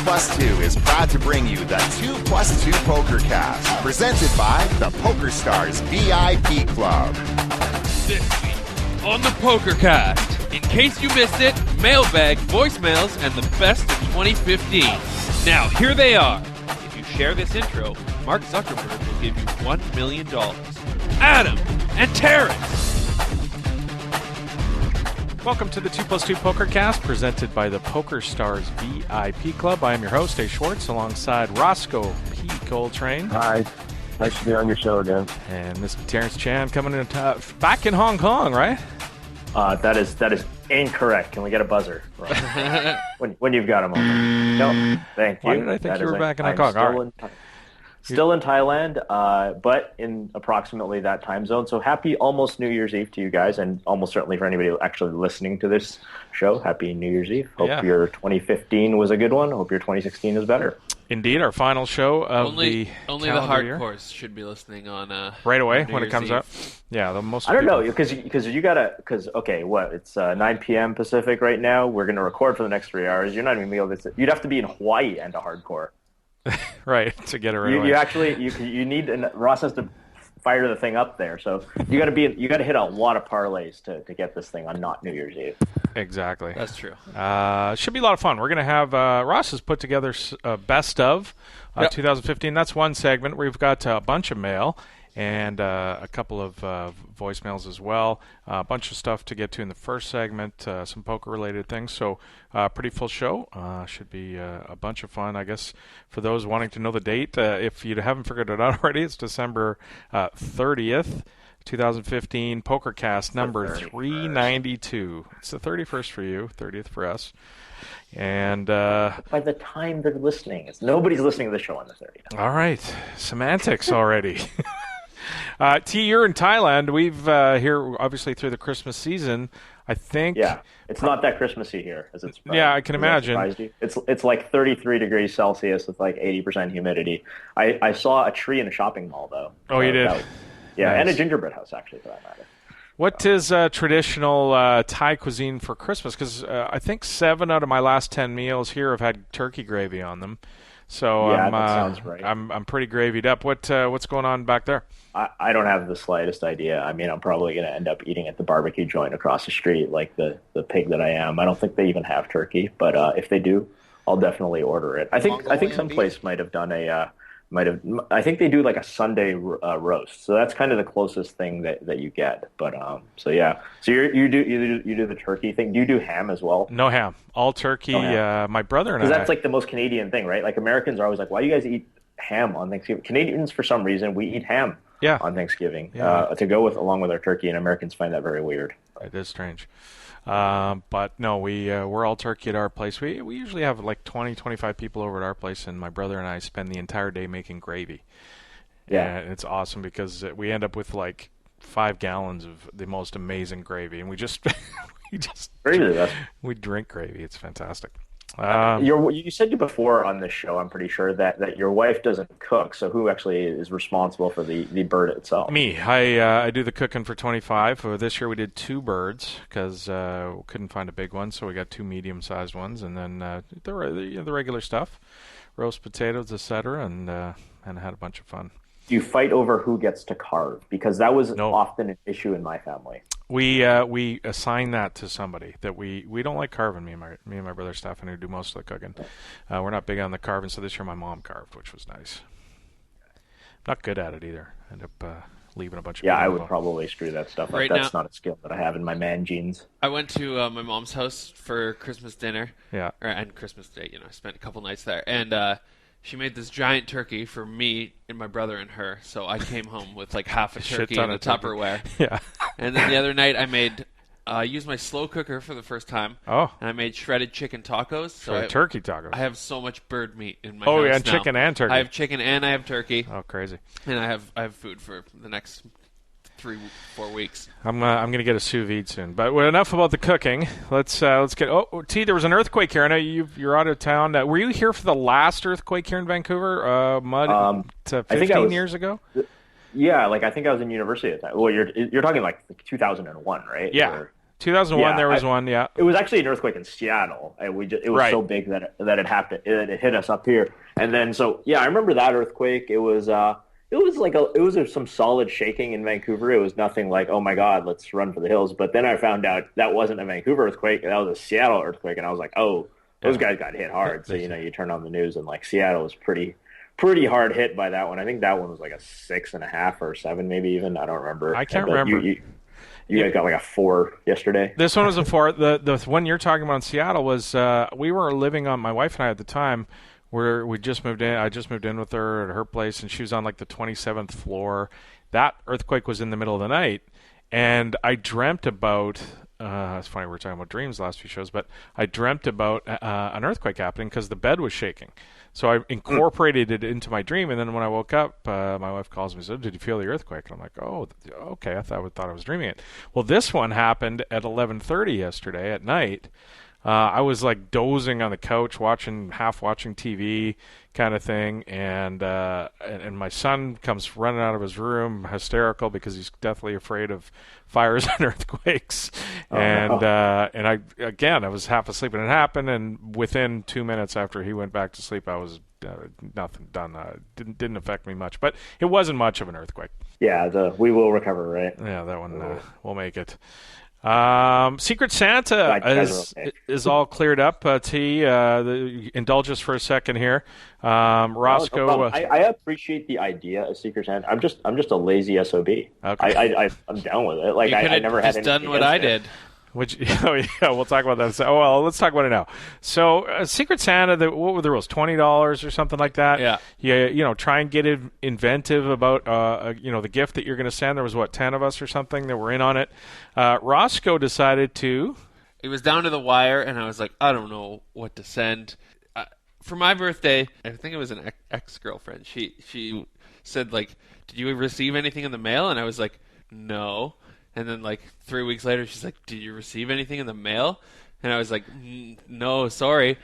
Plus 2 is proud to bring you the 2+2 Pokercast, presented by the PokerStars VIP Club. This week on the Pokercast, in case you missed it, mailbag, voicemails, and the best of 2015. Now, here they are. If you share this intro, Mark Zuckerberg will give you $1 million. Adam and Terrence. Welcome to the 2+2 Pokercast, presented by the PokerStars VIP Club. I am your host, A. Schwartz, alongside Roscoe P. Coltrane. Hi. Nice to be on your show again. And Mr. Terrence Chan coming in back in Hong Kong, right? That is incorrect. Can we get a buzzer? when you've got a moment. No, thank you. Why did I think you were back in Hong Kong? Still in Thailand, but in approximately that time zone. So happy almost New Year's Eve to you guys, and almost certainly for anybody actually listening to this show, happy New Year's Eve. Hope your 2015 was a good one. Hope your 2016 is better. Indeed, our final show of only the only the hardcores should be listening on right away New when Year's it comes Eve. out. Yeah, the most. I don't know because you gotta it's 9 p.m. Pacific right now. We're gonna record for the next 3 hours. You're not even gonna be able to. You'd have to be in Hawaii and a hardcore. Right, to get it right you away. actually you need, and Ross has to fire the thing up there, so you got to hit a lot of parlays to get this thing on not New Year's Eve. Exactly. That's true. Should be a lot of fun. We're going to have Ross has put together best of 2015. That's one segment. We've got a bunch of mail and a couple of voicemails as well. A bunch of stuff to get to in the first segment, some poker-related things. So pretty full show. Should be a bunch of fun, I guess, for those wanting to know the date. If you haven't figured it out already, it's December 30th. 2015 PokerCast number 392. It's the 31st for you, 30th for us. And by the time they're listening, nobody's listening to the show on the 30th. All right, semantics already. T, you're in Thailand. We've here obviously through the Christmas season. I think. Yeah, it's not that Christmassy here, as it's. Yeah, I can imagine. It's like 33 degrees Celsius with like 80% humidity. I saw a tree in a shopping mall though. Oh, you did. Yeah, nice. and a gingerbread house, actually, for that matter. What is traditional Thai cuisine for Christmas? Because I think 7 out of my last 10 meals here have had turkey gravy on them. So yeah, that sounds right. I'm pretty gravied up. What's going on back there? I don't have the slightest idea. I mean, I'm probably going to end up eating at the barbecue joint across the street like the pig that I am. I don't think they even have turkey, but if they do, I'll definitely order it. I think some place might have done I think they do like a Sunday roast, so that's kind of the closest thing that you get. But so yeah, so you do the turkey thing. Do you do ham as well? No ham, all turkey. No ham. My brother and I. Because that's like the most Canadian thing, right? Like Americans are always like, "Why do you guys eat ham on Thanksgiving?" Canadians, for some reason, we eat ham on Thanksgiving to go along with our turkey, and Americans find that very weird. It is strange. But no, we're all turkey at our place. We usually have like 20, 25 people over at our place, and my brother and I spend the entire day making gravy. Yeah. And it's awesome because we end up with like 5 gallons of the most amazing gravy, and we drink gravy. It's fantastic. You said before on this show, I'm pretty sure that your wife doesn't cook. So who actually is responsible for the bird itself? Me. I do the cooking for 25. This year we did 2 birds because we couldn't find a big one, so we got 2 medium-sized ones, and then the regular stuff, roast potatoes, etc., and had a bunch of fun. Do you fight over who gets to carve? Because that was often an issue in my family. We assign that to somebody that we don't like carving. Me and my brother Stefan, who do most of the cooking. We're not big on the carving, so this year my mom carved, which was nice. Not good at it either. End up leaving a bunch of. Yeah, I would probably screw that stuff up. Right That's now, not a skill that I have in my man genes. I went to my mom's house for Christmas dinner. Yeah. And Christmas Day. I spent a couple nights there, and she made this giant turkey for me and my brother and her. So I came home with like half a turkey in a Tupperware. Yeah. And then the other night I used my slow cooker for the first time. Oh. And I made shredded chicken tacos. So turkey tacos. I have so much bird meat in my house. Oh, yeah, and now. chicken and turkey. I have chicken and I have turkey. Oh, crazy. And I have food for the next 3-4 weeks. I'm gonna get a sous vide soon. But enough about the cooking. Let's get. Oh, T, there was an earthquake here. I know you're out of town. Were you here for the last earthquake here in Vancouver? 15 years ago. Yeah, I think I was in university at that. Well, you're talking like 2001, right? Yeah. 2001, there was one. Yeah, it was actually an earthquake in Seattle, and it was so big that it happened. It hit us up here, and then I remember that earthquake. It was some solid shaking in Vancouver. It was nothing like, oh my God, let's run for the hills. But then I found out that wasn't a Vancouver earthquake. That was a Seattle earthquake, and I was like, oh, those guys got hit hard. So you turn on the news and like Seattle was pretty hard hit by that one. I think that one was like a 6.5 or 7, maybe even. I don't remember. I can't remember. You guys got like a 4 yesterday. This one was a 4. The one you're talking about in Seattle was we were living on, my wife and I at the time, where we just moved in. I just moved in with her at her place, and she was on like the 27th floor. That earthquake was in the middle of the night, and I dreamt about. It's funny we're talking about dreams last few shows, but I dreamt about an earthquake happening because the bed was shaking. So I incorporated it into my dream, and then when I woke up, my wife calls me and said, "Did you feel the earthquake?" And I'm like, "Oh, okay. I thought I was dreaming it." Well, this one happened at 11:30 yesterday at night. I was like dozing on the couch, half watching TV, kind of thing, and my son comes running out of his room, hysterical because he's deathly afraid of fires and earthquakes. And I was half asleep when it happened, and within 2 minutes after he went back to sleep, I was nothing done. Didn't affect me much, but it wasn't much of an earthquake. Yeah, we will recover, right? Yeah, that one we'll make it. Secret Santa is all cleared up. T, indulge us for a second here. Roscoe, I appreciate the idea of Secret Santa. I'm just a lazy SOB. Okay. I'm down with it. Like I never had done what I did. Which, we'll talk about that. Oh, well, let's talk about it now. So, Secret Santa, what were the rules? $20 or something like that? Yeah. Try and get inventive about, the gift that you're going to send. There was, 10 of us or something that were in on it. Roscoe decided to... It was down to the wire, and I was like, I don't know what to send. For my birthday, I think it was an ex-girlfriend. She said, like, did you receive anything in the mail? And I was like, no. And then, like, 3 weeks later, she's like, did you receive anything in the mail? And I was like, no, sorry.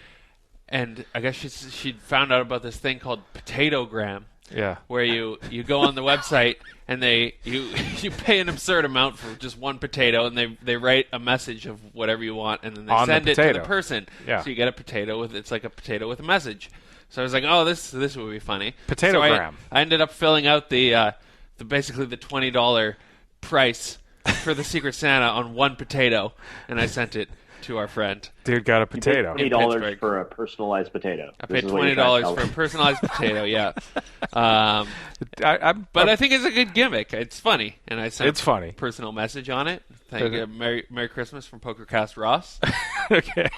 And I guess she'd found out about this thing called Potatogram. Yeah. Where you go on the website and you pay an absurd amount for just one potato, and they write a message of whatever you want, and then they send it to the person. Yeah. So you get a potato it's like a potato with a message. So I was like, oh, this would be funny. Potatogram. So I ended up filling out the basically the $20 price for the Secret Santa on one potato, and I sent it to our friend. Dude got a potato. You paid $20 for a personalized potato. I paid $20 for a personalized potato, yeah. But I think it's a good gimmick. It's funny. And I sent a personal message on it. Thank you. Merry Christmas from Pokercast Ross. Okay.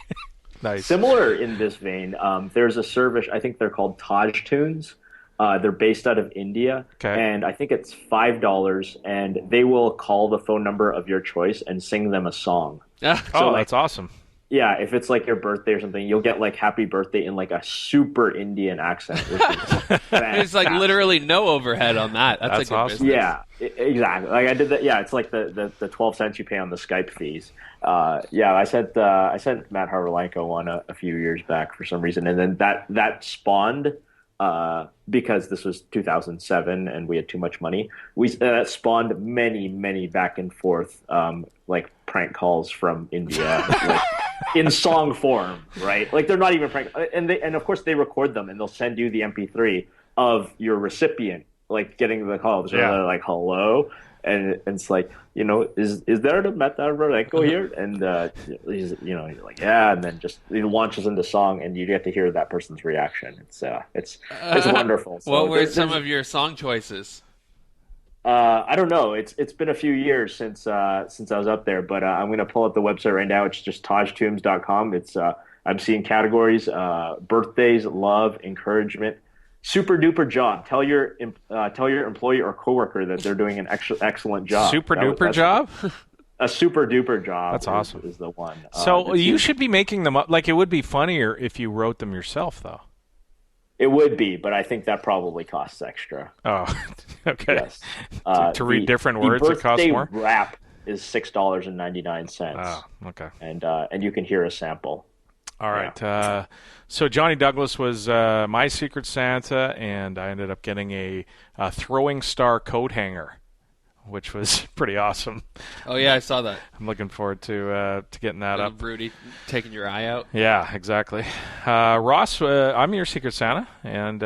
Nice. Similar in this vein, there's a service, I think they're called Taj Tunes. They're based out of India, and I think it's $5, and they will call the phone number of your choice and sing them a song. That's awesome. Yeah, if it's like your birthday or something, you'll get like "Happy Birthday" in like a super Indian accent. Which is it's like literally no overhead on that. That's a good awesome. business. Yeah, exactly. Like I did that. Yeah, it's like the 12 cents you pay on the Skype fees. I sent Matt Harvalenko one a few years back for some reason, and then that spawned. Because this was 2007 and we had too much money, that spawned many back and forth like prank calls from India like, in song form, right? Like they're not even prank, and of course they record them and they'll send you the MP3 of your recipient like getting the call. So they're like, hello. And it's like, is there a Matt Harvalenko here? And he's like, yeah. And then just he launches into song, and you get to hear that person's reaction. It's wonderful. So what were some of your song choices? I don't know. It's been a few years since I was up there, but I'm going to pull up the website right now. It's just tajtunes.com. It's I'm seeing categories: birthdays, love, encouragement. Super duper job. Tell your employee or coworker that they're doing an excellent job. Super duper job? A super duper job. That's awesome. Is the one. So you should be making them up. Like it would be funnier if you wrote them yourself, though. It would be, but I think that probably costs extra. Oh, okay. Yes. To read different words, it costs more. The rap is $6.99. Oh, okay. And you can hear a sample. All right. Yeah. So Johnny Douglas was my Secret Santa, and I ended up getting a throwing star coat hanger. which was pretty awesome. Oh yeah, I saw that. I'm looking forward to getting that Little up. Broody taking your eye out. Yeah, exactly. Ross, I'm your Secret Santa, and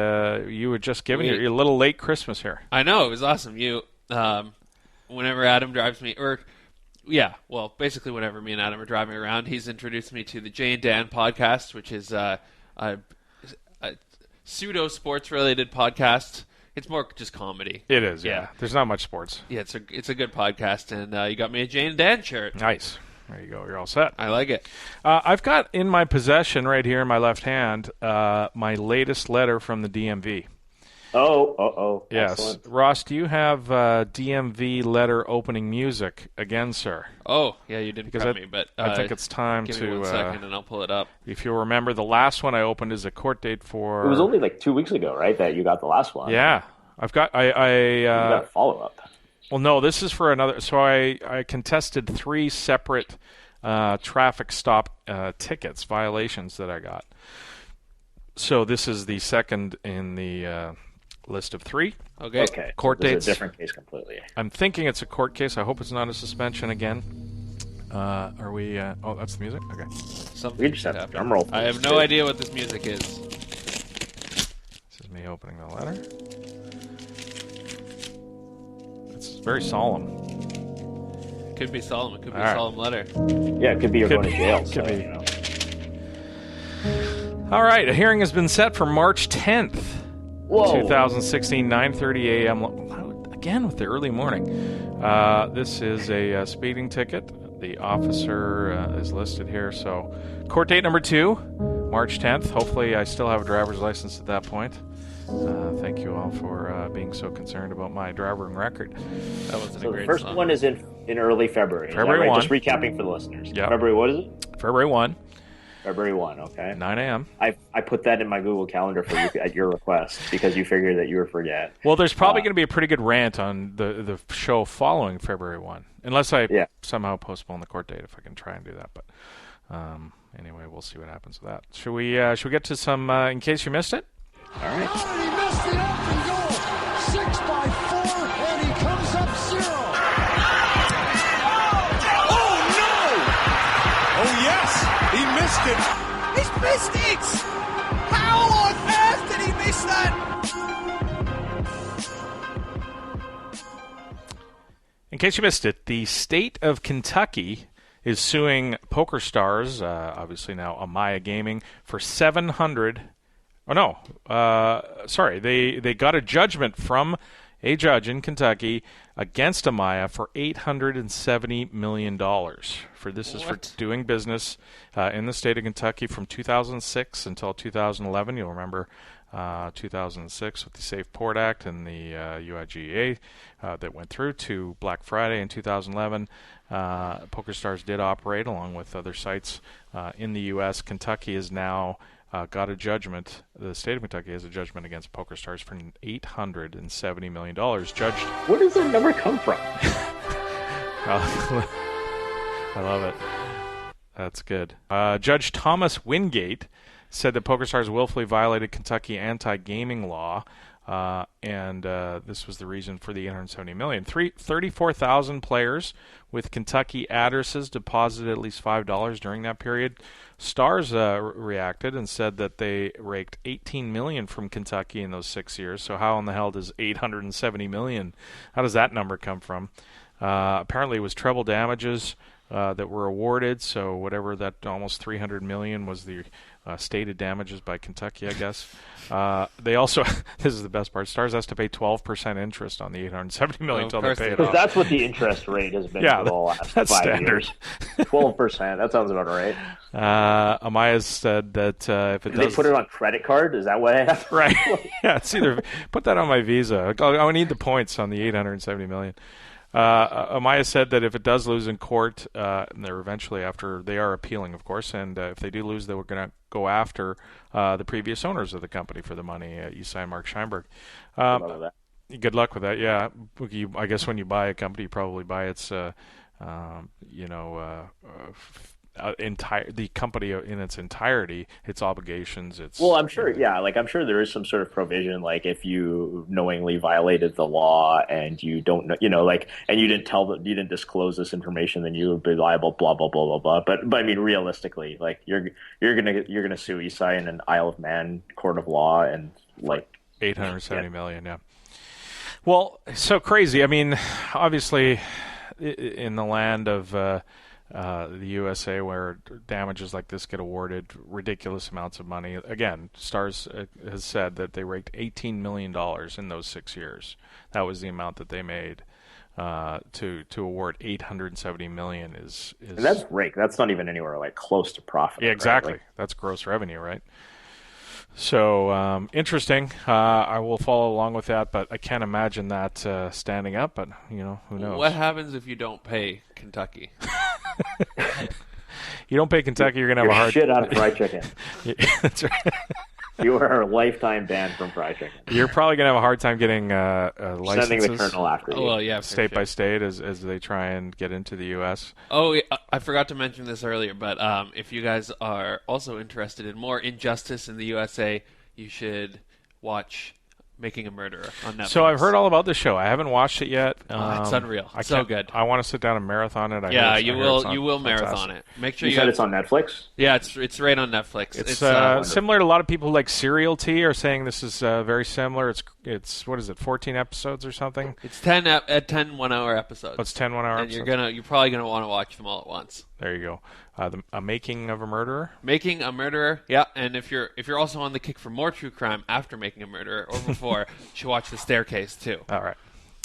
you were just giving your little late Christmas here. I know, it was awesome. You, whenever Adam drives me, basically whenever me and Adam are driving around, he's introduced me to the Jay and Dan podcast, which is a pseudo sports related podcast. It's more just comedy. It is, yeah. There's not much sports. Yeah, it's a good podcast, and you got me a Jay and Dan shirt. Nice. There you go. You're all set. I like it. I've got in my possession right here in my left hand my latest letter from the DMV. Oh. Yes. Excellent. Ross, do you have DMV letter opening music again, sir? Oh, yeah, you didn't prep me, but I think it's time give to... me 1 second and I'll pull it up. If you'll remember, the last one I opened is a court date for... It was only like 2 weeks ago, right, that you got the last one? Yeah. I've got... you got a follow-up. Well, no, this is for another... So I contested 3 separate traffic stop tickets, violations that I got. So this is the second in the... list of 3. Okay. Court so dates. A different case completely. I'm thinking it's a court case. I hope it's not a suspension again. Are we? Oh, that's the music. Okay. We just have to drum roll. I have no idea what this music is. This is me opening the letter. It's very solemn. Could be solemn. It could be All a right. solemn letter. Yeah, it could be you're going to jail. Could so, be. You know. All right. A hearing has been set for March 10th. Whoa. 2016, 9:30 a.m. Again with the early morning. This is a speeding ticket. The officer is listed here. So, court date number 2, March 10th. Hopefully, I still have a driver's license at that point. Thank you all for being so concerned about my driving record. That wasn't a So great the first song. one is in early February. Is that February right? 1. Just recapping for the listeners. Yep. February, what is it? February 1, February 1, okay. 9 a.m. I put that in my Google Calendar for you at your request because you figured that you would forget. Well, there's probably going to be a pretty good rant on the show following February 1, unless I somehow postpone the court date if I can try and do that. But anyway, we'll see what happens with that. Should we get to some in case you missed it? All right. He missed the open goal. 6x4, and he comes up 0. Oh, no! Oh, yes! He missed it! He's missed it! How on earth did he miss that? In case you missed it, the state of Kentucky is suing PokerStars, obviously now Amaya Gaming, for $700. Oh no, sorry. They got a judgment from a judge in Kentucky against Amaya for $870 million. This is for doing business in the state of Kentucky from 2006 until 2011. You'll remember 2006 with the Safe Port Act and the UIGA that went through to Black Friday in 2011. PokerStars did operate along with other sites in the U.S. Kentucky is now got a judgment. The state of Kentucky has a judgment against PokerStars for $870 million. Judged. Where does that number come from? I love it. That's good. Judge Thomas Wingate said that PokerStars willfully violated Kentucky anti-gaming law, and this was the reason for the $870 million. 34,000 players with Kentucky addresses deposited at least $5 during that period. Stars reacted and said that they raked $18 million from Kentucky in those 6 years. So how in the hell does $870 million? How does that number come from? Apparently, it was treble damages that were awarded. So whatever that almost $300 million was the stated damages by Kentucky, I guess. They also, this is the best part, Stars has to pay 12% interest on the $870 million until they pay it off. That's what the interest rate has been for the last 5 standard. years. 12%. That sounds about right. Amaya said that if it Did they put it on credit card? Is that what I have? Right. Yeah, it's either put that on my Visa. I need the points on the $870 million. Amaya said that if it does lose in court, and they're eventually after they are appealing, of course, and if they do lose, they were going to go after the previous owners of the company for the money, Isai and Mark Scheinberg. Good luck with that. Yeah, I guess when you buy a company, you probably buy its, the company in its entirety, its obligations. Its Well, I'm sure, yeah, like I'm sure there is some sort of provision, like if you knowingly violated the law and you don't know, like, and you didn't disclose this information, then you would be liable, blah blah blah blah blah. But I mean, realistically, like you're gonna sue Isai in an Isle of Man court of law and like $870 million, yeah. Well, so crazy. I mean, obviously, in the land of the USA, where damages like this get awarded ridiculous amounts of money. Again, Stars has said that they raked $18 million in those 6 years. That was the amount that they made. To award $870 million is and that's rake. That's not even anywhere like close to profit. Yeah, exactly. Right? That's gross revenue, right? So interesting. I will follow along with that, but I can't imagine that standing up. But who knows? What happens if you don't pay Kentucky? You don't pay Kentucky, you're gonna have a hard shit out of fried chicken. That's right. You are a lifetime ban from fried chicken. You're probably gonna have a hard time getting licenses. Sending the colonel after you. Oh, well, yeah, state by state as they try and get into the U.S. Oh, yeah, I forgot to mention this earlier, but if you guys are also interested in more injustice in the USA, you should watch Making a Murderer on Netflix. So I've heard all about the show. I haven't watched it yet. It's unreal. It's so good. I want to sit down and marathon it. You will marathon it. Make sure you said it's on Netflix? Yeah, it's right on Netflix. It's similar to a lot of people like Serial Tea are saying this is very similar. It's what is it, 14 episodes or something? It's 10 1-hour episodes. Oh, it's 10 1-hour and episodes. You're probably gonna want to watch them all at once. There you go. A Making of a Murderer. Making a Murderer, yeah. And if you're also on the kick for more true crime after Making a Murderer or before, you should watch The Staircase too. All right,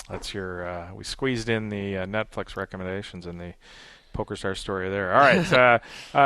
that's your. We squeezed in the Netflix recommendations in the PokerStars story there. All right,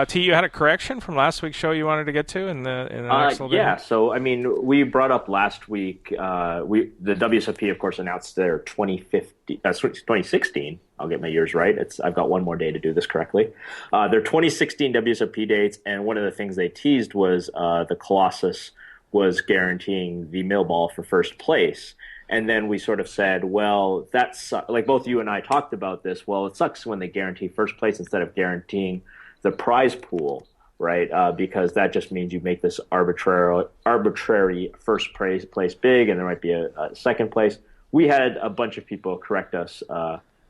T, you had a correction from last week's show you wanted to get to in the next little bit? Yeah. So I mean, we brought up last week. The WSOP, of course, announced their 2016. I'll get my years right. I've got one more day to do this correctly. Their 2016 WSOP dates, and one of the things they teased was the Colossus was guaranteeing the mill ball for first place. And then we sort of said, well, that's like both you and I talked about this. Well, it sucks when they guarantee first place instead of guaranteeing the prize pool, right? Because that just means you make this arbitrary first place big, and there might be a second place. We had a bunch of people correct us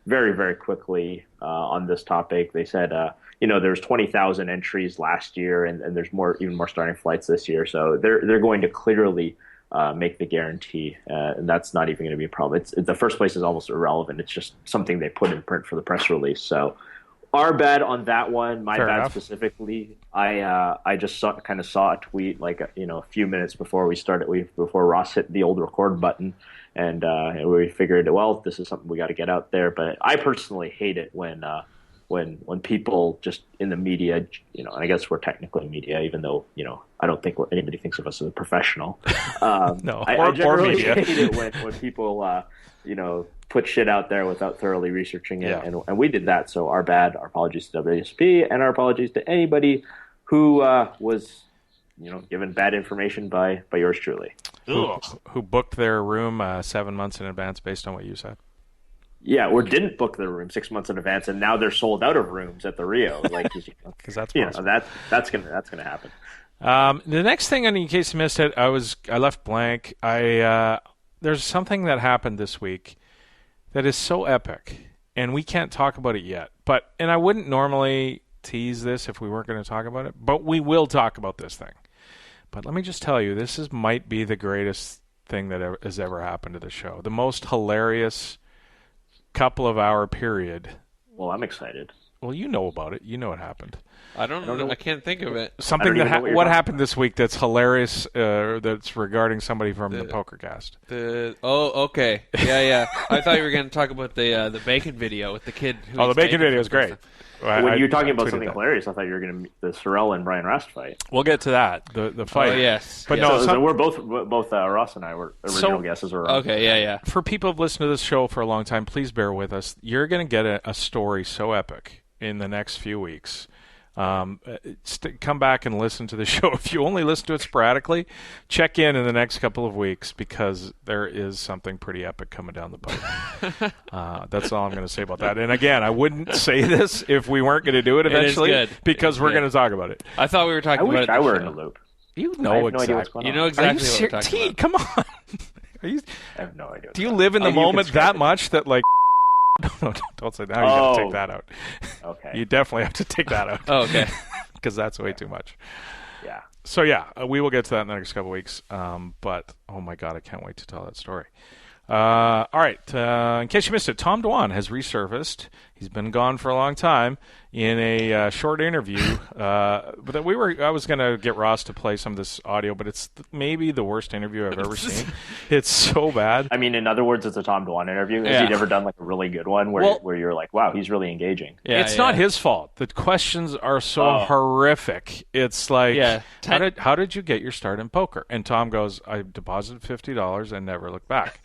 very, very quickly on this topic. They said, there's 20,000 entries last year, and there's even more starting flights this year. So they're going to clearly make the guarantee, and that's not even going to be a problem. The first place is almost irrelevant. It's just something they put in print for the press release. So our bad on that one. My bad specifically. I just saw a tweet like a few minutes before we started. Before Ross hit the old record button, and we figured, well, this is something we got to get out there. But I personally hate it when people just in the media, and I guess we're technically media, even though, I don't think anybody thinks of us as a professional. No, I generally media. hate it when people, put shit out there without thoroughly researching it. Yeah. And we did that. So our bad, our apologies to WSP, and our apologies to anybody who was, given bad information by yours truly. Who booked their room 7 months in advance based on what you said. Yeah, or didn't book their room 6 months in advance, and now they're sold out of rooms at the Rio. Like, because that's that's gonna happen. The next thing, in case you missed it, I left blank. There's something that happened this week that is so epic, and we can't talk about it yet. And I wouldn't normally tease this if we weren't going to talk about it, but we will talk about this thing. But let me just tell you, might be the greatest thing that has ever happened to the show. The most hilarious couple of hour period. Well, I'm excited. Well, you know about it. You know what happened. I don't know. I can't think of it. Something what happened this week that's hilarious. That's regarding somebody from the Pokercast. Okay. Yeah. I thought you were going to talk about the bacon video with the kid. The bacon video is great. When you were talking about something hilarious, I thought you were going to the Sorrell and Brian Rast fight. We'll get to that. The fight. Oh, yes. But yes. no, we're both Ross and I were original guesses. Okay, yeah. For people who've listened to this show for a long time, please bear with us. You're going to get a story so epic in the next few weeks. Come back and listen to the show. If you only listen to it sporadically, check in the next couple of weeks because there is something pretty epic coming down the pipe. That's all I'm going to say about that. And again, I wouldn't say this if we weren't going to do it eventually because we're going to talk about it. I thought we were talking about it. I wish I were in the loop. You know I have exactly. no idea what's going on. You know exactly what we're talking about. Come on. I have no idea. Do you live in the moment that much that like? No, don't say that. You got to take that out. Okay. You definitely have to take that out. Oh, okay. Because that's way too much. Yeah. So yeah, we will get to that in the next couple of weeks. But oh my god, I can't wait to tell that story. All right. In case you missed it, Tom Dwan has resurfaced. He's been gone for a long time in a short interview. But I was going to get Ross to play some of this audio, but it's maybe the worst interview I've ever seen. It's so bad. I mean, in other words, it's a Tom Dwan interview. Has he ever done like a really good one where you're like, wow, he's really engaging? Yeah, it's not his fault. The questions are so horrific. It's like, how did you get your start in poker? And Tom goes, I deposited $50 and never looked back.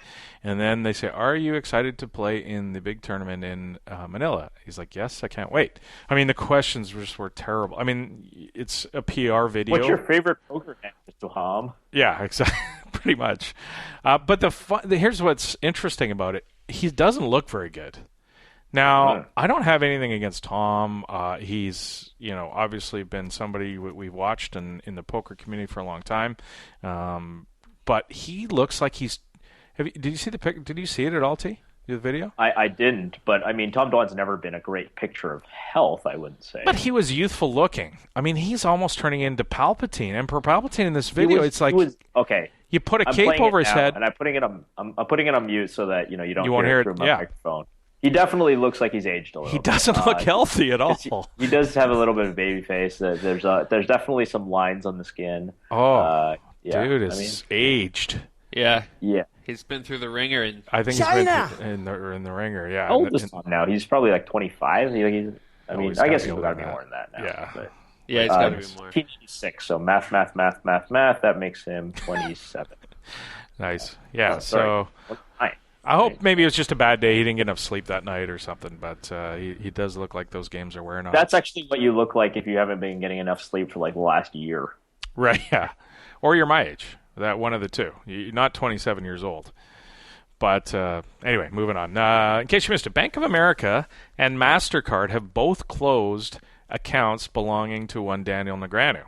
And then they say, are you excited to play in the big tournament in Manila? He's like, yes, I can't wait. I mean, the questions just were terrible. I mean, it's a PR video. What's your favorite poker game, Mr. Tom? Yeah, exactly. Pretty much. But here's what's interesting about it. He doesn't look very good. Now, I don't have anything against Tom. He's, obviously been somebody we've watched in the poker community for a long time. But he looks like he's... Did you see the pic? Did you see it at all, T? The video? I didn't, but I mean, Tom Dwan's never been a great picture of health, I wouldn't say. But he was youthful looking. I mean, he's almost turning into Palpatine. Emperor Palpatine in this video. Okay. You put a cape over his head, and I'm putting it on mute so that you don't won't hear it through my microphone. He definitely looks like he's aged a little. He doesn't look healthy at all. He does have a little bit of baby face. There's definitely some lines on the skin. Dude is aged. Yeah. Yeah. He's been through the ringer, and I think he's been in the ringer. Yeah. How old is Tom now? He's probably like 25. I guess he's got to be more than that now. Yeah. But, he's got to be more. He's 86, so math. That makes him 27. Nice. Yeah. So I hope maybe it was just a bad day. He didn't get enough sleep that night or something. But he does look like those games are wearing off. That's actually what you look like if you haven't been getting enough sleep for like the last year. Right. Yeah. Or you're my age. That one of the two. You're not 27 years old. But anyway, moving on. In case you missed it, Bank of America and MasterCard have both closed accounts belonging to one Daniel Negreanu.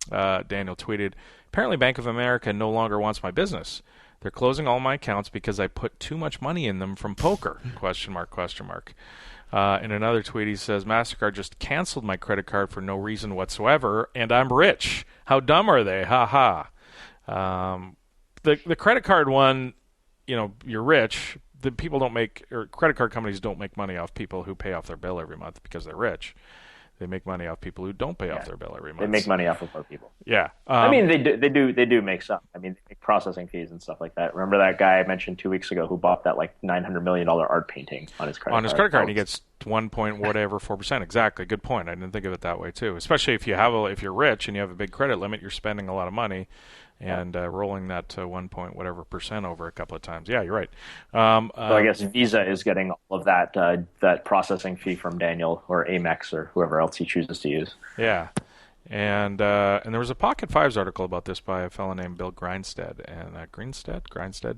Daniel tweeted, apparently Bank of America no longer wants my business. They're closing all my accounts because I put too much money in them from poker. ? In another tweet, he says, MasterCard just canceled my credit card for no reason whatsoever, and I'm rich. How dumb are they? Ha ha. The credit card one, you're rich. The people don't make, or credit card companies don't make money off people who pay off their bill every month because they're rich. They make money off people who don't pay off their bill every month. They make money off of poor people. Yeah. I mean, they do make some. I mean, they make processing fees and stuff like that. Remember that guy I mentioned 2 weeks ago who bought that like $900 million art painting on his credit card? On his credit card, and he gets 4%. Exactly. Good point. I didn't think of it that way too. Especially if you're rich and you have a big credit limit, you're spending a lot of money. And rolling that to 1% over a couple of times. Yeah, you're right. So I guess Visa is getting all of that processing fee from Daniel or Amex or whoever else he chooses to use. Yeah. And there was a Pocket Fives article about this by a fellow named Bill Grindstead. And Grindstead.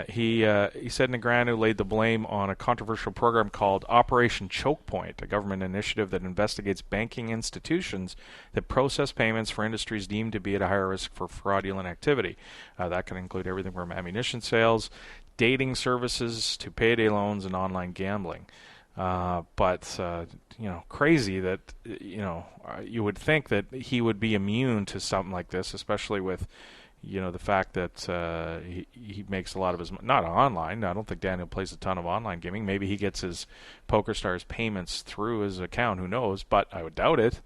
He said Negreanu laid the blame on a controversial program called Operation Choke Point, a government initiative that investigates banking institutions that process payments for industries deemed to be at a higher risk for fraudulent activity. That can include everything from ammunition sales, dating services, to payday loans and online gambling. Crazy that, you would think that he would be immune to something like this, especially with, the fact that he makes a lot of his, not online. I don't think Daniel plays a ton of online gaming. Maybe he gets his PokerStars payments through his account. Who knows? But I would doubt it.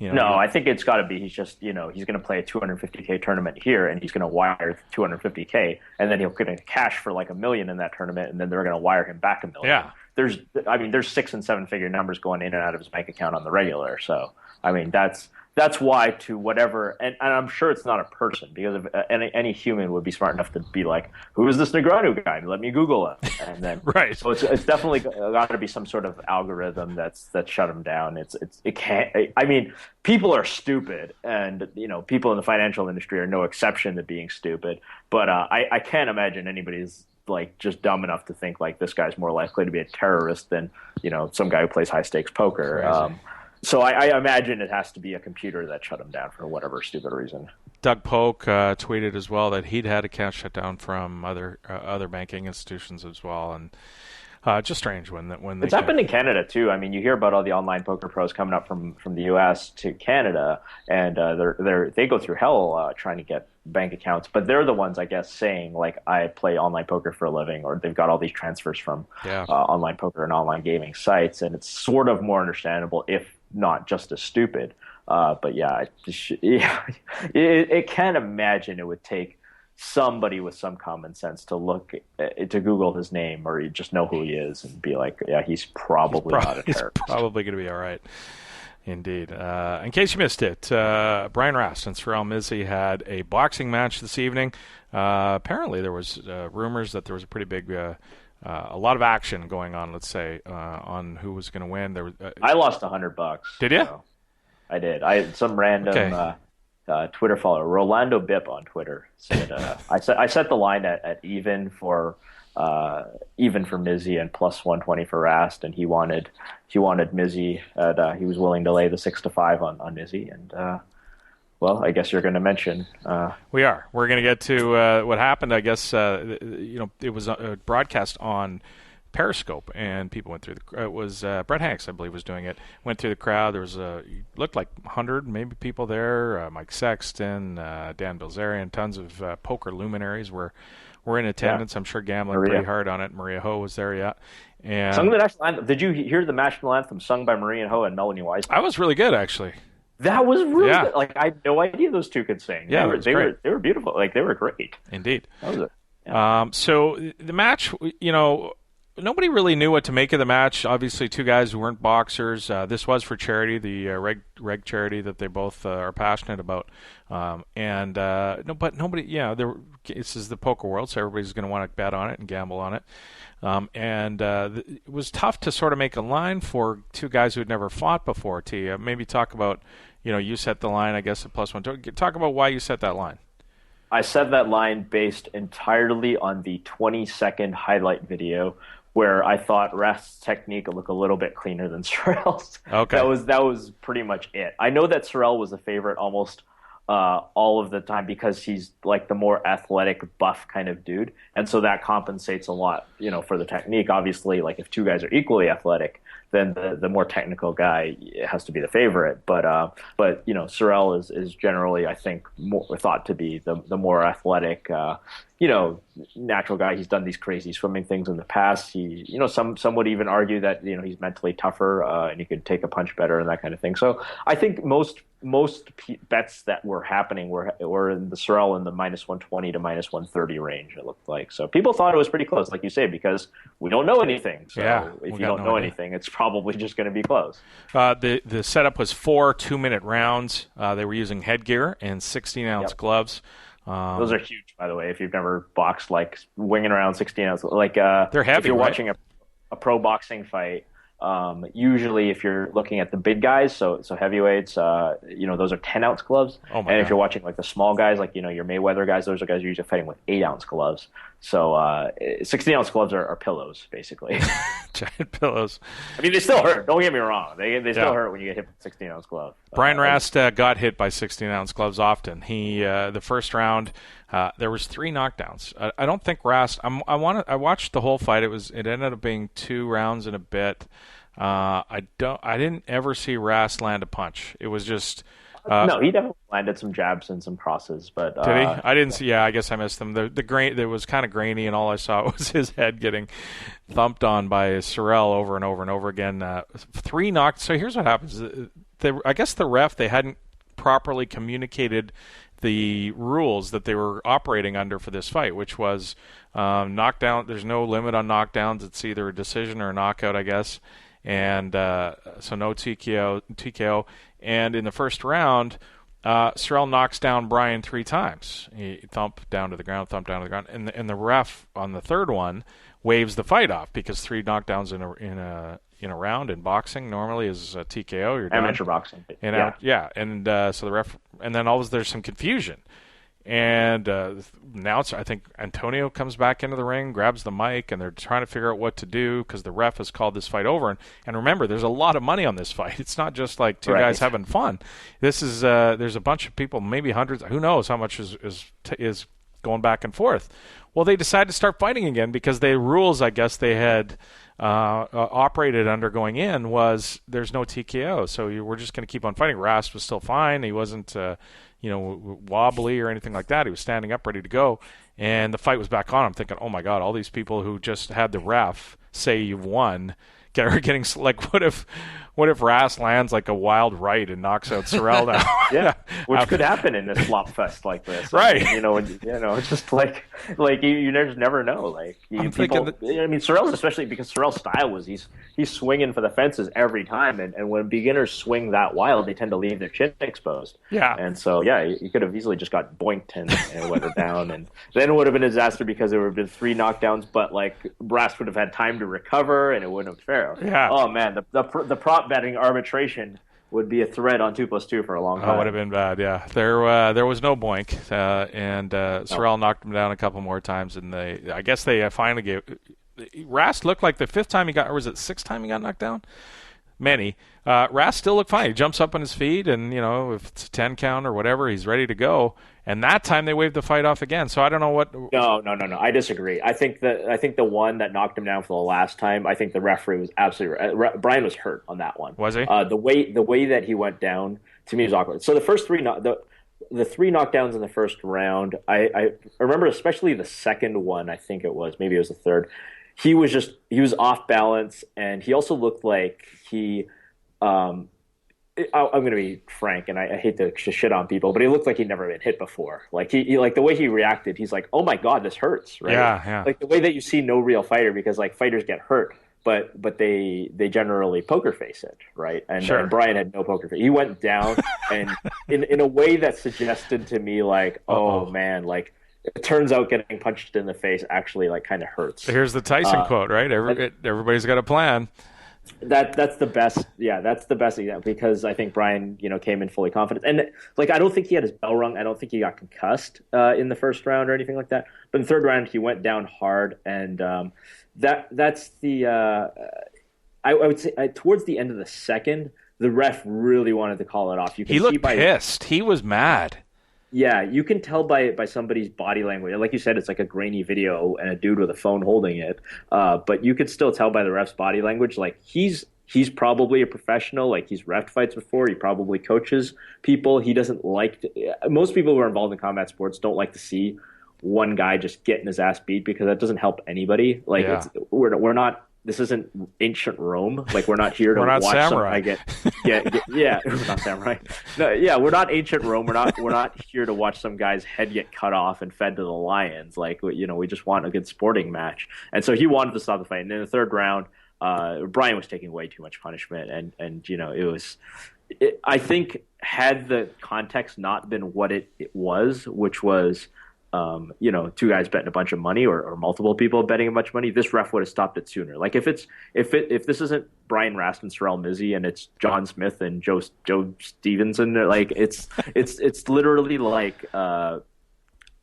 No, I think it's got to be. He's just, he's going to play a $250K tournament here, and he's going to wire $250K, and then he'll get cash for like $1 million in that tournament, and then they're going to wire him back $1 million. Yeah. There's 6 and 7 figure numbers going in and out of his bank account on the regular. So, I mean, that's that's why to whatever, and I'm sure it's not a person, because if any human would be smart enough to be like, who is this Negreanu guy? Let me Google him. And then Right. So it's definitely got to be some sort of algorithm that shut him down. It can't. I mean, people are stupid, and people in the financial industry are no exception to being stupid. But I can't imagine anybody's like just dumb enough to think like this guy's more likely to be a terrorist than some guy who plays high stakes poker. So I imagine it has to be a computer that shut him down for whatever stupid reason. Doug Polk tweeted as well that he'd had accounts shut down from other banking institutions as well, and just strange when they. It's happened in Canada too. I mean, you hear about all the online poker pros coming up from the U.S. to Canada, and they go through hell trying to get bank accounts, but they're the ones, I guess, saying like, I play online poker for a living, or they've got all these transfers from online poker and online gaming sites, and it's sort of more understandable, if not just as stupid. But yeah, it can't imagine it would take somebody with some common sense to Google his name, or you just know who he is and be like, yeah, he's probably not a terrorist. He's probably going to be all right. Indeed. In case you missed it, Brian Rast and Sorel Mizzi had a boxing match this evening. Apparently there was rumors that there was a pretty big, a lot of action going on, let's say, on who was going to win. I lost $100. Did you? So I did. I had some random Twitter follower, Rolando Bip on Twitter, said I set the line at even for Mizzi and plus 120 for Rast, and he wanted Mizzi at he was willing to lay the 6-5 on Mizzi, and well, I guess you're going to mention. We're going to get to what happened. I guess it was broadcast on Periscope, and people went through it was Brett Hanks, I believe, was doing it. Went through the crowd. There was looked like 100 maybe people there. Mike Sexton, Dan Bilzerian, tons of poker luminaries were in attendance. I'm sure gambling pretty hard on it. Maria Ho was there, yeah. And sung the national anthem. Did you hear the national anthem sung by Maria Ho and Melanie Weiss? I was really good, actually. That was really good. Like, I had no idea those two could sing. Yeah, they were beautiful. Like, they were great. Indeed. That was it. Yeah. So the match, nobody really knew what to make of the match. Obviously, two guys who weren't boxers. This was for charity, the reg charity that they both are passionate about. But nobody. Yeah, this is the poker world, so everybody's going to want to bet on it and gamble on it. It was tough to sort of make a line for two guys who had never fought before. Maybe talk about, you set the line, I guess, at plus 1. Talk about why you set that line. I set that line based entirely on the 20-second highlight video where I thought Rast's technique would look a little bit cleaner than Sorel's. Okay. That was pretty much it. I know that Sorel was a favorite almost all of the time because he's like the more athletic, buff kind of dude, and so that compensates a lot, for the technique. Obviously, like if two guys are equally athletic, then the more technical guy has to be the favorite. But Sorel is generally, I think, more thought to be the more athletic, natural guy. He's done these crazy swimming things in the past. He, some would even argue that he's mentally tougher and he could take a punch better and that kind of thing. So I think most bets that were happening were in the Sorel in the minus 120 to minus 130 range. It looked like, so people thought it was pretty close, like you say, because we don't know anything. So if you don't know anything, it's probably just going to be close. The setup was 4 2-minute rounds. They were using headgear and 16-ounce gloves. Those are huge, by the way. If you've never boxed, like winging around 16-ounce, like they're heavy. If you're watching a pro boxing fight, usually if you're looking at the big guys, so heavyweights, those are 10-ounce gloves. Oh my and God. If you're watching like the small guys, like your Mayweather guys, those are guys who are usually fighting with 8-ounce gloves. So 16-ounce gloves are pillows, basically. Giant pillows. I mean, they still hurt. Don't get me wrong. They still hurt when you get hit with 16-ounce gloves. Brian Rast got hit by 16-ounce gloves often. He the first round there was 3 knockdowns. I don't think Rast. I watched the whole fight. It ended up being 2 rounds and a bit. I didn't ever see Rast land a punch. It was just. No, he definitely landed some jabs and some crosses, but did he? I didn't see. Yeah, I guess I missed them. The grain. It was kind of grainy, and all I saw was his head getting thumped on by Sorel over and over and over again. 3 knocked. So here's what happens. I guess the ref, they hadn't properly communicated the rules that they were operating under for this fight, which was knockdown. There's no limit on knockdowns. It's either a decision or a knockout, I guess. and so no TKO. And in the first round, Sorrell knocks down Brian 3 times. He thump down to the ground, and the ref on the third one waves the fight off because 3 knockdowns in a round in boxing normally is a TKO. You're done. Amateur boxing. And so the ref, and then there's some confusion. And now I think Antonio comes back into the ring, grabs the mic, and they're trying to figure out what to do because the ref has called this fight over. And remember, there's a lot of money on this fight. It's not just like two guys having fun. This is there's a bunch of people, maybe hundreds. Who knows how much is going back and forth. Well, they decided to start fighting again because the rules, I guess, they had operated under going in was there's no TKO. So we're just going to keep on fighting. Rast was still fine. He wasn't wobbly or anything like that. He was standing up, ready to go, and the fight was back on. I'm thinking, oh my God, all these people who just had the ref say you've won are getting like, what if Rast lands like a wild right and knocks out Sorrell down? Yeah, which could happen in this slop fest like this, right? I mean, it's just like you just never know. Like Sorrell's, especially because Sorrell's style was he's swinging for the fences every time, and when beginners swing that wild, they tend to leave their chin exposed. Yeah, and so you could have easily just got boinked and went down, and then it would have been a disaster because there would have been 3 knockdowns, but like Rast would have had time to recover, and it wouldn't have fair. Yeah. Oh man, the prop betting arbitration would be a threat on 2+2 for a long time. That would have been bad. Yeah, there was no boink, and Sorrell knocked him down a couple more times, and I guess they finally gave. Rast looked like the 5th time he got, or was it 6th time he got knocked down? Many. Rast still looked fine. He jumps up on his feet, and if it's a 10 count or whatever, he's ready to go. And that time they waved the fight off again. So I don't know what. No. I disagree. I think the one that knocked him down for the last time, I think the referee was absolutely right. Brian was hurt on that one. Was he? The way that he went down to me was awkward. So the first 3 the 3 knockdowns in the first round, I remember especially the second one. I think it was, maybe it was the third. He was off balance, and he also looked like he. I'm going to be frank, and I hate to shit on people, but he looked like he'd never been hit before. Like he like the way he reacted, he's like, "Oh my God, this hurts!" Right? Yeah. Like the way that you see no real fighter, because like fighters get hurt, but they generally poker face it, right? And Brian had no poker face. He went down, and in a way that suggested to me like, "Oh man, like." It turns out getting punched in the face actually like kind of hurts. Here's the Tyson quote, right? Everybody's got a plan. That's the best. Yeah, that's the best example because I think Brian, came in fully confident, and like I don't think he had his bell rung. I don't think he got concussed in the first round or anything like that. But in the third round, he went down hard, and that's the. I would say towards the end of the second, the ref really wanted to call it off. He looked pissed. He was mad. Yeah, you can tell by somebody's body language. Like you said, it's like a grainy video and a dude with a phone holding it. But you could still tell by the ref's body language. Like he's probably a professional. Like he's reffed fights before. He probably coaches people. He doesn't like most people who are involved in combat sports don't like to see one guy just getting his ass beat because that doesn't help anybody. Like we're not. This isn't ancient Rome. Like we're not here to watch samurai. Some guy yeah, we're not samurai. No, yeah, we're not ancient Rome. We're not here to watch some guy's head get cut off and fed to the lions. Like we just want a good sporting match. And so he wanted to stop the fight. And in the third round, Brian was taking way too much punishment, and it was. I think had the context not been what it was, which was. 2 guys betting a bunch of money or multiple people betting a bunch of money, this ref would have stopped it sooner. Like if this isn't Brian Rast and Sorrell Mizzy and it's John Smith and Joe Stevenson, like it's literally like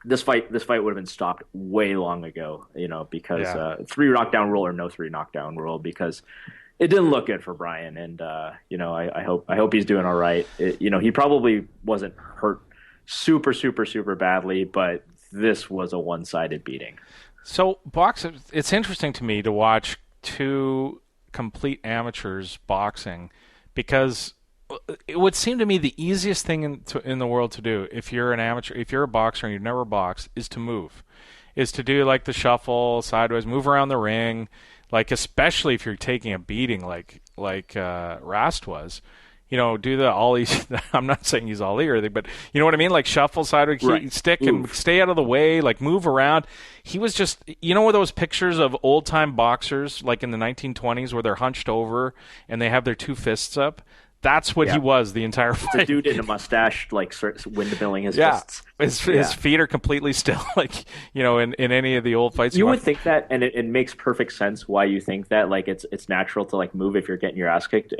this fight would have been stopped way long ago, because 3 knockdown rule or no 3 knockdown rule, because it didn't look good for Brian, and I hope he's doing all right. He probably wasn't hurt super, super, super badly, but this was a one-sided beating. So, it's interesting to me to watch 2 complete amateurs boxing because it would seem to me the easiest thing in the world to do if you're an amateur, if you're a boxer and you've never boxed, is to move, is to do like the shuffle, sideways, move around the ring, like especially if you're taking a beating like Rast was. do the ollie. I'm not saying he's ollie or anything, but you know what I mean? Like shuffle sideways, stick and stay out of the way, like move around. He was just, those pictures of old-time boxers, like in the 1920s where they're hunched over and they have their two fists up? That's what he was the entire fight. The dude in a mustache, like windmilling his fists. His feet are completely still, like, in any of the old fights. You would think that, and it makes perfect sense why you think that. Like, it's natural to, like, move if you're getting your ass kicked.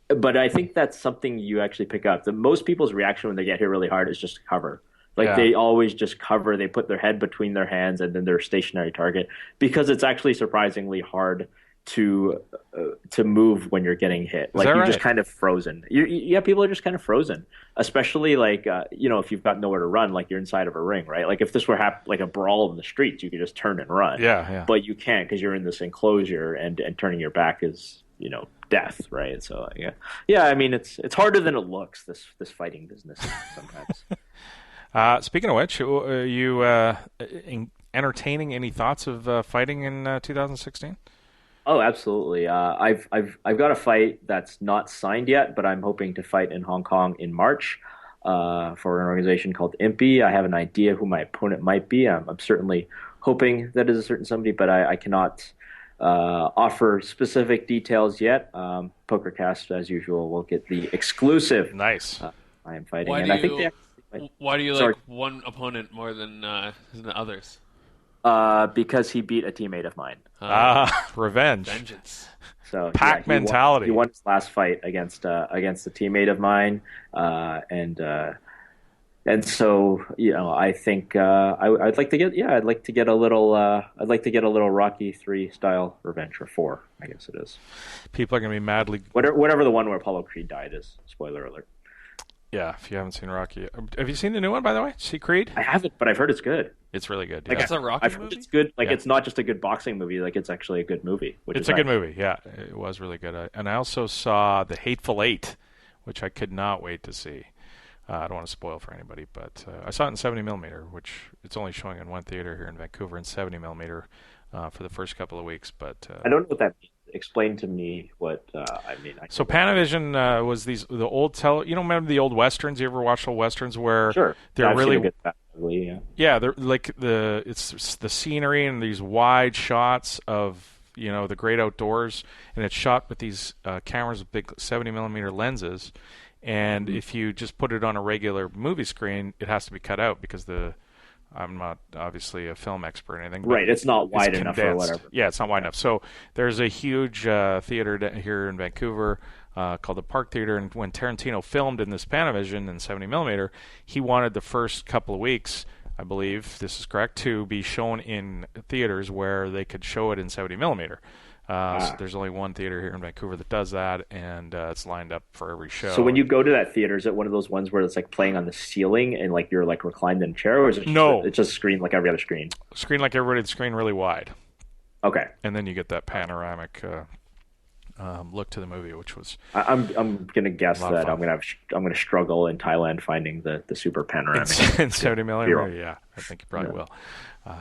But I think that's something you actually pick up. Most people's reaction when they get hit really hard is just to cover. Like, they always just cover. They put their head between their hands, and then they're a stationary target. Because it's actually surprisingly hard to move when you're getting hit. Like, you're just kind of frozen. People are just kind of frozen. Especially, like, if you've got nowhere to run, like you're inside of a ring, right? Like, if this were like a brawl in the streets, you could just turn and run. Yeah. But you can't because you're in this enclosure, and turning your back is, death, right? So, I mean, it's harder than it looks, this fighting business sometimes. Speaking of which, you entertaining any thoughts of fighting in 2016? Oh, absolutely. I've got a fight that's not signed yet, but I'm hoping to fight in Hong Kong in March for an organization called IMPI. I have an idea who my opponent might be. I'm certainly hoping that is a certain somebody, but I cannot offer specific details yet. Pokercast, as usual, will get the exclusive. Nice. I am fighting, why do you like one opponent more than others? Because he beat a teammate of mine. Revenge. Vengeance. So pack mentality. He won his last fight against a teammate of mine, and so I think I'd like to get a little Rocky 3 style revenge, or 4, I guess it is. People are gonna be madly whatever the one where Apollo Creed died is. Spoiler alert. Yeah, if you haven't seen Rocky, have you seen the new one, by the way? See Creed? I haven't, but I've heard it's good. It's really good. Like, it's a Rocky I've heard movie? it's good. Like, it's not just a good boxing movie. Like, it's actually a good movie. It's a good movie. Yeah, it was really good. And I also saw The Hateful Eight, which I could not wait to see. I don't want to spoil for anybody, but I saw it in 70 millimeter, which it's only showing in one theater here in Vancouver in 70 millimeter for the first couple of weeks. But I don't know what that means. Explain to me what I mean. So Panavision was the old remember the old westerns? You ever watch old westerns where they're really they're like it's the scenery and these wide shots of the great outdoors, and it's shot with these cameras with big 70 millimeter lenses, and if you just put it on a regular movie screen, it has to be cut out because I'm not obviously a film expert or anything. Right, it's not wide enough or whatever. Yeah, it's not wide enough. So there's a huge theater here in Vancouver called the Park Theater, and when Tarantino filmed in this Panavision in 70 millimeter, he wanted the first couple of weeks, I believe this is correct, to be shown in theaters where they could show it in 70 millimeter. So there's only one theater here in Vancouver that does that, and it's lined up for every show. So when you go to that theater, is it one of those ones where it's like playing on the ceiling and like you're like reclined in a chair, or is it it's just screen like every other screen? Screen like everybody, the screen really wide. Okay. And then you get that panoramic look to the movie, which was I'm gonna guess that I'm gonna struggle in Thailand finding the super panoramic in 70 millimeter. Yeah, I think you probably will.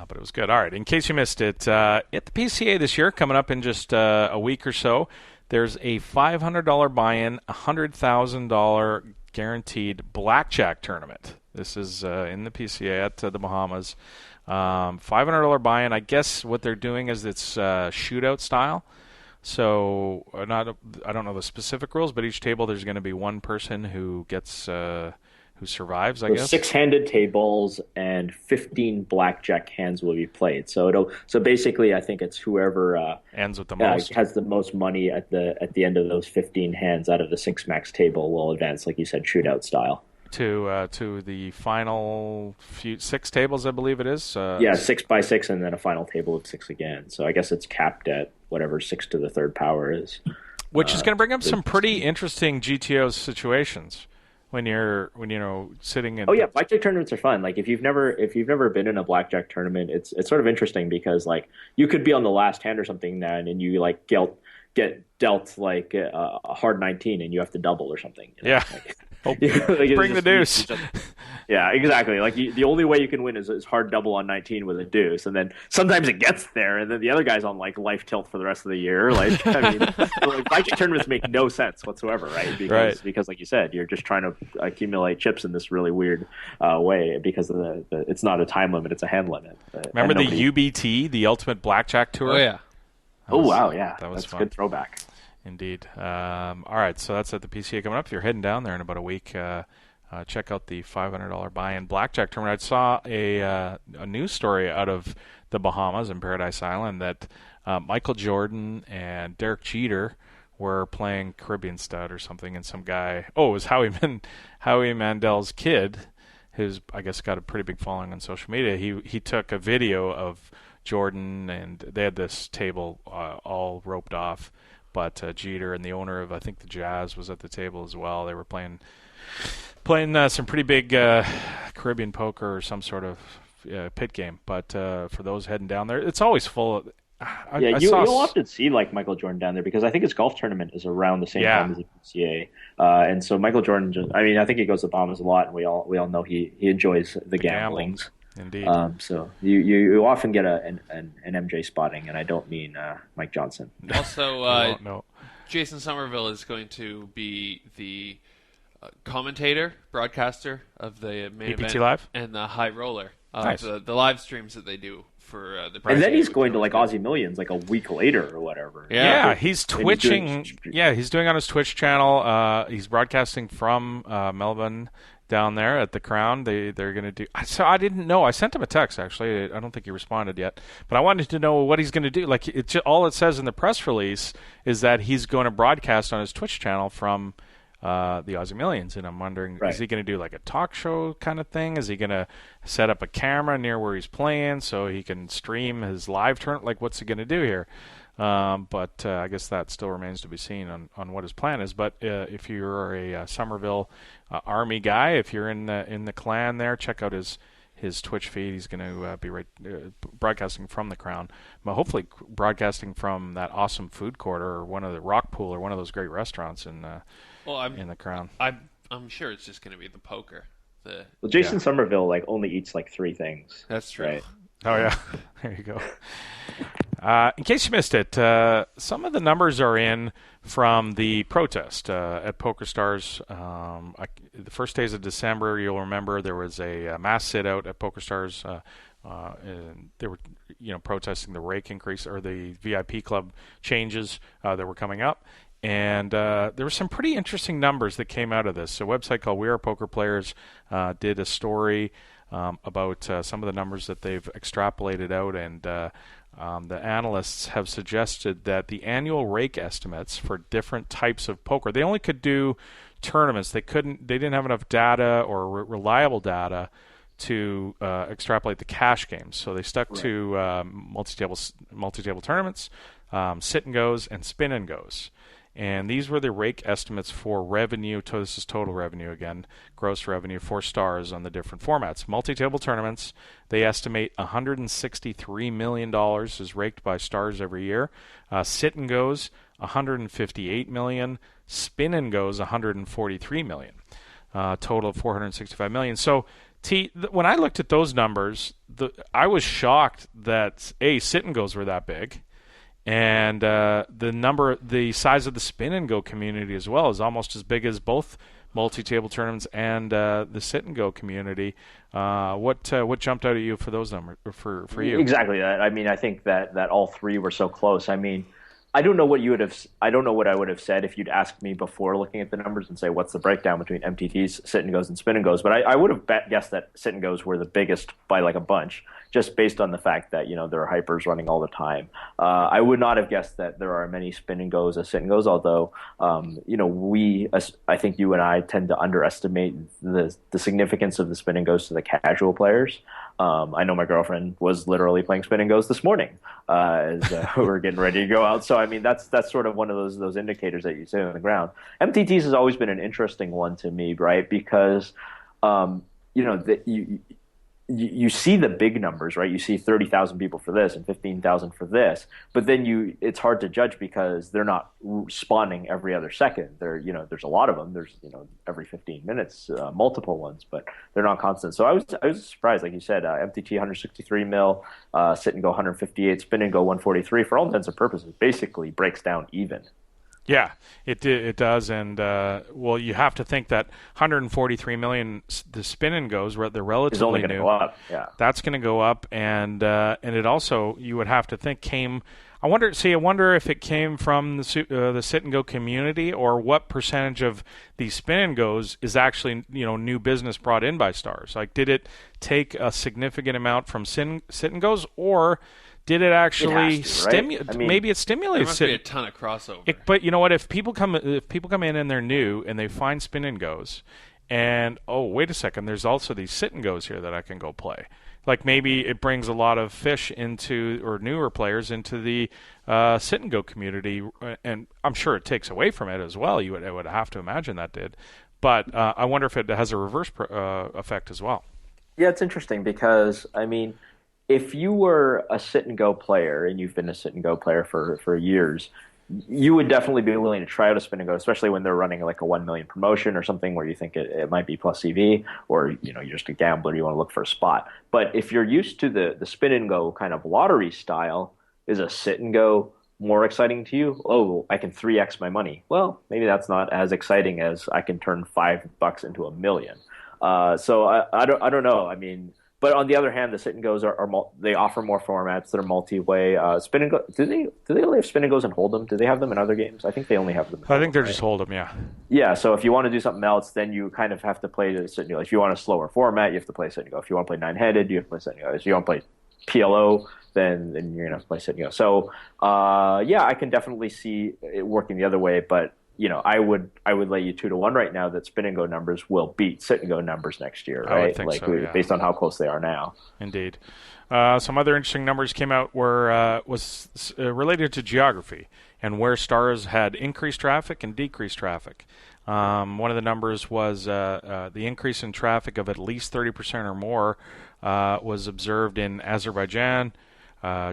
But it was good. All right, in case you missed it, at the PCA this year, coming up in just a week or so, there's a $500 buy-in, $100,000 guaranteed blackjack tournament. This is in the PCA at the Bahamas. $500 buy-in. I guess what they're doing is it's shootout style. So I don't know the specific rules, but each table there's going to be one person who gets who survives, I guess. 6-handed tables and 15 blackjack hands will be played. So basically, I think it's whoever ends with the most has the most money at the end of those 15 hands out of the 6 max table will advance, like you said, shootout style. To the final 6 tables, I believe it is. 6 by 6, and then a final table of 6 again. So I guess it's capped at whatever 6 to the third power is. Which is going to bring up some pretty interesting GTO situations when you're sitting in. Oh yeah, blackjack tournaments are fun. Like if you've never been in a blackjack tournament, it's sort of interesting because like you could be on the last hand or something now, and you like get dealt like a hard 19, and you have to double or something. Yeah. Like, Bring the deuce. Yeah, exactly. Like the only way you can win is hard double on 19 with a deuce, and then sometimes it gets there, and then the other guy's on like life tilt for the rest of the year. Like, I mean, like, blackjack tournaments make no sense whatsoever, right? Because like you said, you're just trying to accumulate chips in this really weird way because of the it's not a time limit, it's a hand limit. Remember the UBT, the Ultimate Blackjack Tour? Oh yeah. Wow, yeah, that's fun. A good throwback. Indeed. All right, so that's at the PCA coming up. If you're heading down there in about a week, check out the $500 buy-in blackjack tournament. I saw a news story out of the Bahamas in Paradise Island that Michael Jordan and Derek Jeter were playing Caribbean Stud or something, and some guy, it was Howie Mandel's kid, who's I guess got a pretty big following on social media. He took a video of Jordan, and they had this table all roped off, but Jeter and the owner of I think the Jazz was at the table as well. They were playing some pretty big Caribbean poker or some sort of pit game. But for those heading down there, it's always full of. You'll often see like Michael Jordan down there because I think his golf tournament is around the same time as the PCA, and so Michael Jordan. I think he goes to Bahamas a lot, and we all know he enjoys the gambling. Indeed. So you often get an MJ spotting, and I don't mean Mike Johnson. Also, Jason Somerville is going to be the commentator, broadcaster of the main APT event Live and the high roller of nice. the live streams that they do for the. And then he's going to like Aussie Millions like a week later or whatever. Yeah, he's twitching. He's doing on his Twitch channel. He's broadcasting from Melbourne down there at the Crown. They're going to do. So I didn't know. I sent him a text actually. I don't think he responded yet, but I wanted to know what he's going to do. Like all it says in the press release is that he's going to broadcast on his Twitch channel from the Aussie Millions, and I'm wondering, is he going to do like a talk show kind of thing? Is he going to set up a camera near where he's playing so he can stream his live turn? Like, what's he going to do here? But I guess that still remains to be seen on what his plan is. But if you're a Somerville Army guy, if you're in the clan there, check out his Twitch feed. He's going to be broadcasting from the Crown, but hopefully broadcasting from that awesome food court or one of the Rock Pool or one of those great restaurants in the Crown. I'm sure it's just going to be the poker. Jason Somerville only eats 3 things. That's true. Right? Oh yeah, there you go. In case you missed it, some of the numbers are in from the protest at PokerStars. The first days of December, you'll remember there was a mass sit-out at PokerStars. And they were, protesting the rake increase or the VIP club changes that were coming up. And there were some pretty interesting numbers that came out of this. A website called We Are Poker Players did a story about some of the numbers that they've extrapolated out, and the analysts have suggested that the annual rake estimates for different types of poker, they only could do tournaments. They didn't have enough data or reliable data to extrapolate the cash games. So they stuck to multi-table tournaments, sit and goes, and spin and goes. And these were the rake estimates for revenue. This is total revenue again, gross revenue for stars on the different formats. Multi-table tournaments, they estimate $163 million is raked by stars every year. Sit and goes, $158 million. Spin and goes, $143 million. Total of $465 million. So, when I looked at those numbers, I was shocked that sit and goes were that big. And the size of the spin and go community as well is almost as big as both multi-table tournaments and the sit and go community. What jumped out at you for those numbers for you? Exactly that. I mean, I think that all 3 were so close. I mean, I don't know what I would have said if you'd asked me before looking at the numbers and say what's the breakdown between MTTs, sit and goes, and spin and goes. But I would have guessed that sit and goes were the biggest by a bunch, just based on the fact that there are hypers running all the time. I would not have guessed that there are many spin and goes as sit and goes. Although I think you and I tend to underestimate the significance of the spin and goes to the casual players. I know my girlfriend was literally playing spin and goes this morning as we were getting ready to go out. So I mean, that's sort of one of those indicators that you see on the ground. MTTs has always been an interesting one to me, right? Because you see the big numbers, right? You see 30,000 people for this and 15,000 for this, but then it's hard to judge because they're not spawning every other second. There's a lot of them. There's, every 15 minutes, multiple ones, but they're not constant. So I was surprised, like you said, MTT 163 mil, sit and go 158, spin and go 143. For all intents and purposes, basically breaks down even. Yeah, it does, and you have to think that 143 million, the spin and goes, they're relatively is only new. Going to go up. Yeah, that's going to go up, and it also, you would have to think, came. I wonder if it came from the sit and go community, or what percentage of the spin and goes is actually new business brought in by Stars. Like, did it take a significant amount from sit and goes, or did it actually stimulate? I mean, maybe it stimulates. There must be a ton of crossover. But you know what? If people come in and they're new and they find spin and goes, and wait a second, there's also these sit and goes here that I can go play. Like, maybe it brings a lot of fish into, or newer players into the sit and go community, and I'm sure it takes away from it as well. I would have to imagine that did, but I wonder if it has a reverse effect as well. Yeah, it's interesting because I mean, if you were a sit and go player, and you've been a sit and go player for years, you would definitely be willing to try out a spin and go, especially when they're running like a 1 million promotion or something where you think it might be plus EV, or you're just a gambler, you want to look for a spot. But if you're used to the spin and go kind of lottery style, is a sit and go more exciting to you? Oh, I can 3x my money. Well, maybe that's not as exciting as I can turn $5 into $1 million. So I don't know. I mean. But on the other hand, the sit and goes they offer more formats that are multi-way. Spin and go. Do they only have spin and goes and hold'em? Do they have them in other games? I think they only have them. I think they're just hold'em. Yeah. Yeah. So if you want to do something else, then you kind of have to play the sit and go. If you want a slower format, you have to play sit and go. If you want to play nine-headed, you have to play sit and go. If you want to play PLO, then you're gonna have to play sit and go. So I can definitely see it working the other way, but. I would lay you 2-1 right now that spin and go numbers will beat sit and go numbers next year, right? I would think so, yeah. Based on how close they are now. Indeed. Some other interesting numbers came out was related to geography and where Stars had increased traffic and decreased traffic. One of the numbers was the increase in traffic of at least 30% or more was observed in Azerbaijan,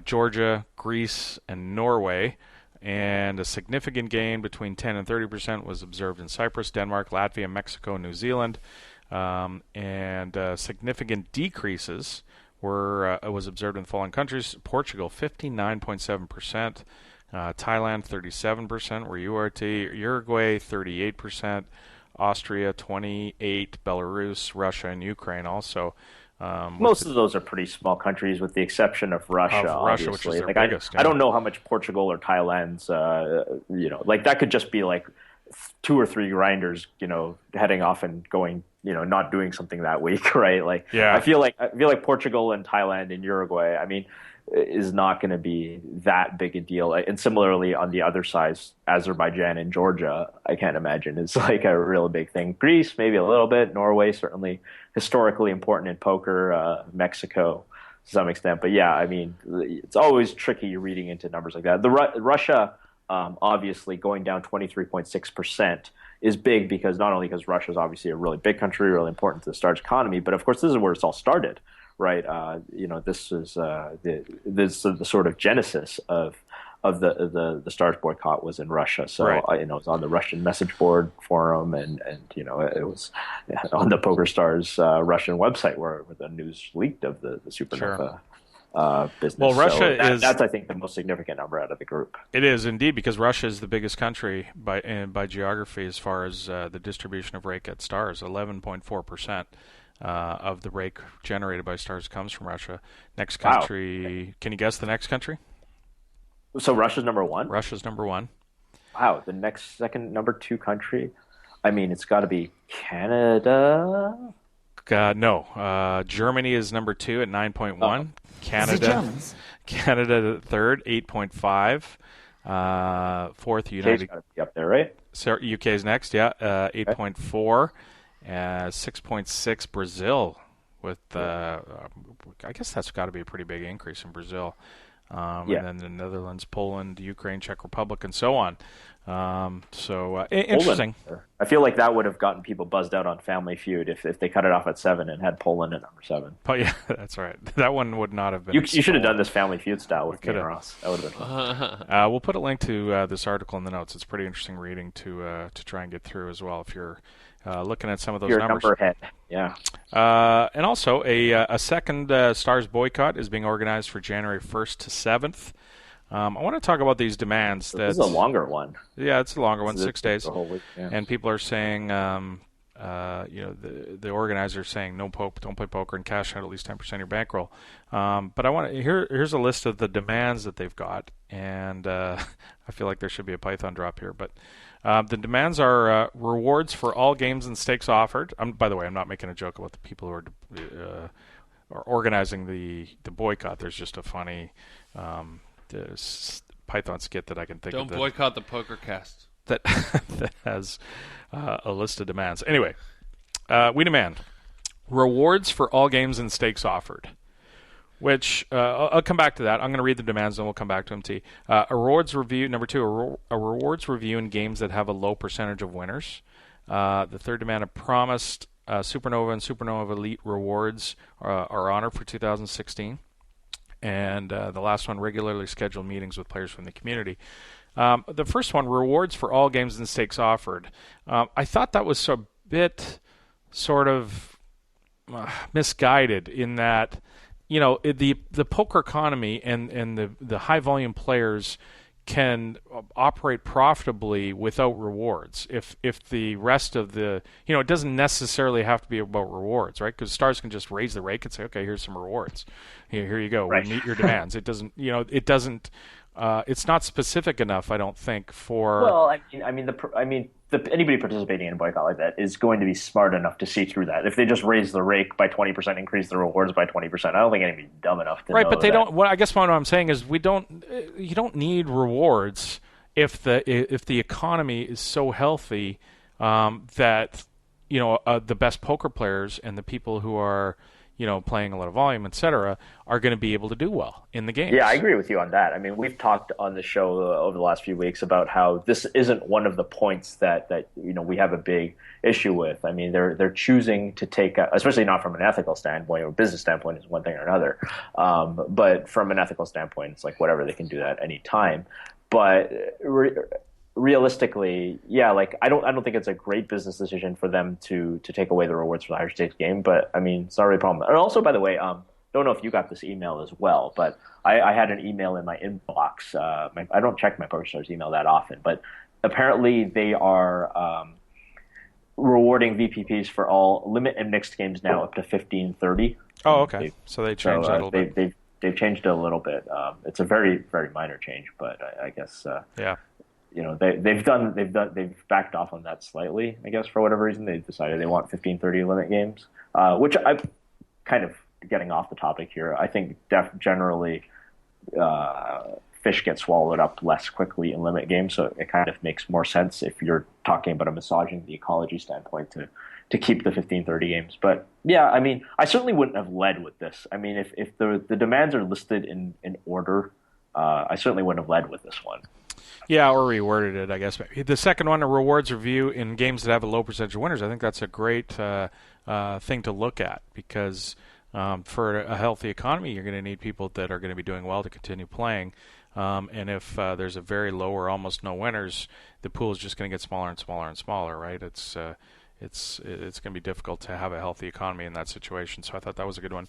Georgia, Greece, and Norway. And a significant gain between 10 and 30% was observed in Cyprus, Denmark, Latvia, Mexico, and New Zealand. And significant decreases was observed in the following countries: Portugal, 59.7%, Thailand, 37%, where you are to Uruguay, 38%, Austria, 28%, Belarus, Russia, and Ukraine also. Most of those are pretty small countries, with the exception of Russia, obviously. which is their biggest. I don't know how much Portugal or Thailand's, like that could just be like 2 or 3 grinders, heading off and going, not doing something that week, right? Like, yeah. I feel like Portugal and Thailand and Uruguay, I mean, is not going to be that big a deal. And similarly, on the other side, Azerbaijan and Georgia, I can't imagine it's like a real big thing. Greece, maybe a little bit. Norway, certainly historically important in poker. Mexico, to some extent. But yeah, I mean, it's always tricky reading into numbers like that. Russia, obviously, going down 23.6% is big because not only because Russia is obviously a really big country, really important to the Stars economy, but of course, this is where it's all started. Right, this is the sort of genesis of the Stars boycott was in Russia. So right. It was on the Russian message board forum, and it was on the PokerStars Russian website where the news leaked of the Supernova business. Well, Russia that's I think the most significant number out of the group. It is indeed, because Russia is the biggest country by geography as far as the distribution of rake at Stars, 11.4%. Of the rake generated by Stars comes from Russia. Next country, wow. Can you guess the next country? So Russia's number 1? Russia's number 1. Wow, the next number 2 country? I mean, it's got to be Canada? No. Germany is number 2 at 9.1. Canada third, 8.5. Fourth, United. UK's got to be up there, right? So UK's next, yeah, 8.4. 6.6 Brazil with I guess that's got to be a pretty big increase in Brazil. And then the Netherlands, Poland, Ukraine, Czech Republic, and so on. Interesting. I feel like that would have gotten people buzzed out on Family Feud if they cut it off at 7 and had Poland at number 7. But yeah, that's right. That one would not have been. You should have done this Family Feud style with me and Ross. That would have been fun. We'll put a link to this article in the notes. It's pretty interesting reading to try and get through as well if you're looking at some of those numbers. Number head. Yeah. And also, a second Stars boycott is being organized for January 1st to 7th. I want to talk about these demands. This is a longer one. Yeah, it's a longer one, 6 days. The whole week, yeah. And people are saying, the organizers saying don't play poker and cash out at least 10% of your bankroll. But here's a list of the demands that they've got, and I feel like there should be a Python drop here. But the demands are rewards for all games and stakes offered. By the way, I'm not making a joke about the people who are organizing the boycott. There's just a funny Python skit that I can think of. Don't boycott the Pokercast. That has a list of demands. Anyway, we demand rewards for all games and stakes offered, which I'll come back to that. I'm going to read the demands, and we'll come back to them. A rewards review. Number 2, a rewards review in games that have a low percentage of winners. The third demand, a promised Supernova and Supernova Elite rewards are honored for 2016. And the last one, regularly scheduled meetings with players from the community. The first one, rewards for all games and stakes offered. I thought that was a bit sort of misguided in that, the poker economy and the high volume players can operate profitably without rewards. If the rest of the, it doesn't necessarily have to be about rewards, right? Because Stars can just raise the rake and say, okay, here's some rewards. Here you go. Right. We meet your demands. It doesn't, it's not specific enough, I don't think, for. Well, anybody participating in a boycott like that is going to be smart enough to see through that. If they just raise the rake by 20%, increase the rewards by 20%, I don't think anybody's dumb enough to know. Right, but they that. don't. Well, I guess what I'm saying is you don't need rewards if the economy is so healthy that the best poker players and the people who are playing a lot of volume, etc., are going to be able to do well in the games. Yeah, I agree with you on that. I mean, we've talked on the show over the last few weeks about how this isn't one of the points that we have a big issue with. I mean, they're choosing to take, especially not from an ethical standpoint or business standpoint is one thing or another, but from an ethical standpoint, it's like whatever, they can do that any time. But realistically, yeah, like I don't think it's a great business decision for them to take away the rewards for the higher stakes game. But I mean, it's not really a problem. And also, by the way, don't know if you got this email as well, but I had an email in my inbox. I don't check my PokerStars email that often, but apparently they are rewarding VPPs for all limit and mixed games now up to 15-30. Oh, okay. So they changed that a little bit. They've changed it a little bit. It's a very, very minor change, but I guess yeah. They've backed off on that slightly, I guess, for whatever reason. They've decided they want 15-30 limit games, which I'm kind of getting off the topic here. I think generally fish get swallowed up less quickly in limit games, so it kind of makes more sense if you're talking about a massaging the ecology standpoint to keep the 15-30 games. But yeah, I mean, I certainly wouldn't have led with this. I mean, if the demands are listed in order, I certainly wouldn't have led with this one. Yeah, or reworded it, I guess. The second one, a rewards review in games that have a low percentage of winners. I think that's a great thing to look at because for a healthy economy, you're going to need people that are going to be doing well to continue playing. And if there's a very low or almost no winners, the pool is just going to get smaller and smaller and smaller, right? It's going to be difficult to have a healthy economy in that situation. So I thought that was a good one.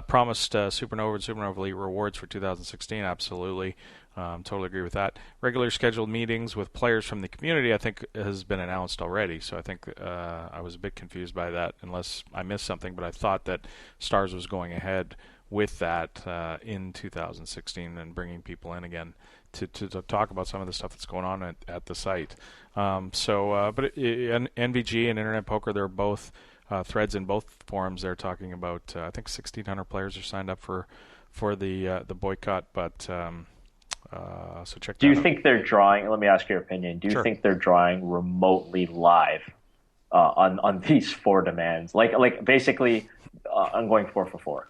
Promised Supernova and Supernova Elite rewards for 2016. Absolutely. Totally agree with that. Regular scheduled meetings with players from the community, I think, has been announced already. So I think I was a bit confused by that, unless I missed something. But I thought that Stars was going ahead with that in 2016 and bringing people in again to talk about some of the stuff that's going on at the site. But NVG and Internet Poker, they're both threads in both forums. They're talking about I think 1,600 players are signed up for the boycott. But so check. Do you think they're drawing? Let me ask your opinion. Do you think they're drawing remotely live on these four demands? Like basically, I'm going 4 for 4.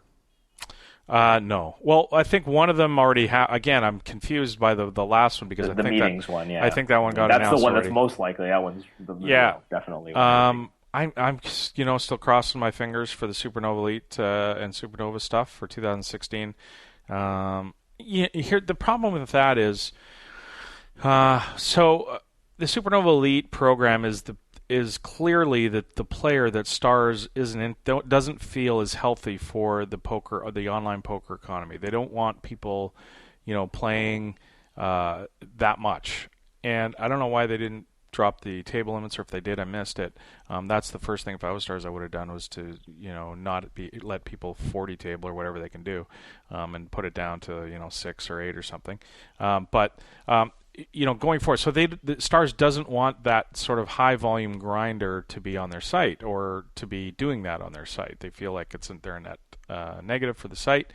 No. Well, I think one of them already again, I'm confused by the last one because The I think meetings one, yeah. I think that one got That's announced the one already. that's most likely. That one's definitely. I'm still crossing my fingers for the Supernova Elite and Supernova stuff for 2016. Here the problem with that is, the Supernova Elite program is clearly that the player that stars doesn't feel as healthy for the poker or the online poker economy. They don't want people, playing that much. And I don't know why they didn't drop the table limits, or if they did, I missed it. That's the first thing if I was stars I would have done was to not let people 40 table or whatever they can do, and put it down to 6 or 8 or something. But going forward, so the Stars doesn't want that sort of high volume grinder to be on their site or to be doing that on their site. They feel like they're a net negative for the site.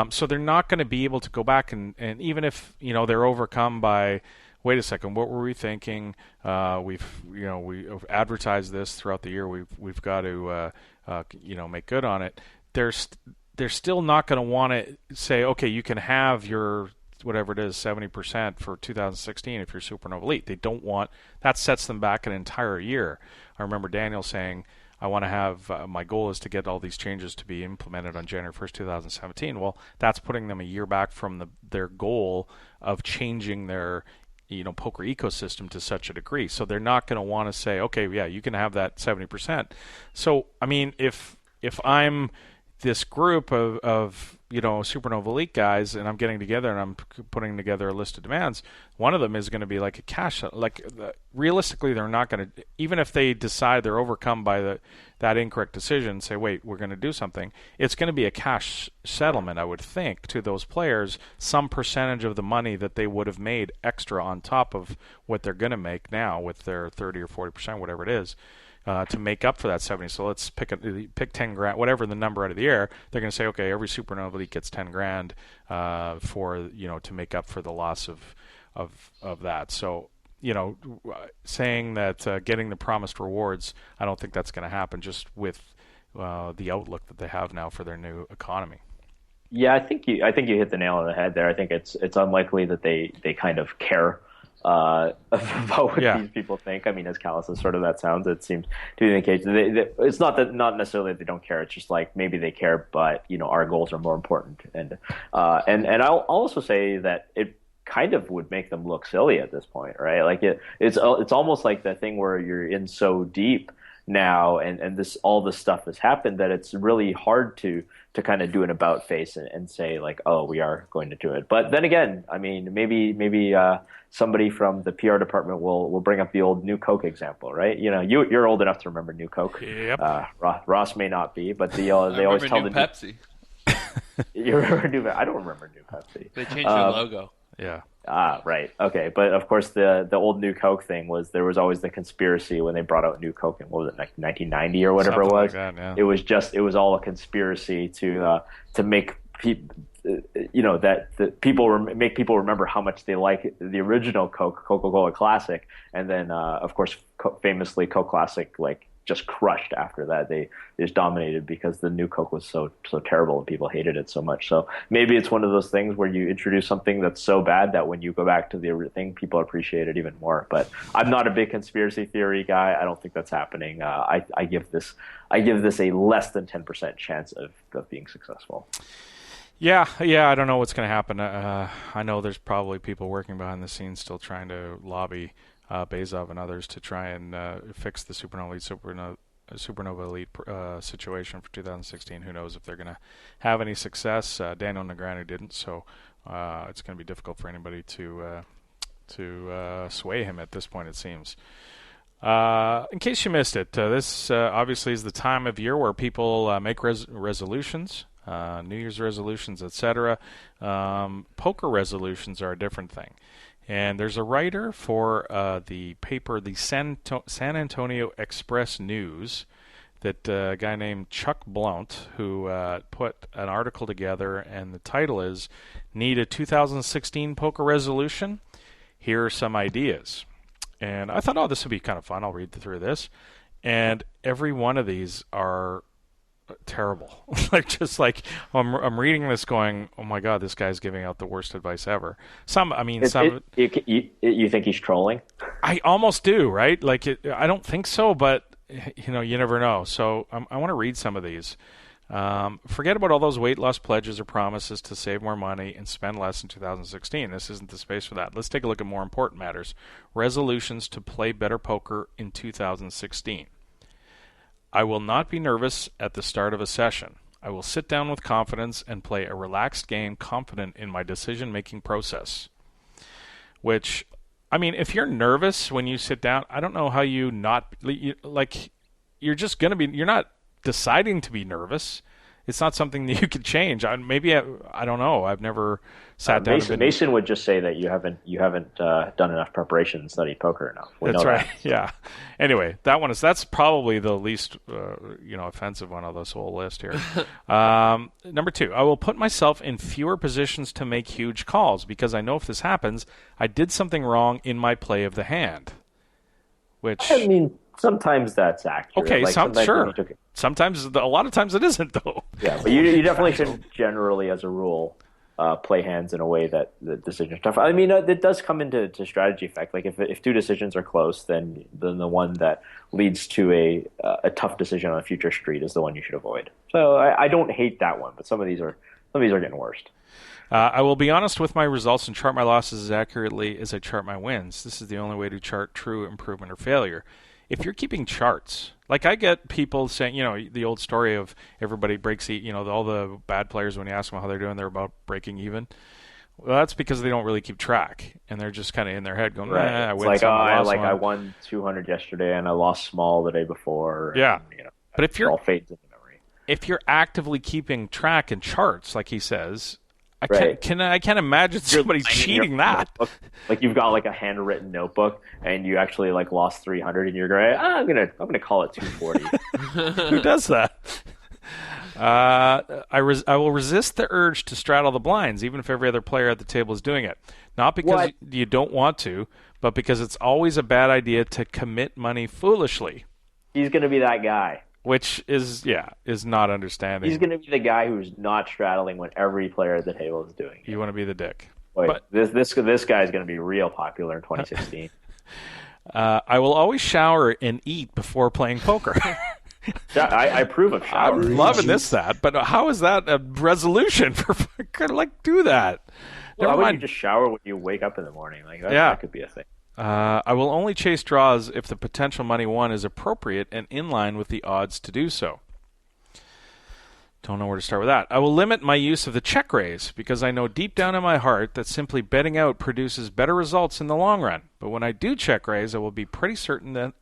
So they're not going to be able to go back and even if they're overcome by, wait a second, what were we thinking? We've advertised this throughout the year. We've got to make good on it. They're still not going to want to say, okay, you can have your whatever it is, 70% for 2016 if you're Supernova Elite. They don't want that, sets them back an entire year. I remember Daniel saying, I want to have my goal is to get all these changes to be implemented on January 1st, 2017. Well, that's putting them a year back from their goal of changing their poker ecosystem to such a degree. So they're not going to want to say, okay, yeah, you can have that 70%. So I mean, if I'm this group of Supernova Elite guys, and I'm getting together and I'm putting together a list of demands, one of them is going to be like a cash. Realistically, they're not going to, even if they decide they're overcome by that incorrect decision, say, wait, we're going to do something. It's going to be a cash settlement, I would think, to those players, some percentage of the money that they would have made extra on top of what they're going to make now with their 30 or 40%, whatever it is. To make up for that 70. So let's pick 10 grand, whatever the number out of the air. They're going to say, okay, every Supernova Elite gets 10 grand for to make up for the loss of that. So saying that getting the promised rewards, I don't think that's going to happen just with the outlook that they have now for their new economy. Yeah, I think you hit the nail on the head there. I think it's unlikely that they kind of care about what these people think. I mean, as callous as sort of that sounds, it seems to be the case. It's not necessarily that they don't care. It's just like maybe they care, but our goals are more important. And I'll also say that it kind of would make them look silly at this point, right? Like it's almost like the thing where you're in so deep now, and all this stuff has happened that it's really hard to kind of do an about face and say like, oh, we are going to do it. But then again, I mean, maybe somebody from the PR department will bring up the old New Coke example, right? You're old enough to remember New Coke. Yep. Ross may not be, but they always tell New the Pepsi. You remember New? I don't remember New Pepsi. They changed their logo. Yeah. Right. Okay. But of course, the old New Coke thing was there was always the conspiracy when they brought out New Coke in, what was it, like 1990 or whatever Something it was. like that, yeah. It was all a conspiracy to make people, make people remember how much they like the original Coca-Cola Classic, and then of course, famously, Coke Classic just crushed after that. They just dominated because the new Coke was so terrible and people hated it so much. So maybe it's one of those things where you introduce something that's so bad that when you go back to the thing, people appreciate it even more. But I'm not a big conspiracy theory guy. I don't think that's happening. I give this a less than 10% chance of being successful. Yeah, I don't know what's going to happen. I know there's probably people working behind the scenes still trying to lobby Bezov and others to try and fix the Supernova Elite situation for 2016. Who knows if they're going to have any success? Daniel Negreanu didn't, so it's going to be difficult for anybody to sway him at this point, it seems. In case you missed it, this obviously is the time of year where people make resolutions, New Year's resolutions, etc. Poker resolutions are a different thing. And there's a writer for the paper, the San Antonio Express News, that a guy named Chuck Blount, who put an article together, and the title is "Need a 2016 Poker Resolution? Here are some ideas." And I thought, this would be kind of fun. I'll read through this. And every one of these are terrible. I'm reading this going, oh my God, this guy's giving out the worst advice ever. You think he's trolling? I almost do, right? I don't think so, but you never know. So I want to read some of these. Forget about all those weight loss pledges or promises to save more money and spend less in 2016. This isn't the space for that. Let's take a look at more important matters. Resolutions to play better poker in 2016. I will not be nervous at the start of a session. I will sit down with confidence and play a relaxed game, confident in my decision-making process. Which, I mean, if you're nervous when you sit down, I don't know how you're just going to be, you're not deciding to be nervous. It's not something that you could change. I don't know. I've never sat down. Mason would just say that you haven't done enough preparation and studied poker enough. That's right. Yeah. Anyway, that's probably the least offensive one of this whole list here. Number 2, I will put myself in fewer positions to make huge calls because I know if this happens, I did something wrong in my play of the hand. Which I mean, sometimes that's accurate. Okay, sure. Sometimes, a lot of times it isn't, though. Yeah, but you definitely should generally, as a rule, play hands in a way that the decision is tough. I mean, it does come into strategy effect. Like if 2 decisions are close, then the one that leads to a tough decision on a future street is the one you should avoid. So I don't hate that one, but some of these are getting worse. I will be honest with my results and chart my losses as accurately as I chart my wins. This is the only way to chart true improvement or failure. If you're keeping charts, like I get people saying, the old story of everybody breaks, all the bad players, when you ask them how they're doing, they're about breaking even. Well, that's because they don't really keep track, and they're just kind of in their head going, right. I win like, some, I won 200 yesterday, and I lost small the day before. Yeah, and, but if you're all fades into memory. If you're actively keeping track and charts, like he says, I can't imagine somebody cheating that. Notebook. Like you've got like a handwritten notebook, and you actually like lost 300, and you're going, I'm gonna call it 240. Who does that? I will resist the urge to straddle the blinds, even if every other player at the table is doing it. Not because you don't want to, but because it's always a bad idea to commit money foolishly. He's going to be that guy. Which is not understanding. He's going to be the guy who's not straddling when every player at the table is doing it. You want to be the dick. But this guy is going to be real popular in 2016. I will always shower and eat before playing poker. I approve of showering. I'm loving that. But how is that a resolution for do that? Well, how about you just shower when you wake up in the morning? That could be a thing. I will only chase draws if the potential money won is appropriate and in line with the odds to do so. Don't know where to start with that. I will limit my use of the check raise because I know deep down in my heart that simply betting out produces better results in the long run. But when I do check raise, I will be pretty certain that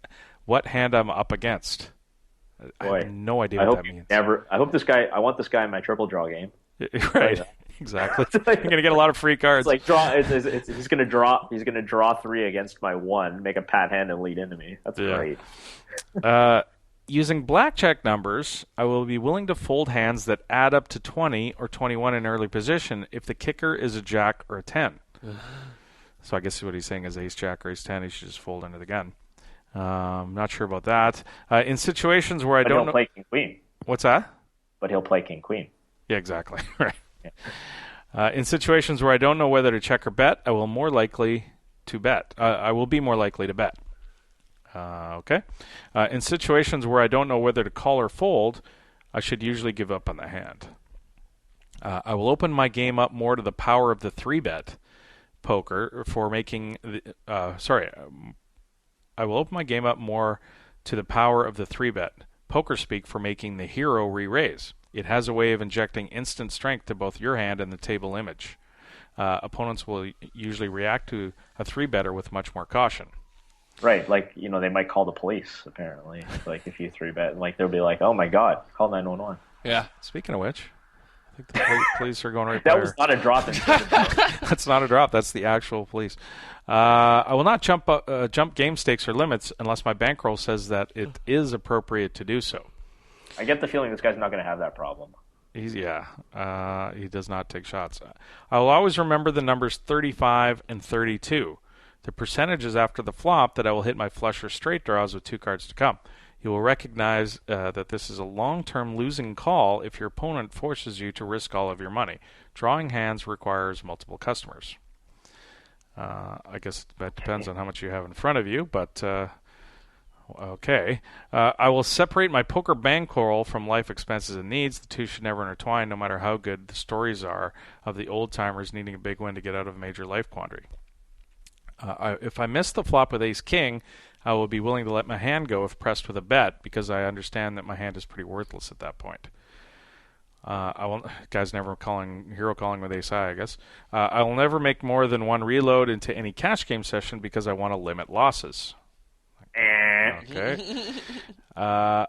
what hand I'm up against. I have no idea what that means. I want this guy in my triple draw game. Right. Exactly. You're going to get a lot of free cards. It's like he's going to draw 3 against my 1, make a pat hand and lead into me. That's great. Using blackjack numbers, I will be willing to fold hands that add up to 20 or 21 in early position if the kicker is a jack or a 10. So I guess what he's saying is ace jack or ace 10, he should just fold into the gun. Not sure about that. In situations where I don't know... He'll play king queen. What's that? But he'll play king queen. Yeah, exactly. Right. Yeah. In situations where I don't know whether to check or bet, I will more likely to bet. I will be more likely to bet. Okay. In situations where I don't know whether to call or fold, I should usually give up on the hand. I will open my game up more to the power of the 3-bet poker for making I will open my game up more to the power of the 3-bet poker speak for making the hero re-raise. It has a way of injecting instant strength to both your hand and the table image. Opponents will usually react to a 3-better with much more caution. Right, they might call the police, apparently. Like, if you 3-bet, they'll be like, oh my god, call 911. Yeah. Speaking of which, I think the police are going right there. That was not a drop. That's not a drop, that's the actual police. I will not jump game stakes or limits unless my bankroll says that it is appropriate to do so. I get the feeling this guy's not going to have that problem. He does not take shots. I will always remember the numbers 35 and 32. The percentages after the flop that I will hit my flush or straight draws with 2 cards to come. You will recognize that this is a long-term losing call if your opponent forces you to risk all of your money. Drawing hands requires multiple customers. I guess that depends on how much you have in front of you, but okay. I will separate my poker bankroll from life expenses and needs. The two should never intertwine, no matter how good the stories are of the old-timers needing a big win to get out of a major life quandary. If I miss the flop with ace-king, I will be willing to let my hand go if pressed with a bet, because I understand that my hand is pretty worthless at that point. I will, guys, never hero calling with ace high, I guess. I will never make more than one reload into any cash game session because I want to limit losses. Okay. The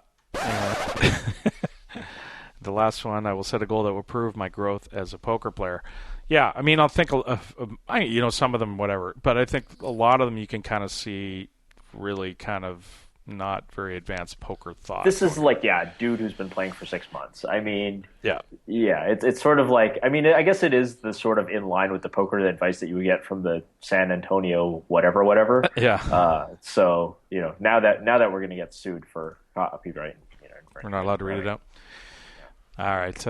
last one, I will set a goal that will prove my growth as a poker player. Yeah, I mean, I'll think some of them, whatever, but I think a lot of them you can kind of see really kind of not very advanced poker thought. This is like, dude who's been playing for 6 months. I mean, yeah, it's sort of like, I mean, I guess it is the sort of in line with the poker advice that you would get from the San Antonio whatever. Yeah. So now that we're going to get sued for copyright, we're not allowed to read it out. All right.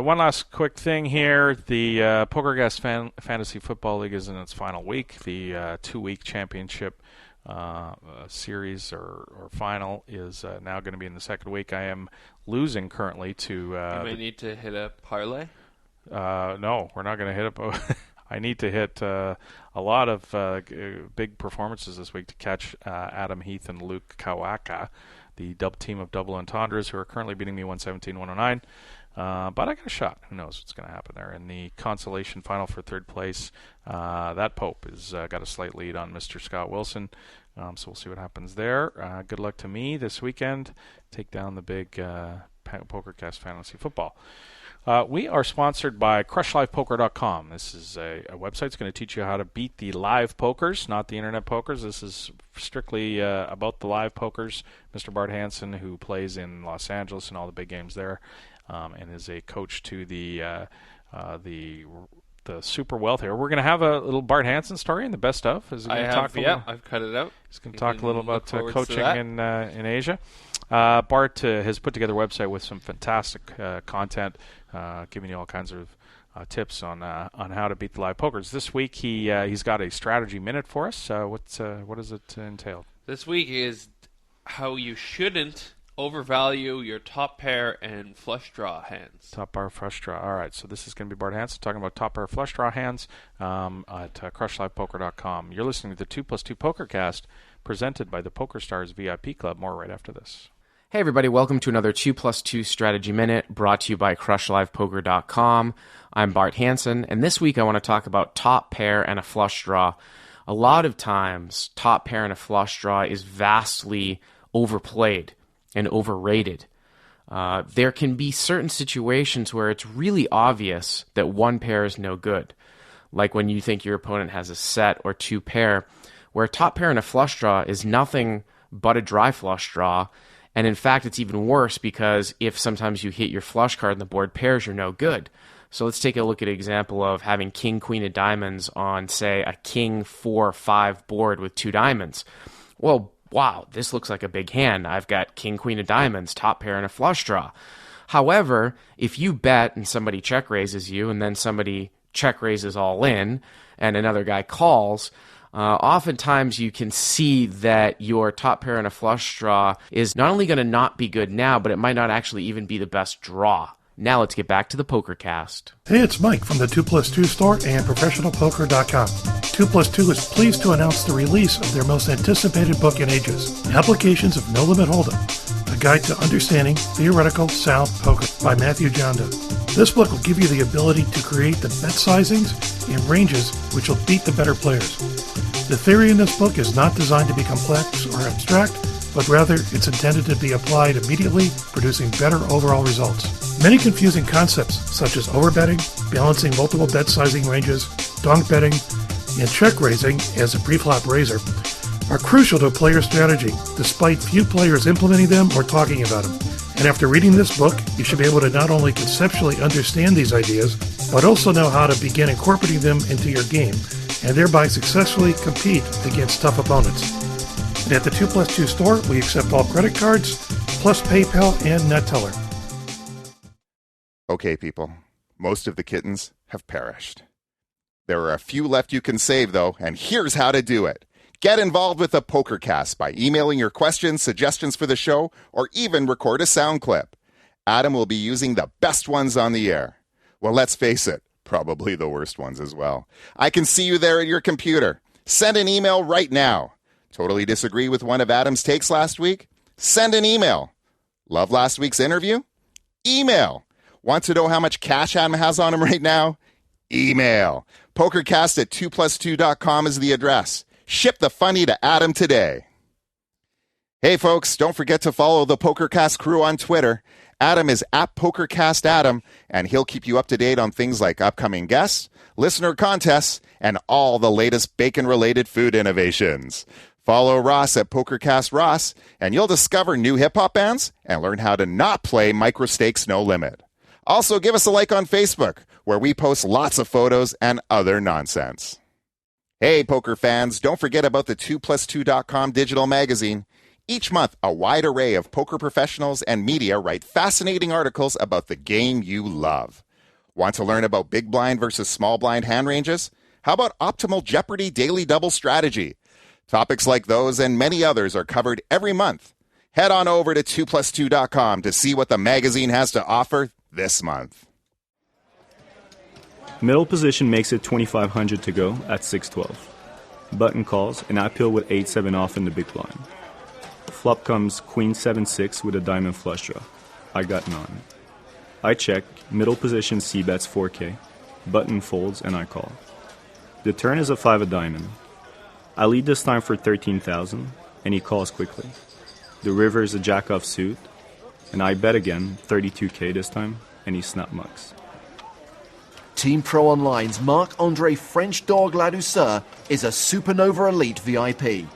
One last quick thing here. The Pokercast Fantasy Football League is in its final week. The 2-week championship series or final is now going to be in the second week. I am losing currently to... you may need to hit a parlay? No, we're not going to hit a... I need to hit a lot of big performances this week to catch Adam Heath and Luke Kawaka, the team of double entendres, who are currently beating me 117-109. But I got a shot. Who knows what's going to happen there? In the consolation final for third place, that Pope has got a slight lead on Mr. Scott Wilson. So we'll see what happens there. Good luck to me this weekend. Take down the big Pokercast Fantasy Football. We are sponsored by CrushLivePoker.com. This is a website that's going to teach you how to beat the live pokers, not the internet pokers. This is strictly about the live pokers. Mr. Bart Hansen, who plays in Los Angeles and all the big games there, and is a coach to the super wealthy. We're going to have a little Bart Hansen story in the best of. I've cut it out. He's going to talk a little about coaching in Asia. Bart has put together a website with some fantastic content, giving you all kinds of tips on how to beat the live pokers. This week he's got a strategy minute for us. What does it entail? This week is how you shouldn't overvalue your top pair and flush draw hands. Top pair flush draw. All right, so this is going to be Bart Hansen talking about top pair flush draw hands at CrushLivePoker.com. You're listening to the 2+2 Pokercast, presented by the PokerStars VIP Club. More right after this. Hey everybody, welcome to another 2+2 Strategy Minute brought to you by CrushLivePoker.com. I'm Bart Hansen, and this week I want to talk about top pair and a flush draw. A lot of times, top pair and a flush draw is vastly overplayed and overrated. There can be certain situations where it's really obvious that one pair is no good, like when you think your opponent has a set or two pair, where a top pair and a flush draw is nothing but a dry flush draw. And in fact, it's even worse because if sometimes you hit your flush card and the board pairs, you're no good. So let's take a look at an example of having king, queen of diamonds on, say, a king 4-5 board with two diamonds. Well, wow, this looks like a big hand. I've got king, queen of diamonds, top pair, and a flush draw. However, if you bet and somebody check raises you and then somebody check raises all in and another guy calls, oftentimes you can see that your top pair and a flush draw is not only going to not be good now, but it might not actually even be the best draw. Now let's get back to the Pokercast. Hey, it's Mike from the 2+2 store and ProfessionalPoker.com. 2+2 is pleased to announce the release of their most anticipated book in ages, Applications of No Limit Hold'em, a guide to understanding theoretical sound poker by Matthew Jonda. This book will give you the ability to create the bet sizings and ranges which will beat the better players. The theory in this book is not designed to be complex or abstract, but rather it's intended to be applied immediately, producing better overall results. Many confusing concepts, such as overbetting, balancing multiple bet sizing ranges, donk betting, and check raising as a preflop raiser, are crucial to a player's strategy, despite few players implementing them or talking about them. And after reading this book, you should be able to not only conceptually understand these ideas, but also know how to begin incorporating them into your game, and thereby successfully compete against tough opponents. And at the 2+2 store, we accept all credit cards, plus PayPal and NetTeller. Okay, people, most of the kittens have perished. There are a few left you can save, though, and here's how to do it. Get involved with the Pokercast by emailing your questions, suggestions for the show, or even record a sound clip. Adam will be using the best ones on the air. Well, let's face it, probably the worst ones as well. I can see you there at your computer. Send an email right now. Totally disagree with one of Adam's takes last week? Send an email. Love last week's interview? Email. Want to know how much cash Adam has on him right now? Email. Pokercast at 2plus2.com is the address. Ship the funny to Adam today. Hey, folks, don't forget to follow the Pokercast crew on Twitter. Adam is at PokercastAdam, and he'll keep you up to date on things like upcoming guests, listener contests, and all the latest bacon-related food innovations. Follow Ross at PokercastRoss, and you'll discover new hip-hop bands and learn how to not play Microstakes No Limit. Also, give us a like on Facebook, where we post lots of photos and other nonsense. Hey, poker fans, don't forget about the 2plus2.com digital magazine. Each month, a wide array of poker professionals and media write fascinating articles about the game you love. Want to learn about big blind versus small blind hand ranges? How about optimal Jeopardy daily double strategy? Topics like those and many others are covered every month. Head on over to 2plus2.com to see what the magazine has to offer this month. Middle position makes it 2,500 to go at 6-12. Button calls, and I peel with 8-7 off in the big blind. Flop comes Queen 7-6 with a diamond flush draw. I got none. I check, middle position c-bets 4K. Button folds, and I call. The turn is a 5 of diamond. I lead this time for 13,000, and he calls quickly. The river is a jack off suit, and I bet again, 32K this time, and he snap mucks. Team Pro Online's Marc-Andre French Dog Ladouceur is a Supernova Elite VIP.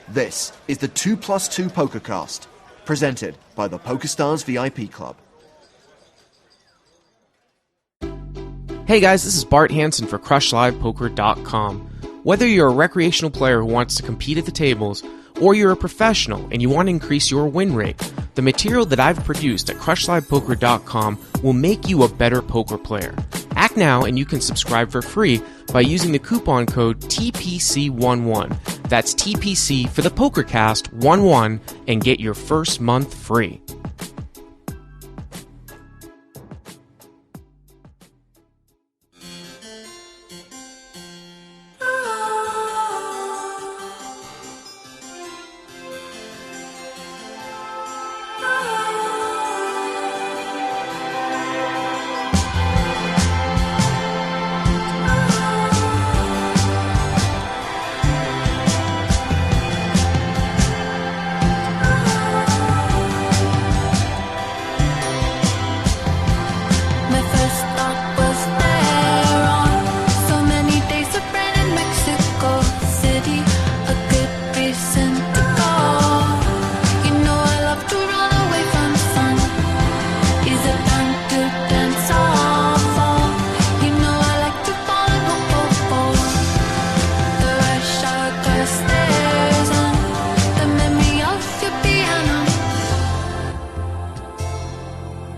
This is the 2plus2 Pokercast, presented by the PokerStars VIP Club. Hey guys, this is Bart Hansen for CrushLivePoker.com. Whether you're a recreational player who wants to compete at the tables, or you're a professional and you want to increase your win rate, the material that I've produced at CrushLivePoker.com will make you a better poker player. Act now and you can subscribe for free by using the coupon code TPC11. That's TPC for the Pokercast 11 and get your first month free.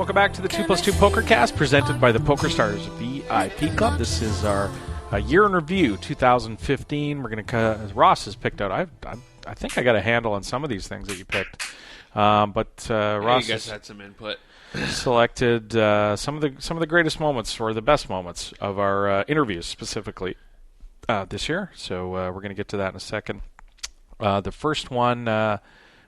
Back to the 2plus2 Pokercast, presented by the PokerStars VIP Club. This is our year in review, 2015. We're going to, Ross has picked out. I think I got a handle on some of these things that you picked, but Ross you guys had some input. Selected some of the greatest moments or the best moments of our interviews specifically this year. So we're going to get to that in a second. The first one.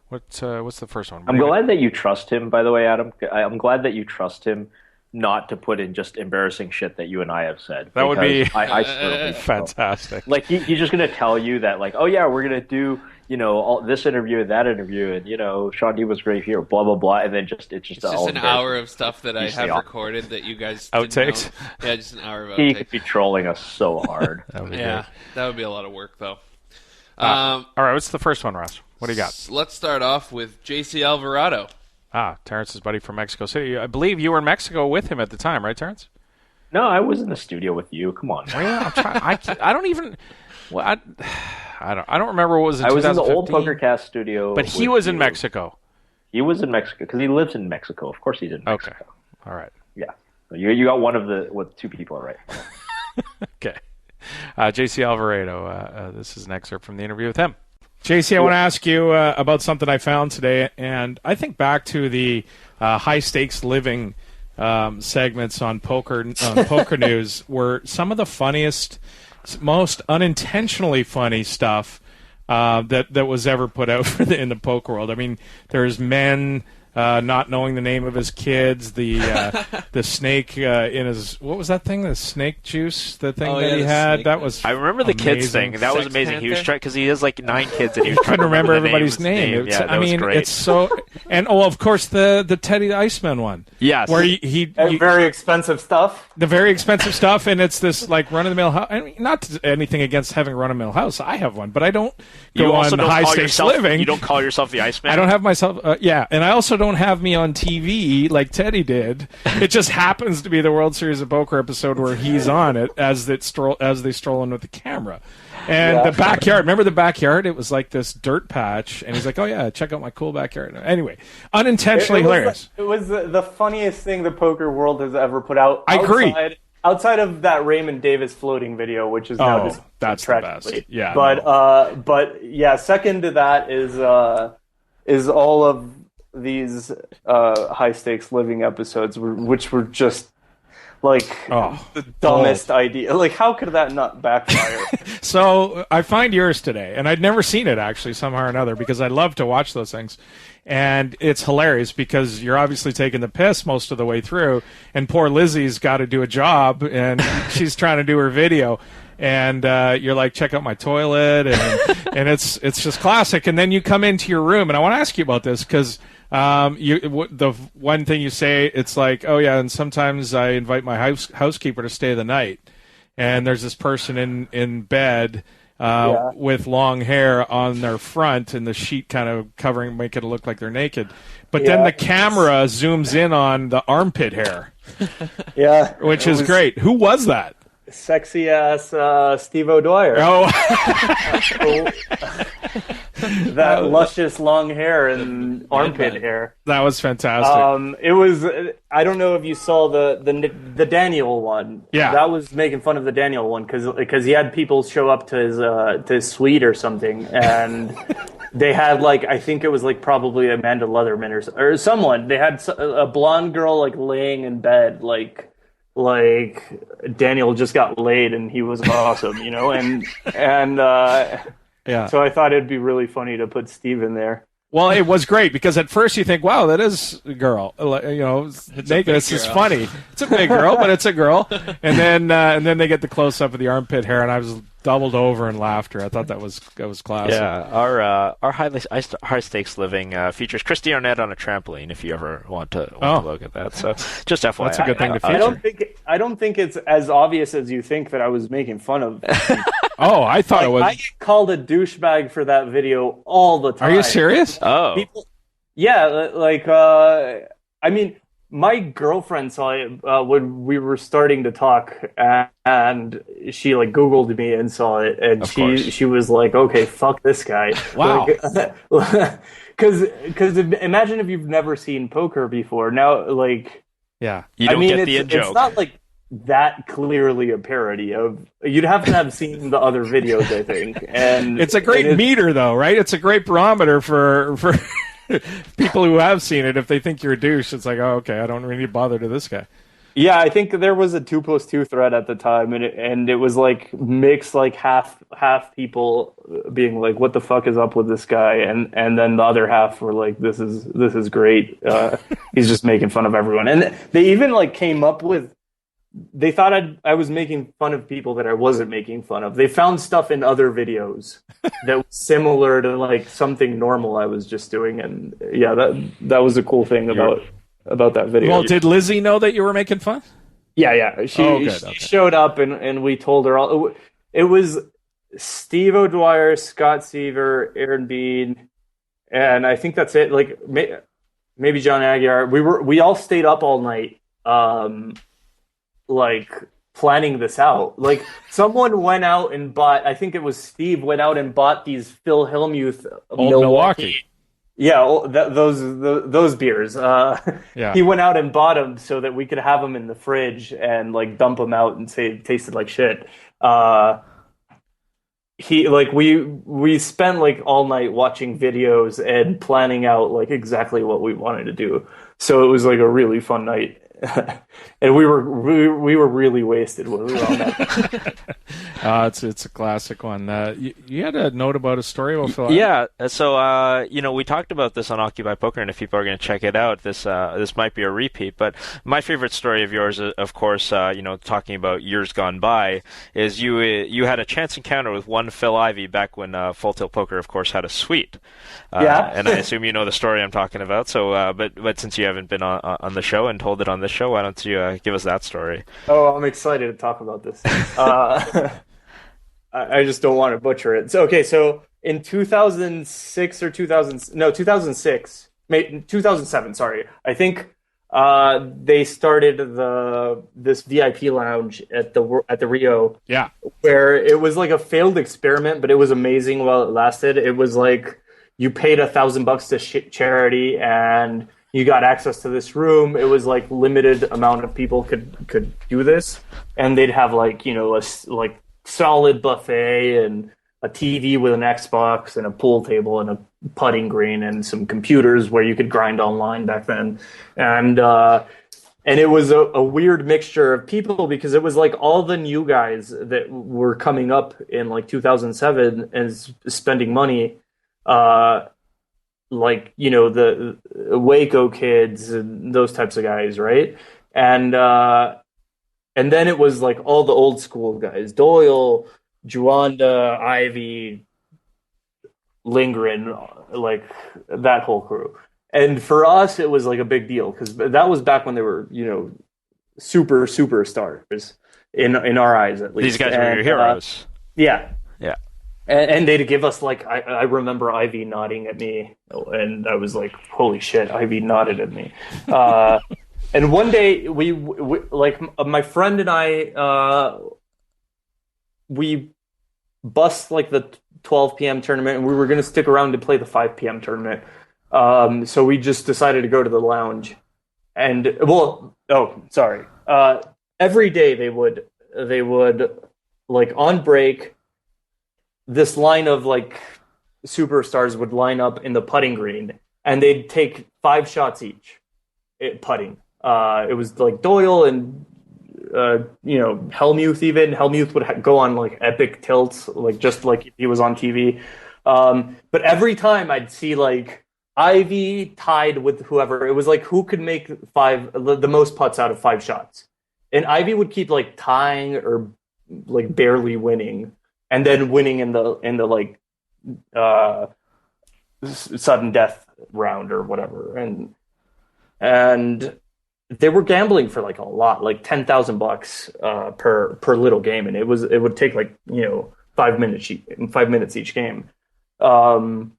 What's the first one? I'm glad that you trust him, by the way, Adam. I'm glad that you trust him not to put in just embarrassing shit that you and I have said. That would be I fantastic. Like he's just going to tell you that, like, oh yeah, we're going to do, all this interview and that interview, and Sean D was great here, blah blah blah, and then it's just an hour of stuff that I have recorded that you guys outtakes. Yeah, just an hour of outtakes. He could be trolling us so hard. That would that would be a lot of work though. All right, what's the first one, Ross? What do you got? Let's start off with JC Alvarado. Terrence's buddy from Mexico City. I believe you were in Mexico with him at the time, right, Terrence? No, I was in the studio with you. Come on. Well, yeah, I'm trying. I don't even. Well, I don't remember what was in 2015. I was in the old Pokercast studio. But he was in Mexico. He was in Mexico because he lives in Mexico. Of course, he's in Mexico. Okay, all right. Yeah, so you got one of the two people right. Okay, JC Alvarado. This is an excerpt from the interview with him. JC, I want to ask you about something I found today, and I think back to the high stakes living segments on Poker News were some of the funniest, most unintentionally funny stuff that was ever put out in the poker world. I mean, there's men not knowing the name of his kids, the snake in his, what was that thing? The snake juice, the thing that he had. That was I remember the amazing. kids thing. That was amazing. Panther? He was trying because he has like 9 kids and he was trying couldn't to remember everybody's name. name. Yeah, that was great. It's so, and of course the Teddy the Iceman one. Yes, where he very expensive stuff. The very expensive stuff, and it's this like run of the mill house. I mean, not anything against having run of the mill house. I have one, but I don't go on high stakes living. You don't call yourself the Iceman. I don't have myself. And I also don't have me on TV like Teddy did. It just happens to be the World Series of Poker episode where he's on it as they stroll in with the camera. And the backyard, remember the backyard? It was like this dirt patch, and he's like, "Oh yeah, check out my cool backyard." Anyway, unintentionally hilarious. It was the funniest thing the poker world has ever put out. I agree. Outside of that Raymond Davis floating video, which is now just that's the best. Yeah, but yeah, second to that is all of these high stakes living episodes, which were just like the dumbest idea. Like, how could that not backfire? So I find yours today, and I'd never seen it actually somehow or another because I love to watch those things. And it's hilarious because you're obviously taking the piss most of the way through, and poor Lizzie's got to do a job, and she's trying to do her video. And you're like, check out my toilet, and it's just classic. And then you come into your room, and I want to ask you about this because the one thing you say, it's like, oh yeah, and sometimes I invite my housekeeper to stay the night, and there's this person in bed with long hair on their front, and the sheet kind of covering, make it look like they're naked. But then the camera zooms in on the armpit hair. Which is great. Who was that? Sexy ass Steve O'Dwyer. Oh, that luscious long hair and armpit hair. That was fantastic. It was. I don't know if you saw the Daniel one. Yeah, that was making fun of the Daniel one because he had people show up to his suite or something, and they had like, I think it was like probably Amanda Leatherman or someone. They had a blonde girl like laying in bed like Daniel just got laid and he was awesome, you know, and so I thought it'd be really funny to put Steve in there. Well, it was great because at first you think, wow, that is a girl, you know, naked. This is funny. It's a big girl, but it's a girl. And then they get the close up of the armpit hair, and I was doubled over in laughter. I thought that was classic. Yeah, our high stakes living features Christy Arnett on a trampoline. If you ever want to look at that, so just FYI, that's a good thing to feature. I don't think it's as obvious as you think that I was making fun of. Oh, I thought it was. I get called a douchebag for that video all the time. Are you serious? Oh, I mean, my girlfriend saw it when we were starting to talk, and she like Googled me and saw it, and she was like, "Okay, fuck this guy." Wow. Because imagine if you've never seen poker before. Now, like, yeah, you don't get the in-joke. It's not like that clearly a parody of. You'd have to have seen the other videos, I think. And it's a great meter, though, right? It's a great barometer for people who have seen it. If they think you're a douche, it's like, oh, okay, I don't really bother to this guy. Yeah, I think there was a 2+2 thread at the time, and it was like mixed, like half people being like, "What the fuck is up with this guy?" and then the other half were like, "This is great. He's just making fun of everyone." And they even like came up with. They thought I was making fun of people that I wasn't making fun of. They found stuff in other videos that was similar to like something normal I was just doing, and yeah, that was a cool thing about that video. Well, did Lizzie know that you were making fun? Yeah. She showed up, and we told her all. It was Steve O'Dwyer, Scott Seaver, Aaron Bean, and I think that's it. Like maybe John Aguiar. We all stayed up all night. Like planning this out. Like someone went out and bought, I think it was Steve went out and bought these Phil Hellmuth Milwaukee. Yeah, those beers. Yeah. He went out and bought them so that we could have them in the fridge and like dump them out and say it tasted like shit. We spent like all night watching videos and planning out like exactly what we wanted to do. So it was like a really fun night. And we were really wasted when we were on that. It's a classic one. You had a note about a story about Phil. Yeah, so we talked about this on Occupy Poker, and if people are going to check it out, this might be a repeat. But my favorite story of yours, of course, talking about years gone by, is you had a chance encounter with one Phil Ivey back when Full Tilt Poker, of course, had a suite. Yeah, and I assume you know the story I'm talking about. So, but since you haven't been on the show and told it on this show, why don't you give us that story? Oh, I'm excited to talk about this. I just don't want to butcher it. So in 2006 or 2007, sorry. I think they started this VIP lounge at the Rio. Yeah. Where it was like a failed experiment, but it was amazing while it lasted. It was like you paid $1,000 to charity and you got access to this room. It was like limited amount of people could do this, and they'd have like a solid buffet and a TV with an Xbox and a pool table and a putting green and some computers where you could grind online back then, and it was a weird mixture of people because it was like all the new guys that were coming up in like 2007 and spending money. The Waco kids and those types of guys, right? And then it was like all the old school guys, Doyle, Juanda, Ivy, Lindgren, like that whole crew. And for us, it was like a big deal because that was back when they were, superstars in our eyes, at least. These guys were your heroes. Yeah. Yeah. And they'd give us like I remember Ivy nodding at me, and I was like, "Holy shit!" Ivy nodded at me. And one day we like my friend and I we bust like the 12 p.m. tournament, and we were going to stick around to play the 5 p.m. tournament. So we just decided to go to the lounge, and every day they would like on break. This line of like superstars would line up in the putting green, and they'd take 5 shots each putting. It was like Doyle and Helmuth. Even Helmuth would go on like epic tilts, like just like if he was on TV. But every time I'd see like Ivy tied with whoever, it was like who could make the most putts out of 5 shots, and Ivy would keep like tying or like barely winning. And then winning in the like sudden death round or whatever, and they were gambling for like a lot, like $10,000 per little game, and it would take like 5 minutes each game. So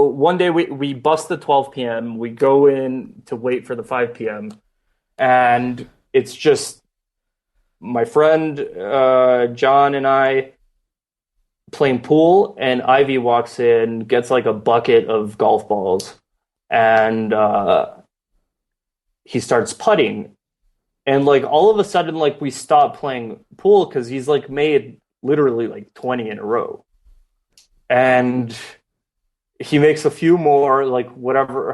one day we bust the 12 p.m. We go in to wait for the 5 p.m. and it's just my friend John and I playing pool, and Ivy walks in, gets like a bucket of golf balls, and he starts putting. And like all of a sudden, like we stop playing pool because he's like made literally like 20 in a row. And he makes a few more, like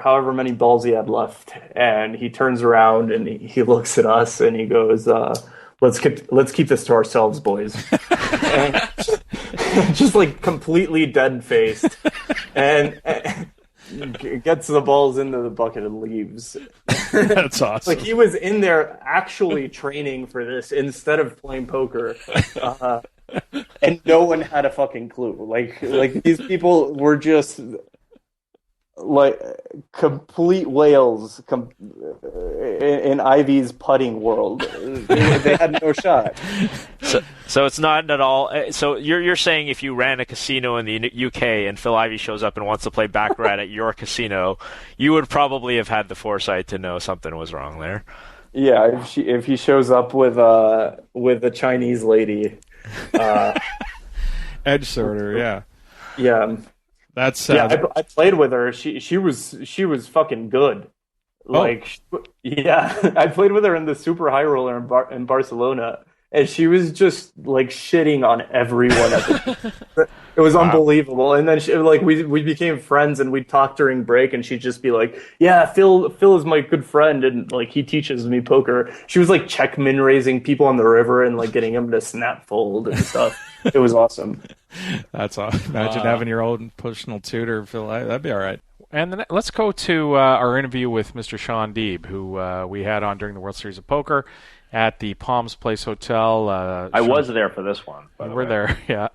however many balls he had left. And he turns around and he looks at us and he goes, Let's keep this to ourselves, boys. And just like completely dead faced, and gets the balls into the bucket and leaves. That's awesome. Like he was in there actually training for this instead of playing poker, and no one had a fucking clue. Like these people were just like complete whales in Ivy's putting world. They had no shot. So it's not at all. So you're saying if you ran a casino in the UK and Phil Ivey shows up and wants to play baccarat at your casino, you would probably have had the foresight to know something was wrong there. Yeah, if he shows up with a Chinese lady, edge sorter, yeah. Yeah. That's I played with her. She was fucking good. Like, yeah, I played with her in the Super High Roller in Barcelona, and she was just like shitting on everyone. It was unbelievable. And then we became friends, and we'd talk during break, and she'd just be like, "Yeah, Phil is my good friend, and like he teaches me poker." She was like check min raising people on the river and like getting them to snap fold and stuff. It was awesome. That's awesome. Imagine having your own personal tutor, Phil. That'd be all right. And then let's go to our interview with Mr. Sean Deeb, who we had on during the World Series of Poker at the Palms Place Hotel. I was there for this one. You were there, yeah.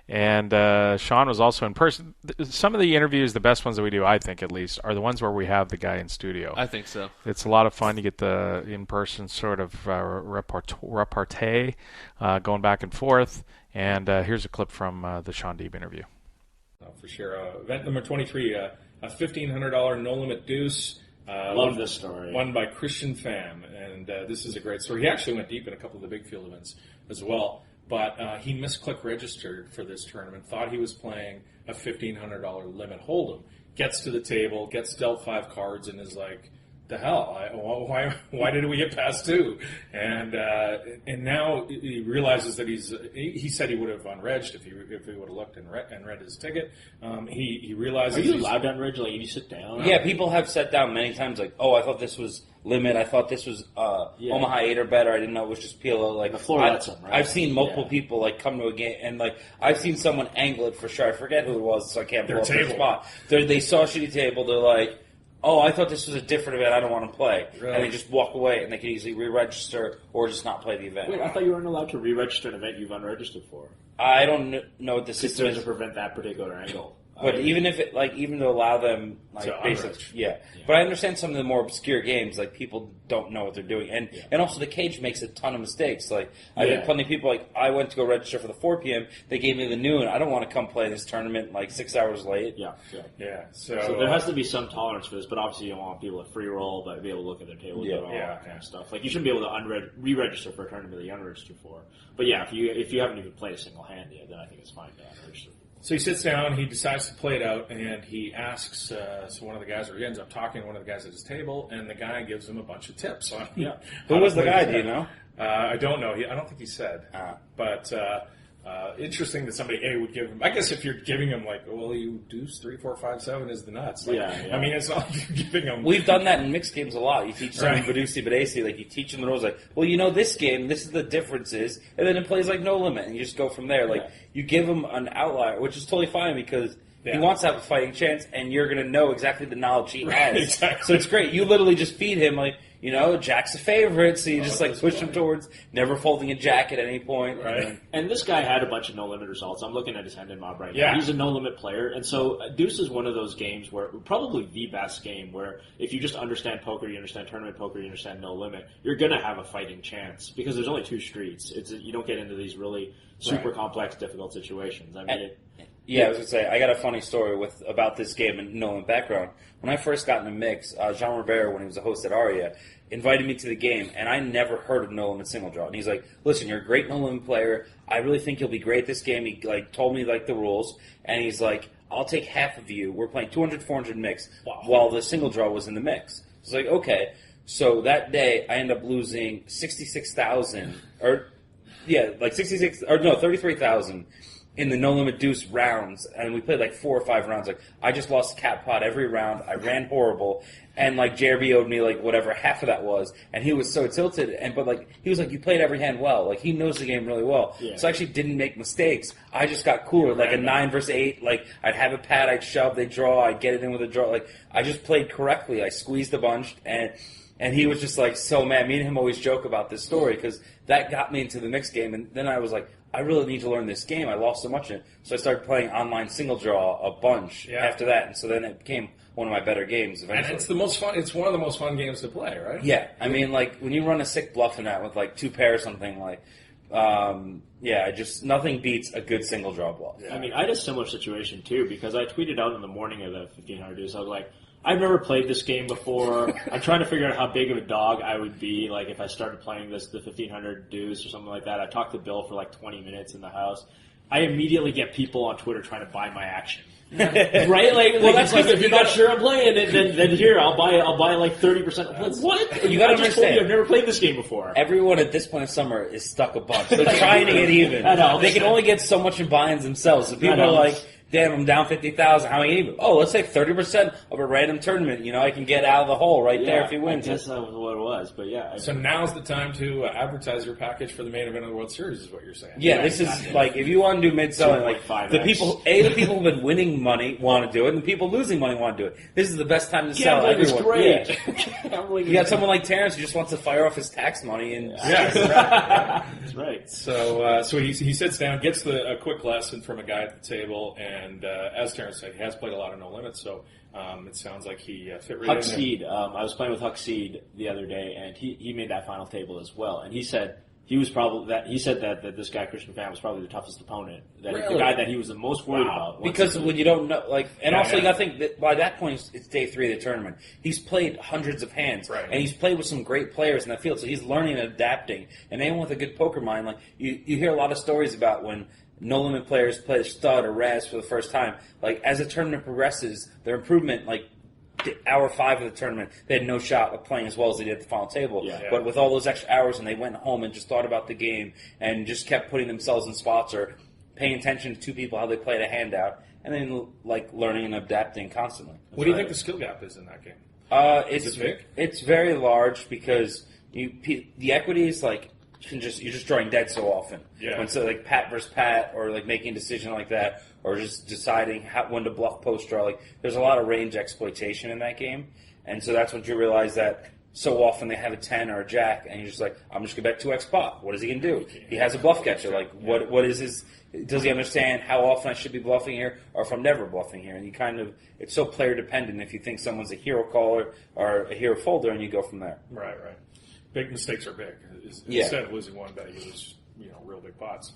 And Sean was also in person. Some of the interviews, the best ones that we do, I think at least, are the ones where we have the guy in studio. I think so. It's a lot of fun. You get the in-person sort of repartee going back and forth. And here's a clip from the Sean Deeb interview. For sure. Event number 23, a $1,500 no-limit deuce. Love this story. Won by Christian Pham. And this is a great story. He actually went deep in a couple of the big field events as well. But he misclick registered for this tournament, thought he was playing a $1,500 limit hold'em. Gets to the table, gets dealt 5 cards, and is like, the hell? Why did we get past 2? And now he realizes that he said he would have unregged if he would have looked and read his ticket. He realizes. Are you allowed to unreg? Like, you sit down? Yeah, people have sat down many times. Like, I thought this was limit. I thought this was Omaha 8 or better. I didn't know it was just PLO. Like the floor lets them, right? I've seen multiple people like come to a game, and like I've seen someone angle it for sure. I forget who it was, so I can't pull up their spot. They saw a shitty table. They're like, "Oh, I thought this was a different event. I don't want to play," and they just walk away, and they can easily re-register or just not play the event. Wait, I thought you weren't allowed to re-register an event you've unregistered for. I don't know what the system is to prevent that particular angle. But even to allow them, like, basically, yeah. But I understand some of the more obscure games, like, people don't know what they're doing. And also the cage makes a ton of mistakes. Like, I've had plenty of people, like, I went to go register for the 4 p.m., they gave me the noon. I don't want to come play this tournament, like, 6 hours late. Yeah. So there has to be some tolerance for this, but obviously you don't want people to free roll, but be able to look at their table and all that kind of stuff. Like, you shouldn't be able to re-register for a tournament that you unregistered for. But yeah, if you haven't even played a single hand yet, then I think it's fine to unregister. So he sits down, he decides to play it out, and he asks one of the guys, or he ends up talking to one of the guys at his table, and the guy gives him a bunch of tips on Who was the guy, do you know? I don't know. I don't think he said. But interesting that somebody would give him. I guess if you're giving him like, well, you deuce 3, 4, 5, 7 is the nuts. Like, I mean, it's not like you're giving him. We've done that in mixed games a lot. You teach someone Badusi, like you teach them the rules. Like, well, you know, this game, this is the differences, and then it plays like no limit, and you just go from there. Like you give him an outlier, which is totally fine because. He wants to have a fighting chance, and you're going to know exactly the knowledge he has. Exactly. So it's great. You literally just feed him, like, you know, Jack's a favorite, so you just, like, push him towards never folding a Jack at any point. Right. And this guy had a bunch of no-limit results. I'm looking at his hand in mob right now. He's a no-limit player, and so Deuce is one of those games where, probably the best game, where if you just understand poker, you understand tournament poker, you understand no-limit, you're going to have a fighting chance, because there's only 2 streets. You don't get into these really super complex, difficult situations. I mean, I was going to say, I got a funny story about this game and no background. When I first got in the mix, Jean Rivera, when he was a host at Aria, invited me to the game, and I never heard of no limit single draw. And he's like, listen, you're a great no limit player. I really think you'll be great at this game. He told me the rules, and he's like, I'll take half of you. We're playing 200, 400 mix while the single draw was in the mix. It's like, okay. So that day, I ended up losing 66,000, 33,000. In the no-limit deuce rounds, and we played 4 or 5 rounds. I just lost cat pot every round. I ran horrible, and JRB owed me whatever half of that was, and he was so tilted. But he was you played every hand well. He knows the game really well. Yeah. So I actually didn't make mistakes. I just got cooler. A 9 versus 8. I'd have a pad, I'd shove, they'd draw, I'd get it in with a draw. I just played correctly. I squeezed a bunch, and he was just so mad. Me and him always joke about this story because that got me into the mixed game, and then I was I really need to learn this game. I lost so much in it. So I started playing online single draw a bunch after that. And so then it became one of my better games eventually. And it's the most fun. It's one of the most fun games to play, right? Yeah. I mean, when you run a sick bluff in that with 2 pair or something, just nothing beats a good single draw bluff. Yeah. I mean, I had a similar situation too because I tweeted out in the morning of the 1500 deuce. I was like, I've never played this game before. I'm trying to figure out how big of a dog I would be, if I started playing the 1500 deuce or something like that. I talked to Bill for 20 minutes in the house. I immediately get people on Twitter trying to buy my action. Right? Like, well, that's like if you're not sure I'm playing it, then here I'll buy like 30%. Like, what? You got to I just told understand. you I've never played this game before. Everyone at this point of summer is stuck a bunch. They're trying to get even. I know. They can only get so much in buy-ins themselves. So people are like, damn, I'm down 50,000. How am I even? Oh, let's take 30% of a random tournament. You know, I can get out of the hole right there if he wins. I guess that was what it was, but yeah. So now's the time to advertise your package for the main event of the World Series, is what you're saying. Yeah, this is like if you want to do mid-selling, like the people who've been winning money want to do it, and the people losing money want to do it. This is the best time to sell. Gambling is Everyone. great. Yeah. You got someone like Terrence who just wants to fire off his tax money and That's right. So he sits down, gets a quick lesson from a guy at the table, and as Terrence said, he has played a lot of no limits, so it sounds like he fit right Huck in. Seed. I was playing with Huck Seed the other day, and he made that final table as well. And he said that this guy Christian Pham was probably the toughest opponent. That Really? the guy that he was the most worried about. Because when you don't know, you got to think that by that point it's day 3 of the tournament. He's played hundreds of hands, and he's played with some great players in that field, so he's learning and adapting. And anyone with a good poker mind, like you hear a lot of stories about when no limit players play stud or Raz for the first time. Like as the tournament progresses, their improvement, like hour 5 of the tournament, they had no shot of playing as well as they did at the final table. Yeah. But with all those extra hours, and they went home and just thought about the game and just kept putting themselves in spots or paying attention to two people, how they played a hand out, and then like learning and adapting constantly. What do you think the skill gap is in that game? It's is it big? It's very large because the equity is like you're just drawing dead so often. Yeah. When so like Pat versus Pat, or like making a decision like that, or just deciding when to bluff post draw. Like there's a lot of range exploitation in that game, and so that's when you realize that so often they have a 10 or a jack, and you're just like, I'm just gonna bet 2x pot. What is he gonna do? He has a bluff catcher. Like what is his? Does he understand how often I should be bluffing here, or if I'm never bluffing here? And you kind of, it's so player dependent. If you think someone's a hero caller or a hero folder, and you go from there. Right. Big mistakes are big. Yeah. Instead of losing one bet, he was real big pots.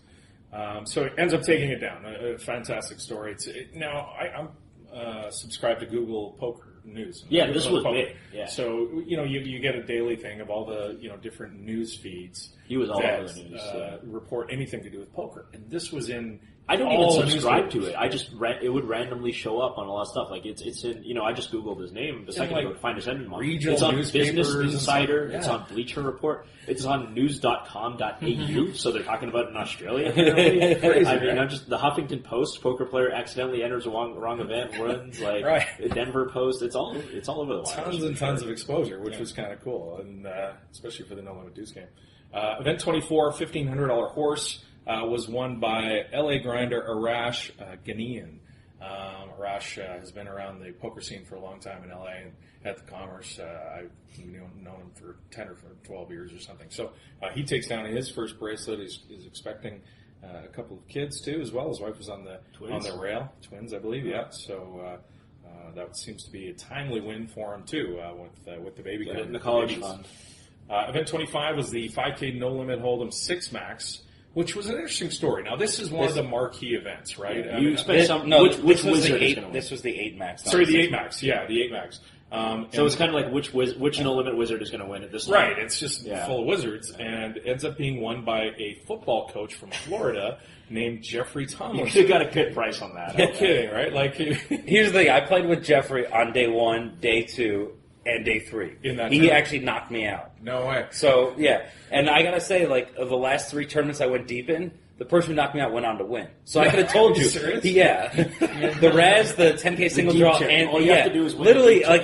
So it ends up taking it down. A fantastic story. Now I'm subscribed to Google Poker News. Yeah, this was Poker. big. Yeah. So you get a daily thing of all the different news feeds. He was all that, over the news. Report anything to do with poker, and this was in. I don't all even the subscribe news to it. I just it would randomly show up on a lot of stuff. Like it's in I just googled his name the second ago to find his end month. regional It's on newspapers Business Insider. and It's stuff. on Bleacher Report. It's on news.com.au. So they're talking about it in Australia. Apparently. Crazy, I mean, right? I'm just the Huffington Post. Poker player accidentally enters a wrong event, wins. Like Right. Denver Post. It's all over the wires. Tons and tons of exposure, which was kind of cool, and especially for the No Limit Deuce game. Event 24, $1,500 horse, was won by LA grinder Arash Ghanaian. Arash has been around the poker scene for a long time in LA and at the Commerce. I've known him for 10 or 12 years or something. So he takes down his first bracelet. He's expecting a couple of kids too, as well. His wife was on the rail, twins, I believe. Yeah. So that seems to be a timely win for him too, with the baby coming. In the college fund. Event 25 was the 5K No Limit Hold'em 6 Max, which was an interesting story. Now, this is one of the marquee events, right? Yeah, I mean, which wizard is going to win? This was the 8 Max. Sorry, the 8 Max. Yeah, the 8 Max. So it's kind of like which No Limit wizard is going to win at this time. Right, it's just full of wizards, and it ends up being won by a football coach from Florida named Jeffrey Tomlinson. You could have got a good price on that. No kidding, right? Like, here's the thing: I played with Jeffrey on day 1, day 2, and day 3. In that he tournament. actually knocked me out. No way. So yeah, and I gotta say, like of the last 3 tournaments I went deep in, the person who knocked me out went on to win. So I could have told Are you. you serious? The Raz, the 10K single deep draw, chip. and All you have to do is win literally, the deep like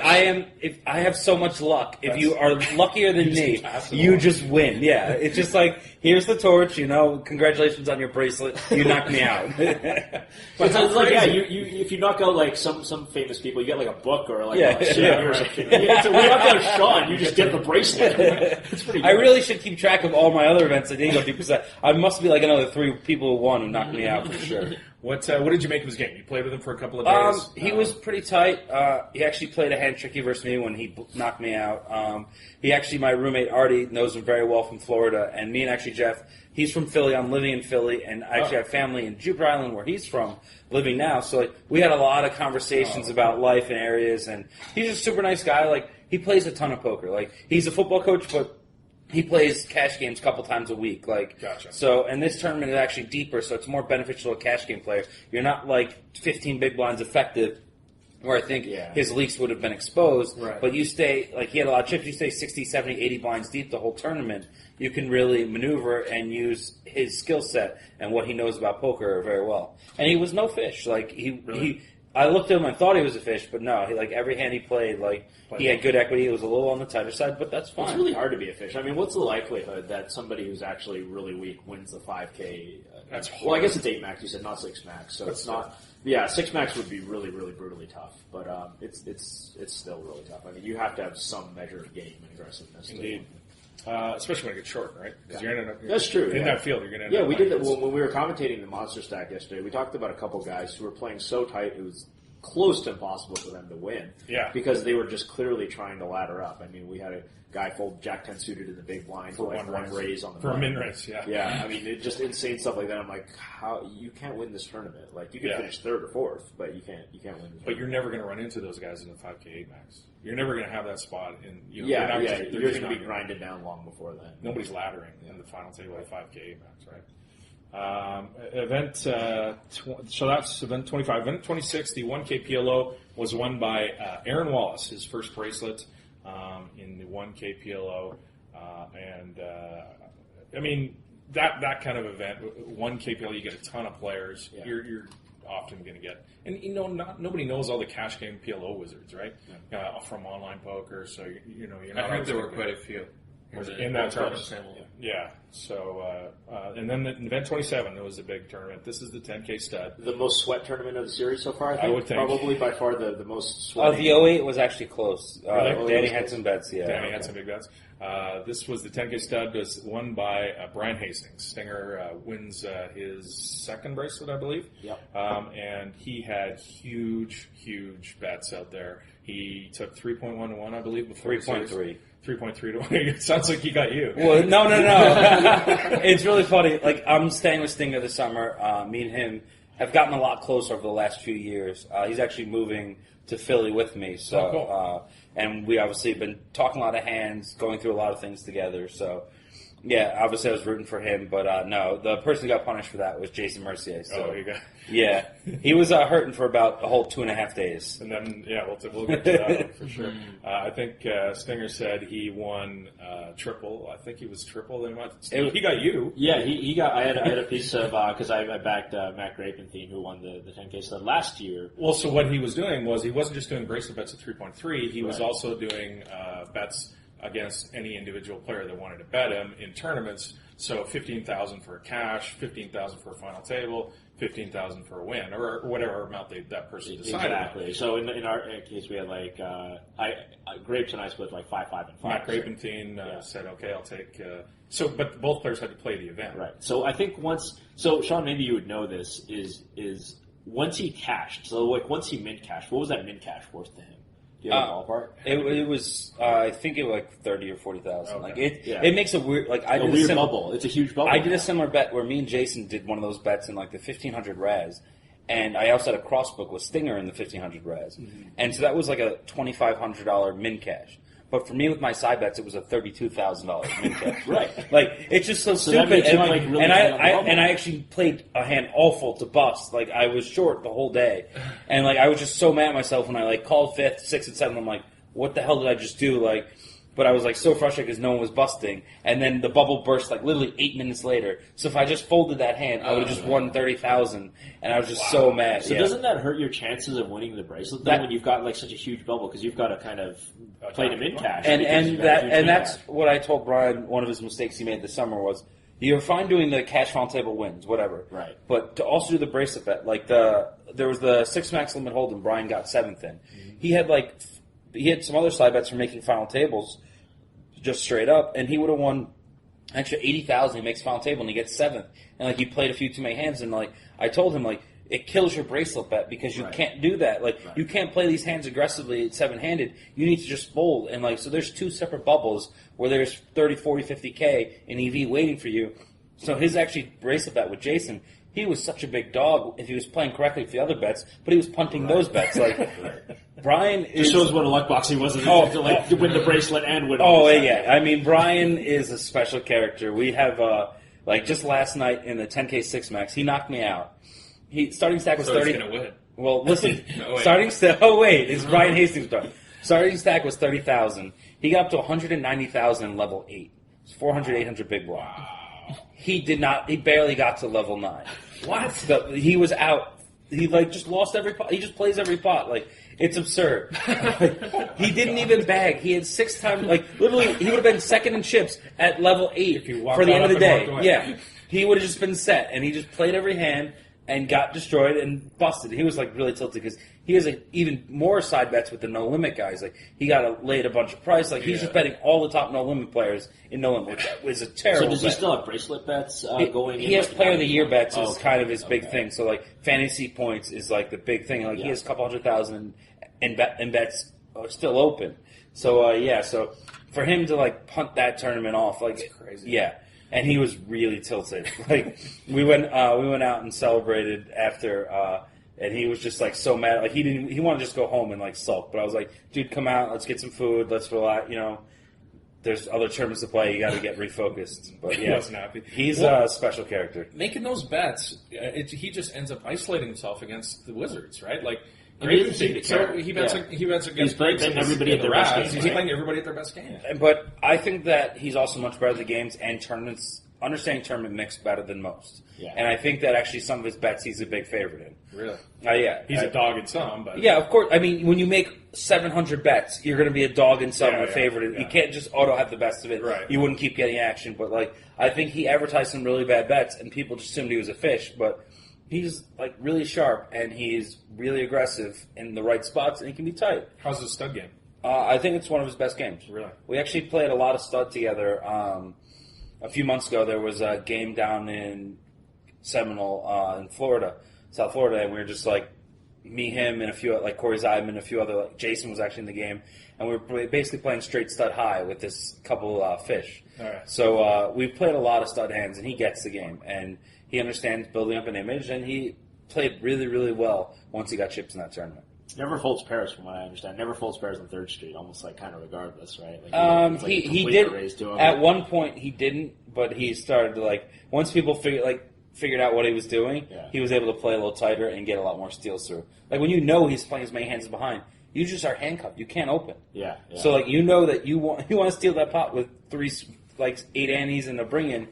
chips. I have so much luck. If you are luckier than me, pass it you on. just win. Yeah, it's just like here's the torch. Congratulations on your bracelet. You knocked me out. But it's like, you if you knock out like some famous people, you get like a book or like a CD or something. So we knock out Sean, you just get the bracelet. It's pretty good. I really should keep track of all my other events I didn't go to because I must be like another 3 people who won who knocked me out for sure. What did you make of his game? You played with him for a couple of days. He was pretty tight. He actually played a hand tricky versus me when he knocked me out. My roommate Artie knows him very well from Florida, and me and actually Jeff, he's from Philly. I'm living in Philly, and I actually have family in Jupiter Island where he's from, living now. So we had a lot of conversations about life and areas, and he's a super nice guy. Like he plays a ton of poker. Like he's a football coach, but he plays cash games a couple times a week. Gotcha. So, and this tournament is actually deeper, so it's more beneficial to a cash game player. You're not 15 big blinds effective, where I think his leaks would have been exposed. Right. But you stay, he had a lot of chips, you stay 60, 70, 80 blinds deep the whole tournament. You can really maneuver and use his skill set and what he knows about poker very well. And he was no fish. I looked at him and thought he was a fish, but no. Every hand he played, he had good equity. It was a little on the tighter side, but that's fine. It's really hard to be a fish. I mean, what's the likelihood that somebody who's actually really weak wins the 5K? That's hard. Well, I guess it's 8 max. You said not 6 max, so it's not. Yeah, 6 max would be really, really brutally tough, but it's still really tough. I mean, you have to have some measure of game and aggressiveness. Indeed. Especially when it gets short, right? Yeah. That's true. In that field, you're going to end Yeah, up we did that playing when we were commentating the Monster Stack yesterday. We talked about a couple guys who were playing so tight it was close to impossible for them to win. Yeah. Because they were just clearly trying to ladder up. I mean, we had a guy fold Jack 10 suited in the big blind for one raise on the for a min raise. Yeah. Yeah. I mean, just insane stuff like that. I'm like, how you can't win this tournament? You can finish third or fourth, but you can't win. This But you're never going to run into those guys in the 5K 8 max. You're never going to have that spot in. You're going to be grinded down long before then. Nobody's laddering in the final table at 5K 8 max, right? So that's event 25. Event 26, the 1K PLO was won by Aaron Wallace, his first bracelet in the 1K PLO. I mean, that kind of event, 1K PLO, you get a ton of players. Yeah. You're often going to get, and nobody knows all the cash game PLO wizards, right? Yeah. From online poker, so you're not. I heard there were quite a few. In that tournament. Yeah. So, and then the event 27, there was a big tournament. This is the 10K stud. The most sweat tournament of the series so far, I think. I would think. Probably by far the most sweaty. The 08 was actually close. Really? Danny had some bets, yeah. Danny had some big bets. This was the 10K stud, was won by Brian Hastings. Stinger wins his second bracelet, I believe. Yep. And he had huge bets out there. He took 3.1 to 1, I believe, before 3.3. 3.3 to 1. It sounds like he got you. Well, no. It's really funny. I'm staying with Stinger this summer. Me and him have gotten a lot closer over the last few years. He's actually moving to Philly with me. So, cool. And we obviously have been talking a lot of hands, going through a lot of things together. So, yeah, obviously I was rooting for him. But no, the person who got punished for that was Jason Mercier. So, you got. Yeah, he was hurting for about a whole 2.5 days. And then, we'll get to that one for sure. I think Stinger said he won triple. I think he was triple. He got you. Yeah, he got. I had a piece of because I backed Matt Grapenthien, who won the 10K stud last year. Well, so what he was doing was he wasn't just doing bracelet bets at 3.3. He was also doing bets against any individual player that wanted to bet him in tournaments. So 15,000 for a cash, 15,000 for a final table, 15,000 for a win, or whatever amount that person decided. Exactly. So in our case, we had Grapes and I split 5, 5, and 5. Matt Grapenthien said, "Okay, I'll take." But both players had to play the event, right? So I think Sean, maybe you would know this is once he cashed. So once he mint cashed, what was that mint cash worth to him? Do you have a ballpark? It was I think it was 30 or 40,000. Okay. It makes a weird I did a weird bubble. It's a huge bubble. I did a similar bet where me and Jason did one of those bets in the 1500 Raz, and I also had a crossbook with Stinger in the 1500 Raz, and so that was a $2,500 min cash. But for me, with my side bets, it was a $32,000 min cash. Right. It's just so stupid. And I actually played a hand awful to bust. I was short the whole day. And, I was just so mad at myself when I, called 5th, 6th, and 7th. I'm like, what the hell did I just do? But I was, so frustrated because no one was busting. And then the bubble burst, literally 8 minutes later. So if I just folded that hand, I would have just won 30,000. And I was just so mad. So doesn't that hurt your chances of winning the bracelet, then, when you've got, such a huge bubble? Because you've got to kind of play them in cash. And that's what I told Brian, one of his mistakes he made this summer was, you're fine doing the cash final table wins, whatever. Right. But to also do the bracelet bet, there was the 6 max limit hold and Brian got 7th in. He had some other side bets for making final tables, just straight up, and he would have won extra 80,000. He makes final table and he gets 7th, and he played a few too many hands. And I told him it kills your bracelet bet because you can't do that. You can't play these hands aggressively 7-handed. You need to just fold. And so there's 2 separate bubbles where there's 30, 40, 50K in EV waiting for you. So his actually bracelet bet with Jason, he was such a big dog if he was playing correctly for the other bets, but he was punting those bets. Like Brian It shows what a luck box he was to win the bracelet and win. Oh yeah, I mean Brian is a special character. We have just last night in the 10K 6 max, he knocked me out. Starting stack was 30. He's gonna win. Well, listen, No, starting stack. Oh wait, it's Brian Hastings' done. Starting stack was 30,000. He got up to 190,000 in level 8. It's 400, 800 big blind. Wow. He barely got to level 9. What? He was out. He just lost every pot. He just plays every pot. It's absurd. He didn't even bag. He had 6 times. Literally, he would have been second in chips at level 8 for the end of the day. Yeah, he would have just been set, and he just played every hand and got destroyed and busted. He was really tilted because he has even more side bets with the no limit guys. He got laid a bunch of price. He's just betting all the top no limit players in no limit, which was a terrible. So does he bet. still have bracelet bets going? He has player of the year bets is kind of his big thing. So fantasy points is the big thing. He has a couple 100,000 and bets are still open. So so for him to punt that tournament off, that's crazy. Yeah. And he was really tilted. We went out and celebrated after, and he was just so mad. He wanted to just go home and sulk. But I was like, dude, come out, let's get some food, let's relax. There's other tournaments to play. You got to get refocused. But He wasn't happy. He's a special character. Making those bets, he just ends up isolating himself against the Wizards, right? He bets against everybody at their best game. He's playing everybody at their best game. But I think that he's also much better at the games and tournaments, understanding tournament mix better than most. Yeah. And I think that actually some of his bets he's a big favorite in. Really? Yeah. He's a dog in some, but... Yeah, of course. I mean, when you make 700 bets, you're going to be a dog in some and a favorite. Yeah. You can't just auto have the best of it. Right. You wouldn't keep getting action. But, I think he advertised some really bad bets, and people just assumed he was a fish. But he's, really sharp, and he's really aggressive in the right spots, and he can be tight. How's his stud game? I think it's one of his best games. Really? We actually played a lot of stud together. A few months ago, there was a game down in Seminole in Florida, South Florida, and we were just me, him, and a few, Corey Zeidman, and a few other, Jason was actually in the game, and we were basically playing straight stud high with this couple fish. All right. So we played a lot of stud hands, and he gets the game, and he understands building up an image, and he played really, really well once he got chips in that tournament. Never folds pairs, from what I understand. Never folds pairs on 3rd Street, almost kind of regardless, right? He did. At one point, he didn't, but he started to once people figured out what he was doing, he was able to play a little tighter and get a lot more steals through. When he's playing as many hands behind, you just are handcuffed. You can't open. Yeah. So that you want to steal that pot with 8 antes and a bring in.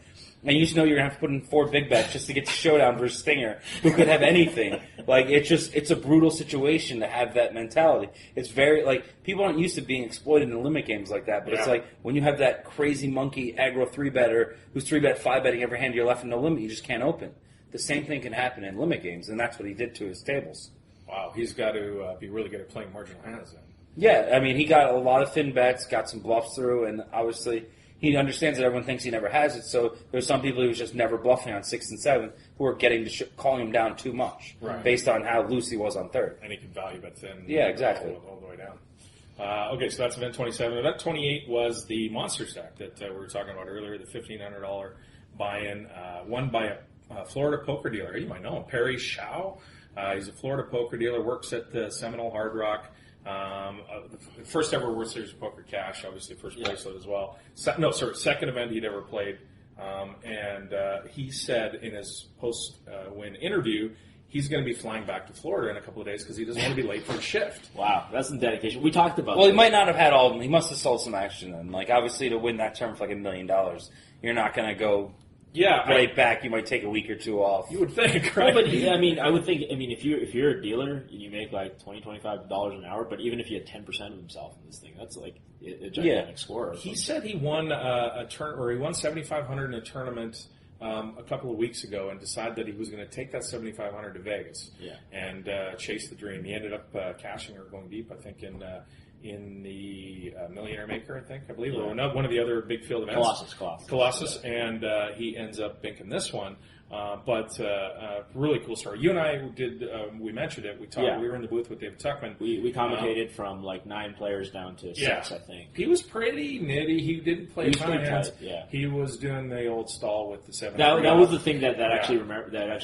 And you just know you're going to have to put in 4 big bets just to get to showdown versus Stinger, who could have anything. It's a brutal situation to have that mentality. It's very, people aren't used to being exploited in limit games like that, but it's when you have that crazy monkey aggro 3-better who's 3-bet, 5-betting every hand you're left in no limit, you just can't open. The same thing can happen in limit games, and that's what he did to his tables. Wow, he's got to be really good at playing marginal hands then. Yeah, I mean, he got a lot of thin bets, got some bluffs through, and obviously he understands that everyone thinks he never has it, so there's some people who's just never bluffing on 6th and 7th who are getting to calling him down too much based on how loose he was on 3rd. And he can value bet thin. Yeah, exactly. All the way down. Okay, so that's event 27. Event 28 was the monster stack that we were talking about earlier, the $1,500 buy-in, won by a Florida poker dealer. You might know him, Perry Shao. He's a Florida poker dealer, works at the Seminole Hard Rock. First ever World Series of Poker cash, obviously first bracelet as well. Second event he'd ever played. And he said in his post-win interview, he's going to be flying back to Florida in a couple of days because he doesn't want to be late for his shift. Wow, that's some dedication. We talked about Well, he might not have had all of them. He must have sold some action then. Obviously, to win that term for $1 million, you're not going to go right back. You might take a week or two off. You would think, right? Well, but I mean, I would think. I mean, if you're a dealer and you make $20-$25 an hour, but even if you had 10% of himself in this thing, that's a gigantic score. He said he won a turn, or he won $7,500 in a tournament a couple of weeks ago, and decided that he was going to take that $7,500 to Vegas and chase the dream. He ended up cashing or going deep, I think, in the Millionaire Maker, I believe, or one of the other big field events. Colossus. And he ends up binking this one. But really cool story. You and I did. We mentioned it. We talked. Yeah. We were in the booth with David Tuckman. We commentated from like 9 players down to 6, I think. He was pretty nitty. He didn't play hands. Yeah. He was doing the old stall with the 7. That was the thing that actually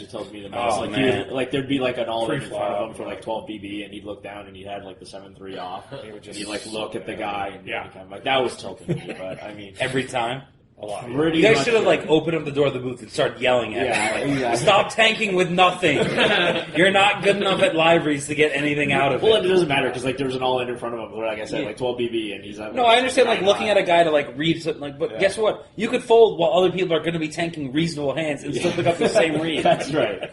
tells me the most. Oh, like man. There'd be like an all in front of him for flop. like 12 BB, and he'd look down and he'd have like the 7-3 off. He would just he'd like look at the guy and kind of like that was tilting me. But I mean, every time. A lot. You guys should have like opened up the door of the booth and started yelling at him. Like, stop tanking with nothing. You're not good enough at libraries to get anything out of it. Well, it doesn't matter because like there was an all in front of him. Like I said, like 12 BB, and he's like, no, I understand like looking at a guy to like read something. Like, but guess what? You could fold while other people are going to be tanking reasonable hands and still pick up the same read. That's right.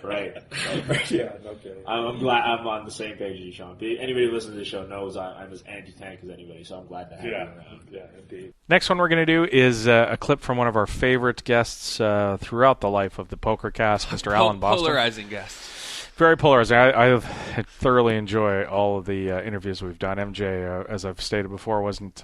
Yeah, no kidding. I'm glad I'm on the same page as you, Sean. Anybody who listens to the show knows I'm as anti-tank as anybody, so I'm glad to have you around. Yeah, indeed. Next one we're going to do is a clip from one of our favorite guests throughout the life of the Pokercast, Mr. Alan Boston. Polarizing guest. Very polarizing. I thoroughly enjoy all of the interviews we've done. MJ, as I've stated before, wasn't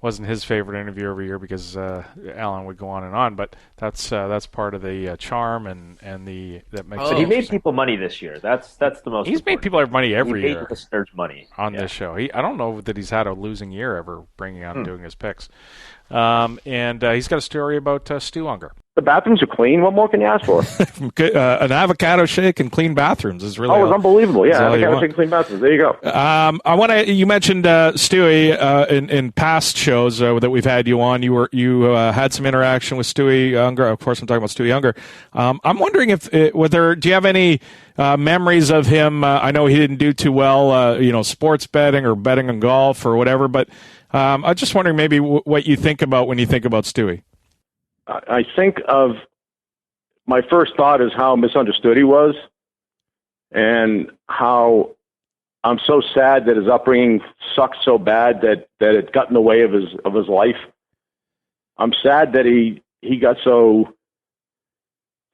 his favorite interview every year because Alan would go on and on. But that's part of the charm and that makes. But he made people money this year. That's the most. He's made people money every year. He made listeners money on this show. I don't know that he's had a losing year ever bringing on and doing his picks. And he's got a story about Stu Unger. The bathrooms are clean. What more can you ask for? An avocado shake and clean bathrooms is really. Oh, it's unbelievable! Yeah, avocado shake and clean bathrooms. There you go. I want to. You mentioned Stewie in past shows that we've had you on. You had some interaction with Stewie Unger. Of course, I'm talking about Stewie Unger. I'm wondering do you have any memories of him? I know he didn't do too well, sports betting or betting on golf or whatever. But I'm just wondering maybe what you think about when you think about Stewie. I think of my first thought is how misunderstood he was, and how I'm so sad that his upbringing sucked so bad that it got in the way of his life. I'm sad that he got so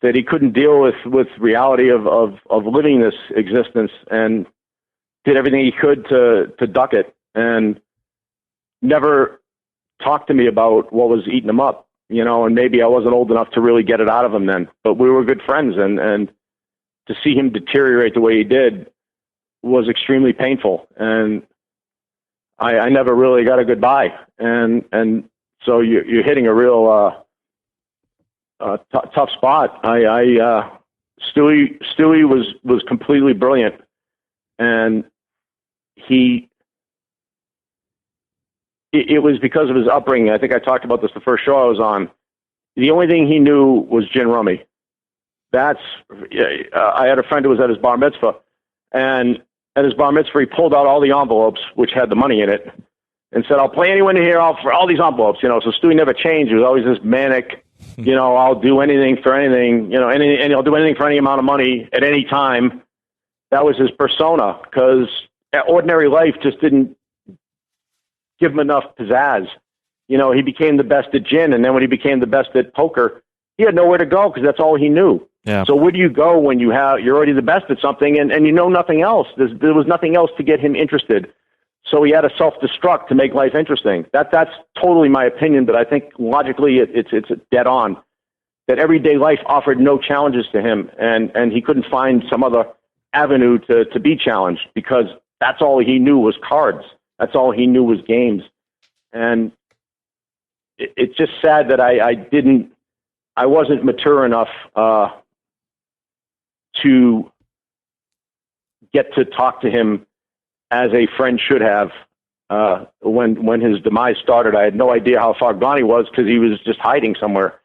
that he couldn't deal with reality of living this existence and did everything he could to duck it and never talked to me about what was eating him up. And maybe I wasn't old enough to really get it out of him then, but we were good friends, and to see him deteriorate the way he did was extremely painful, and I never really got a goodbye, and so you're hitting a real tough spot. Stewie was completely brilliant, and it was because of his upbringing. I think I talked about this the first show I was on. The only thing he knew was gin rummy. I had a friend who was at his bar mitzvah, and at his bar mitzvah, he pulled out all the envelopes, which had the money in it, and said, "I'll play anyone here for all these envelopes." So Stewie never changed. He was always this manic, I'll do anything for anything, and I'll do anything for any amount of money at any time. That was his persona, because ordinary life just didn't give him enough pizzazz. He became the best at gin, and then when he became the best at poker, he had nowhere to go because that's all he knew. Yeah. So where do you go when you're already the best at something and you know nothing else? There was nothing else to get him interested. So he had to self-destruct to make life interesting. That's totally my opinion, but I think logically it's dead on. That everyday life offered no challenges to him, and he couldn't find some other avenue to be challenged because that's all he knew was cards. That's all he knew was games. And it's just sad that I wasn't mature enough to get to talk to him as a friend should have. When his demise started, I had no idea how far gone he was because he was just hiding somewhere.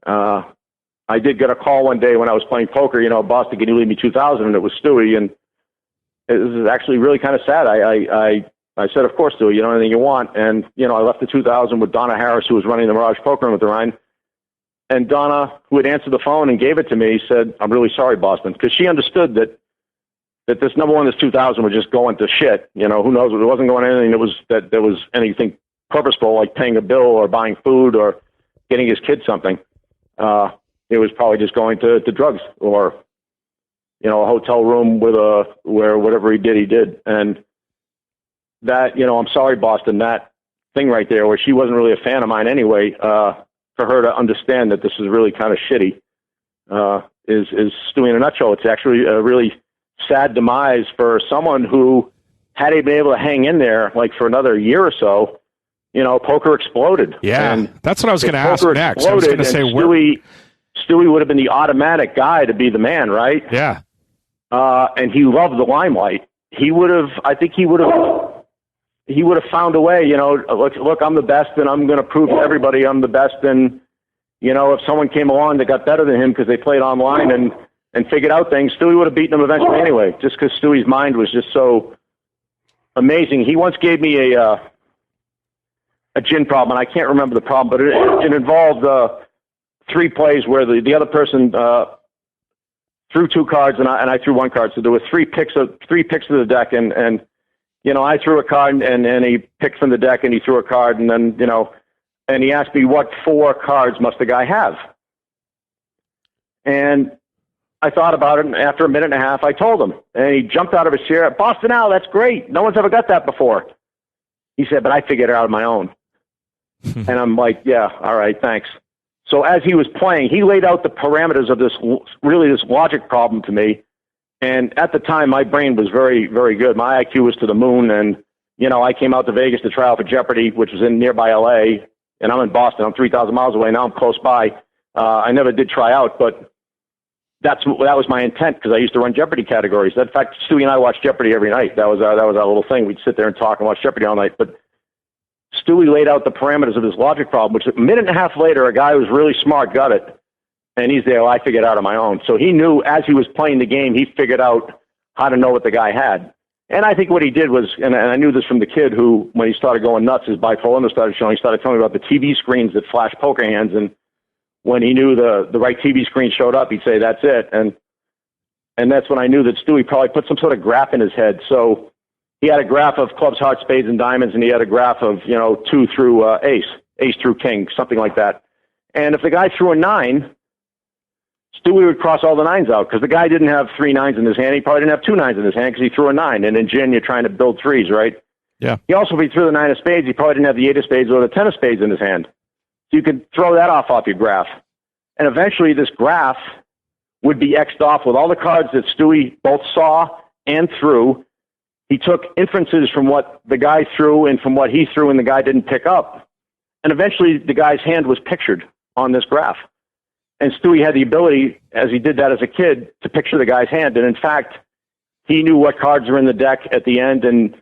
I did get a call one day when I was playing poker, Boston, can you leave me 2,000? And it was Stewie. And it was actually really kind of sad. I said, of course, Stewie, anything you want. And, I left the 2,000 with Donna Harris, who was running the Mirage Poker Room with the Rhine. And Donna, who had answered the phone and gave it to me, said, "I'm really sorry, Boston," because she understood that this this 2,000 was just going to shit. Who knows? It wasn't going to anything that was anything purposeful, like paying a bill or buying food or getting his kid something. It was probably just going to drugs or, a hotel room where whatever he did. And that, I'm sorry, Boston, that thing right there where she wasn't really a fan of mine anyway, for her to understand that this is really kind of shitty. is Stewie in a nutshell. It's actually a really sad demise for someone who, had he been able to hang in there like for another year or so, poker exploded. Yeah, and that's what I was going to ask next. I was going to say, Stewie would have been the automatic guy to be the man, right? Yeah. And he loved the limelight. He would have found a way, look, I'm the best and I'm going to prove to everybody I'm the best. And, if someone came along that got better than him because they played online and figured out things, Stewie would have beaten him eventually anyway, just because Stewie's mind was just so amazing. He once gave me a gin problem, and I can't remember the problem, but it involved 3 plays where the other person threw 2 cards and I threw 1 card. So there were 3 picks of the deck, and I threw a card and he picked from the deck and he threw a card, and then and he asked me what 4 cards must the guy have, and I thought about it, and after a minute and a half, I told him, and he jumped out of his chair. Boston Al, that's great. No one's ever got that before. He said, but I figured it out on my own. And I'm like, yeah, all right, thanks. So as he was playing, he laid out the parameters of this logic problem to me. And at the time, my brain was very, very good. My IQ was to the moon. And, I came out to Vegas to try out for Jeopardy, which was in nearby LA. And I'm in Boston. I'm 3,000 miles away. Now I'm close by. I never did try out, but that was my intent, because I used to run Jeopardy categories. In fact, Stewie and I watched Jeopardy every night. That was our little thing. We'd sit there and talk and watch Jeopardy all night. But Stewie laid out the parameters of this logic problem, which a minute and a half later, a guy who was really smart got it. And he's there, well, I figured it out on my own. So he knew as he was playing the game, he figured out how to know what the guy had. And I think what he did was, and I knew this from the kid who, when he started going nuts, his bipolar started showing, he started telling me about the TV screens that flash poker hands, and when he knew the right TV screen showed up, he'd say, that's it. And that's when I knew that Stewie probably put some sort of graph in his head. So he had a graph of clubs, hearts, spades, and diamonds, and he had a graph of, 2 through ace through king, something like that. And if the guy threw a 9, Stewie would cross all the 9s out, because the guy didn't have 3 9s in his hand. He probably didn't have 2 9s in his hand because he threw a 9. And in gin, you're trying to build 3s, right? Yeah. He also, if he threw the 9 of spades, he probably didn't have the 8 of spades or the 10 of spades in his hand. So you could throw that off your graph. And eventually this graph would be X'd off with all the cards that Stewie both saw and threw. He took inferences from what the guy threw and from what he threw and the guy didn't pick up. And eventually the guy's hand was pictured on this graph. And Stewie had the ability, as he did that as a kid, to picture the guy's hand. And in fact, he knew what cards were in the deck at the end, and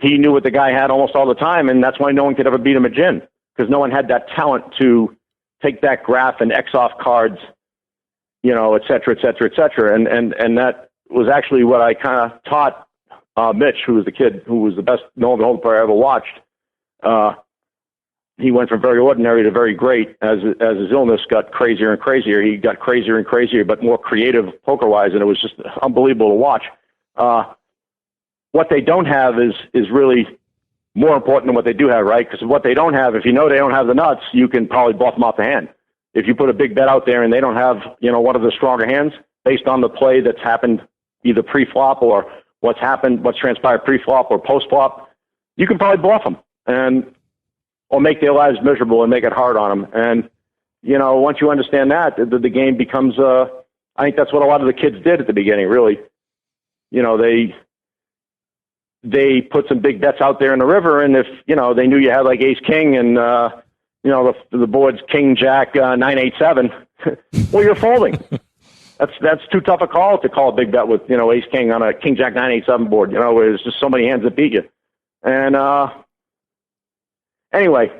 he knew what the guy had almost all the time. And that's why no one could ever beat him at gin, because no one had that talent to take that graph and X off cards, et cetera, et cetera, et cetera. And that was actually what I kind of taught Mitch, who was the kid who was the best no-limit player I ever watched. He went from very ordinary to very great as his illness got crazier and crazier. He got crazier and crazier, but more creative poker-wise, and it was just unbelievable to watch. What they don't have is really more important than what they do have, right? Because what they don't have, if you know they don't have the nuts, you can probably bluff them off the hand. If you put a big bet out there and they don't have, one of the stronger hands, based on the play that's happened either pre-flop or what's transpired pre-flop or post-flop, you can probably bluff them or make their lives miserable and make it hard on them. And, once you understand that, the game becomes, I think that's what a lot of the kids did at the beginning, really. They put some big bets out there in the river, and if, they knew you had like ace king and, the board's king jack 9-8-7, well, you're folding. That's too tough a call to call a big bet with, ace king on a king jack 9-8-7 board, where there's just so many hands that beat you. And anyway,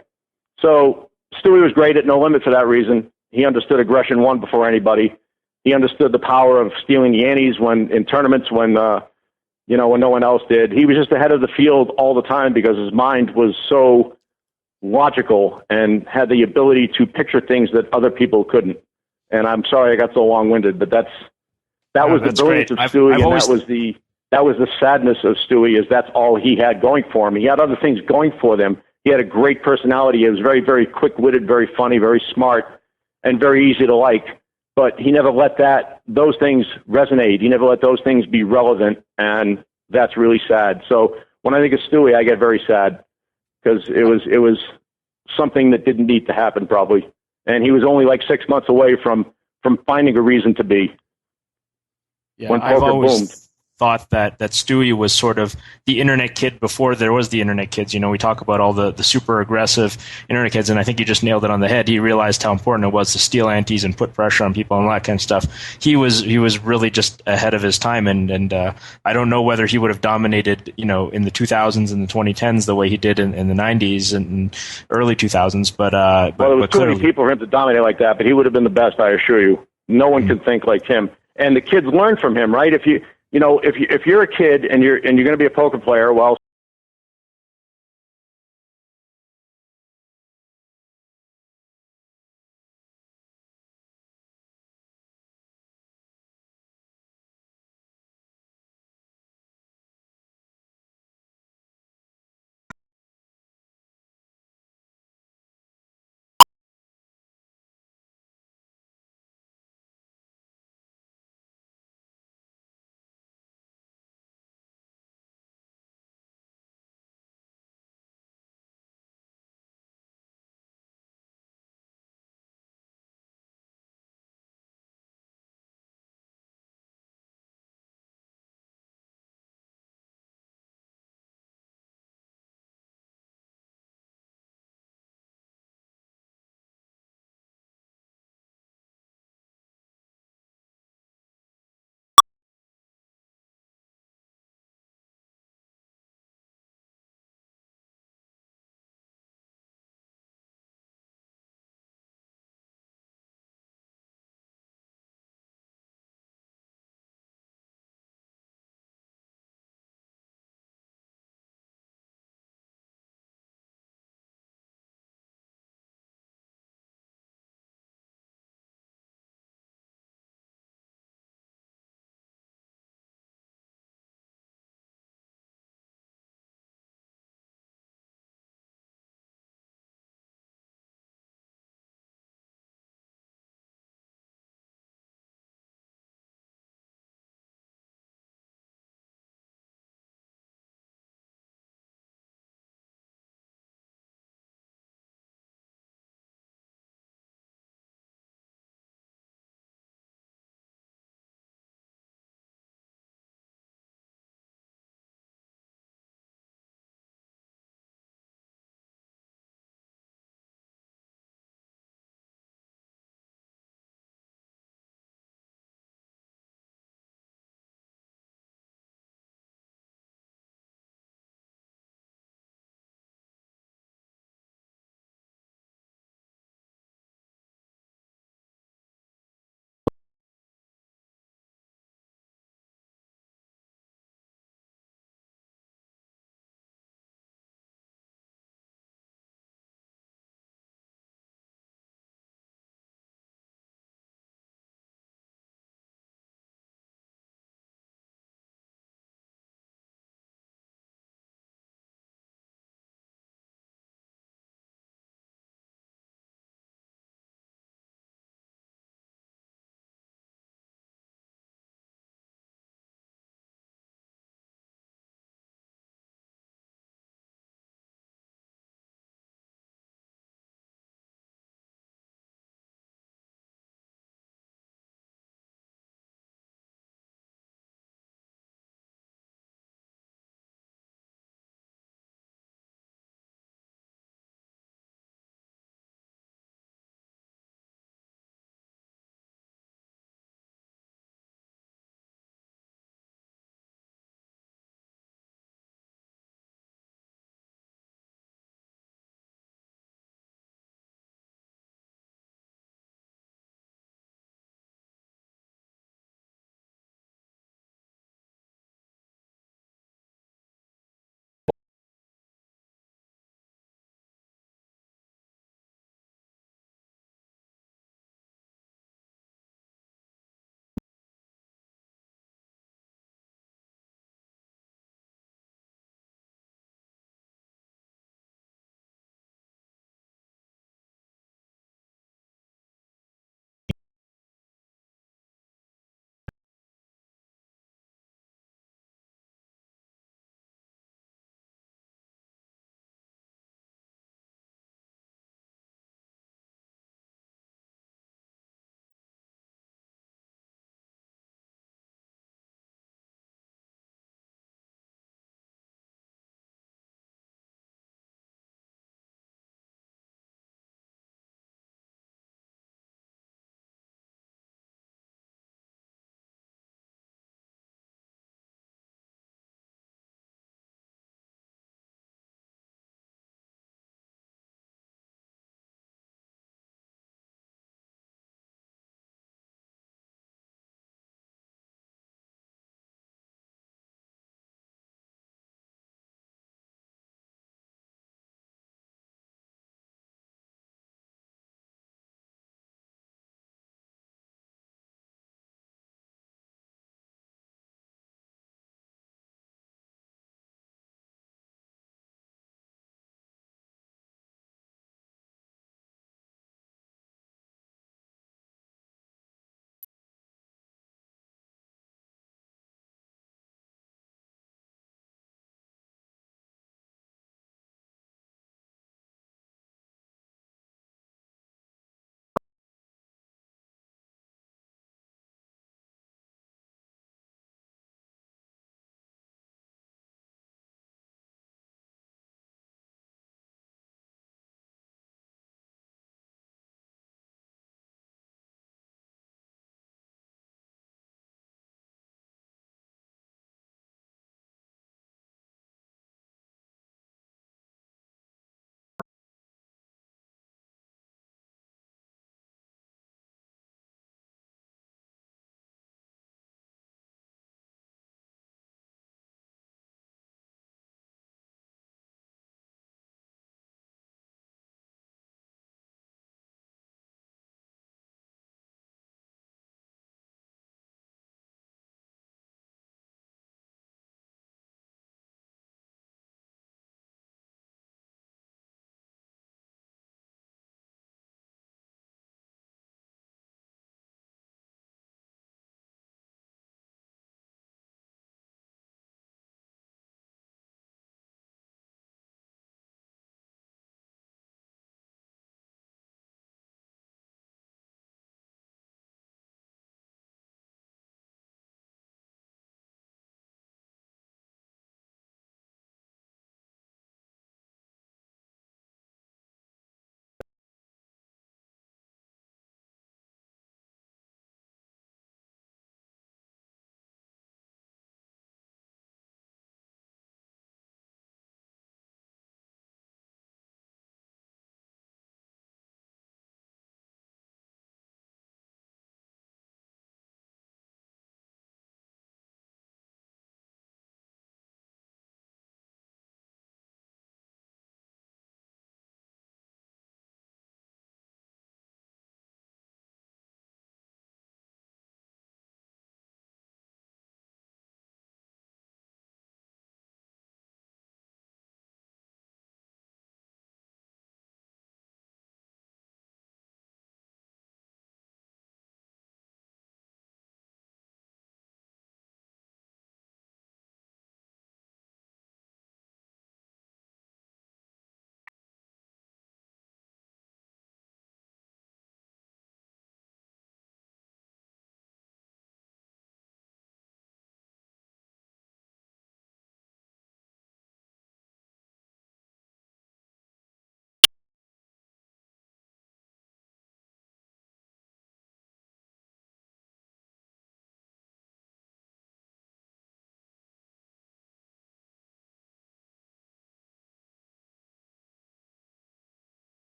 so Stewie was great at No Limit for that reason. He understood aggression 1 before anybody. He understood the power of stealing the antes in tournaments when no one else did. He was just ahead of the field all the time because his mind was so logical and had the ability to picture things that other people couldn't. And I'm sorry I got so long-winded, but that was the brilliance of Stewie, and that was the sadness of Stewie, is that's all he had going for him. He had other things going for them. He had a great personality. He was very, very quick-witted, very funny, very smart, and very easy to like. But he never let those things resonate. He never let those things be relevant, and that's really sad. So when I think of Stewie, I get very sad because it was something that didn't need to happen probably. And he was only like 6 months away from from finding a reason to be. Yeah, When I've poker always boomed. thought that Stewie was sort of the internet kid before there was the internet kids. You know, we talk about all the super aggressive internet kids, and I think you just nailed it on the head. He realized how important it was to steal antes and put pressure on people and all that kind of stuff. He was really just ahead of his time, and I don't know whether he would have dominated, you know, in the 2000s and the 2010s the way he did in the 90s and early 2000s. But well, there was too clearly, many people for him to dominate like that, but he would have been the best, I assure you. No one can think like him. And the kids learn from him, right? If you're a kid and you're going to be a poker player, well,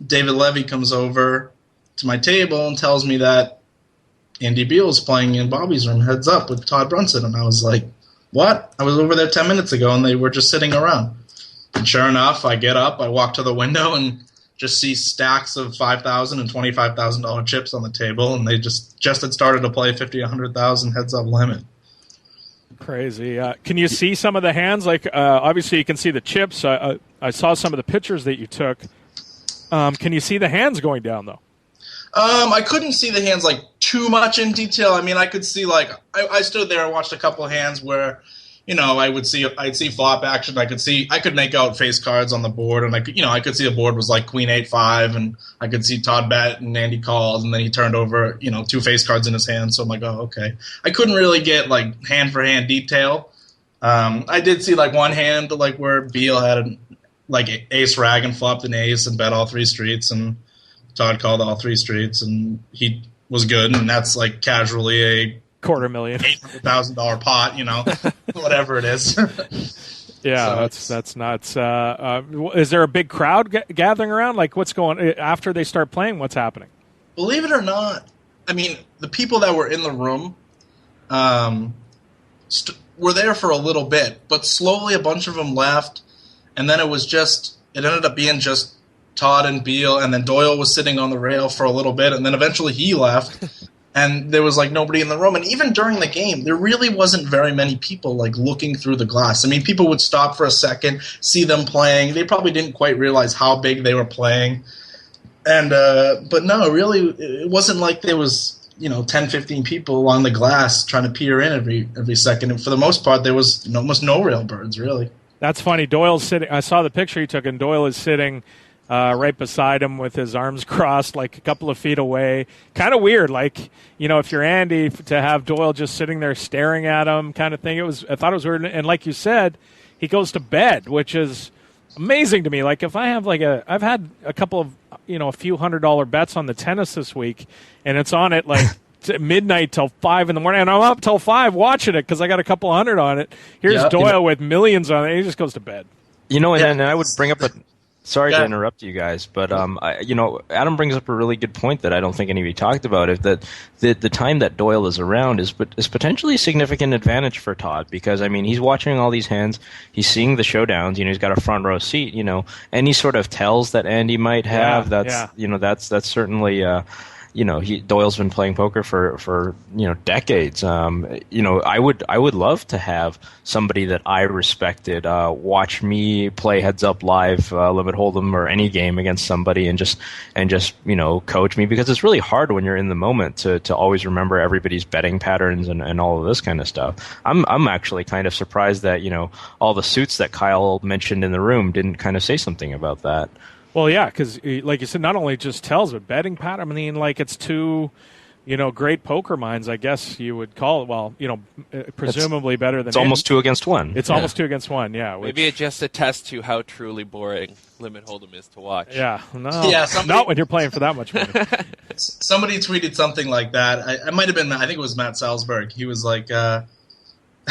David Levy comes over to my table and tells me that Andy Beal is playing in Bobby's room, heads up, with Todd Brunson. And I was like, what? I was over there 10 minutes ago, and they were just sitting around. And sure enough, I get up, I walk to the window, and just see stacks of $5,000 and $25,000 chips on the table, and they just had started to play 50, 100,000 heads up limit. Crazy. Can you see some of the hands? Like, obviously, you can see the chips. I saw some of the pictures that you took. Can you see the hands going down, though? I couldn't see the hands like too much in detail. I mean, I could see I stood there and watched a couple of hands where, I'd see flop action. I could make out face cards on the board, and I could see the board was like Queen 8-5, and I could see Todd bet and Andy called, and then he turned over, 2 face cards in his hand. So I'm like, oh, okay. I couldn't really get like hand for hand detail. I did see like one hand like where Beal had like ace rag and flopped an ace and bet all 3 streets, and Todd called all 3 streets, and he was good, and that's like casually a $250,000 $800,000 pot, whatever it is. Yeah, so that's nuts. Is there a big crowd gathering around? Like, what's going after they start playing? What's happening? Believe it or not, I mean, the people that were in the room were there for a little bit, but slowly a bunch of them left, and then it ended up being just Todd and Beal, and then Doyle was sitting on the rail for a little bit, and then eventually he left, and there was like nobody in the room. And even during the game, there really wasn't very many people like looking through the glass. I mean, people would stop for a second, see them playing. They probably didn't quite realize how big they were playing. And but no, really, it wasn't like there was 10, 15 people along the glass trying to peer in every second. And for the most part, there was almost no rail birds, really. That's funny. Doyle's sitting. I saw the picture you took, and Doyle is sitting right beside him with his arms crossed, like a couple of feet away. Kind of weird, like, if you're Andy, to have Doyle just sitting there staring at him kind of thing. I thought it was weird. And like you said, he goes to bed, which is amazing to me. Like, if I have I've had a couple of, a few $100 bets on the tennis this week, and it's on at like midnight till 5 in the morning, and I'm up till 5 watching it because I got a couple hundred on it. Here's Doyle with millions on it. He just goes to bed. And I would bring up sorry to interrupt you guys, but Adam brings up a really good point that I don't think anybody talked about. Is that the time that Doyle is around is potentially a significant advantage for Todd, because I mean he's watching all these hands, he's seeing the showdowns. He's got a front row seat. Any sort of tells that Andy might have. That's certainly. Doyle's been playing poker for decades. I would love to have somebody that I respected watch me play heads up live, limit hold'em or any game against somebody, and just coach me, because it's really hard when you're in the moment to always remember everybody's betting patterns and all of this kind of stuff. I'm actually kind of surprised that all the suits that Kyle mentioned in the room didn't kind of say something about that. Well, yeah, because like you said, not only just tells, but betting pattern. I mean, like, it's 2, great poker minds, I guess you would call it. Well, presumably better than. It's almost 2 against 1. It's almost 2 against 1. Yeah. Maybe it just attests to how truly boring limit hold'em is to watch. Yeah. No. Yeah. Not when you're playing for that much money. Somebody tweeted something like that. I might have been. I think it was Matt Salzberg. He was like.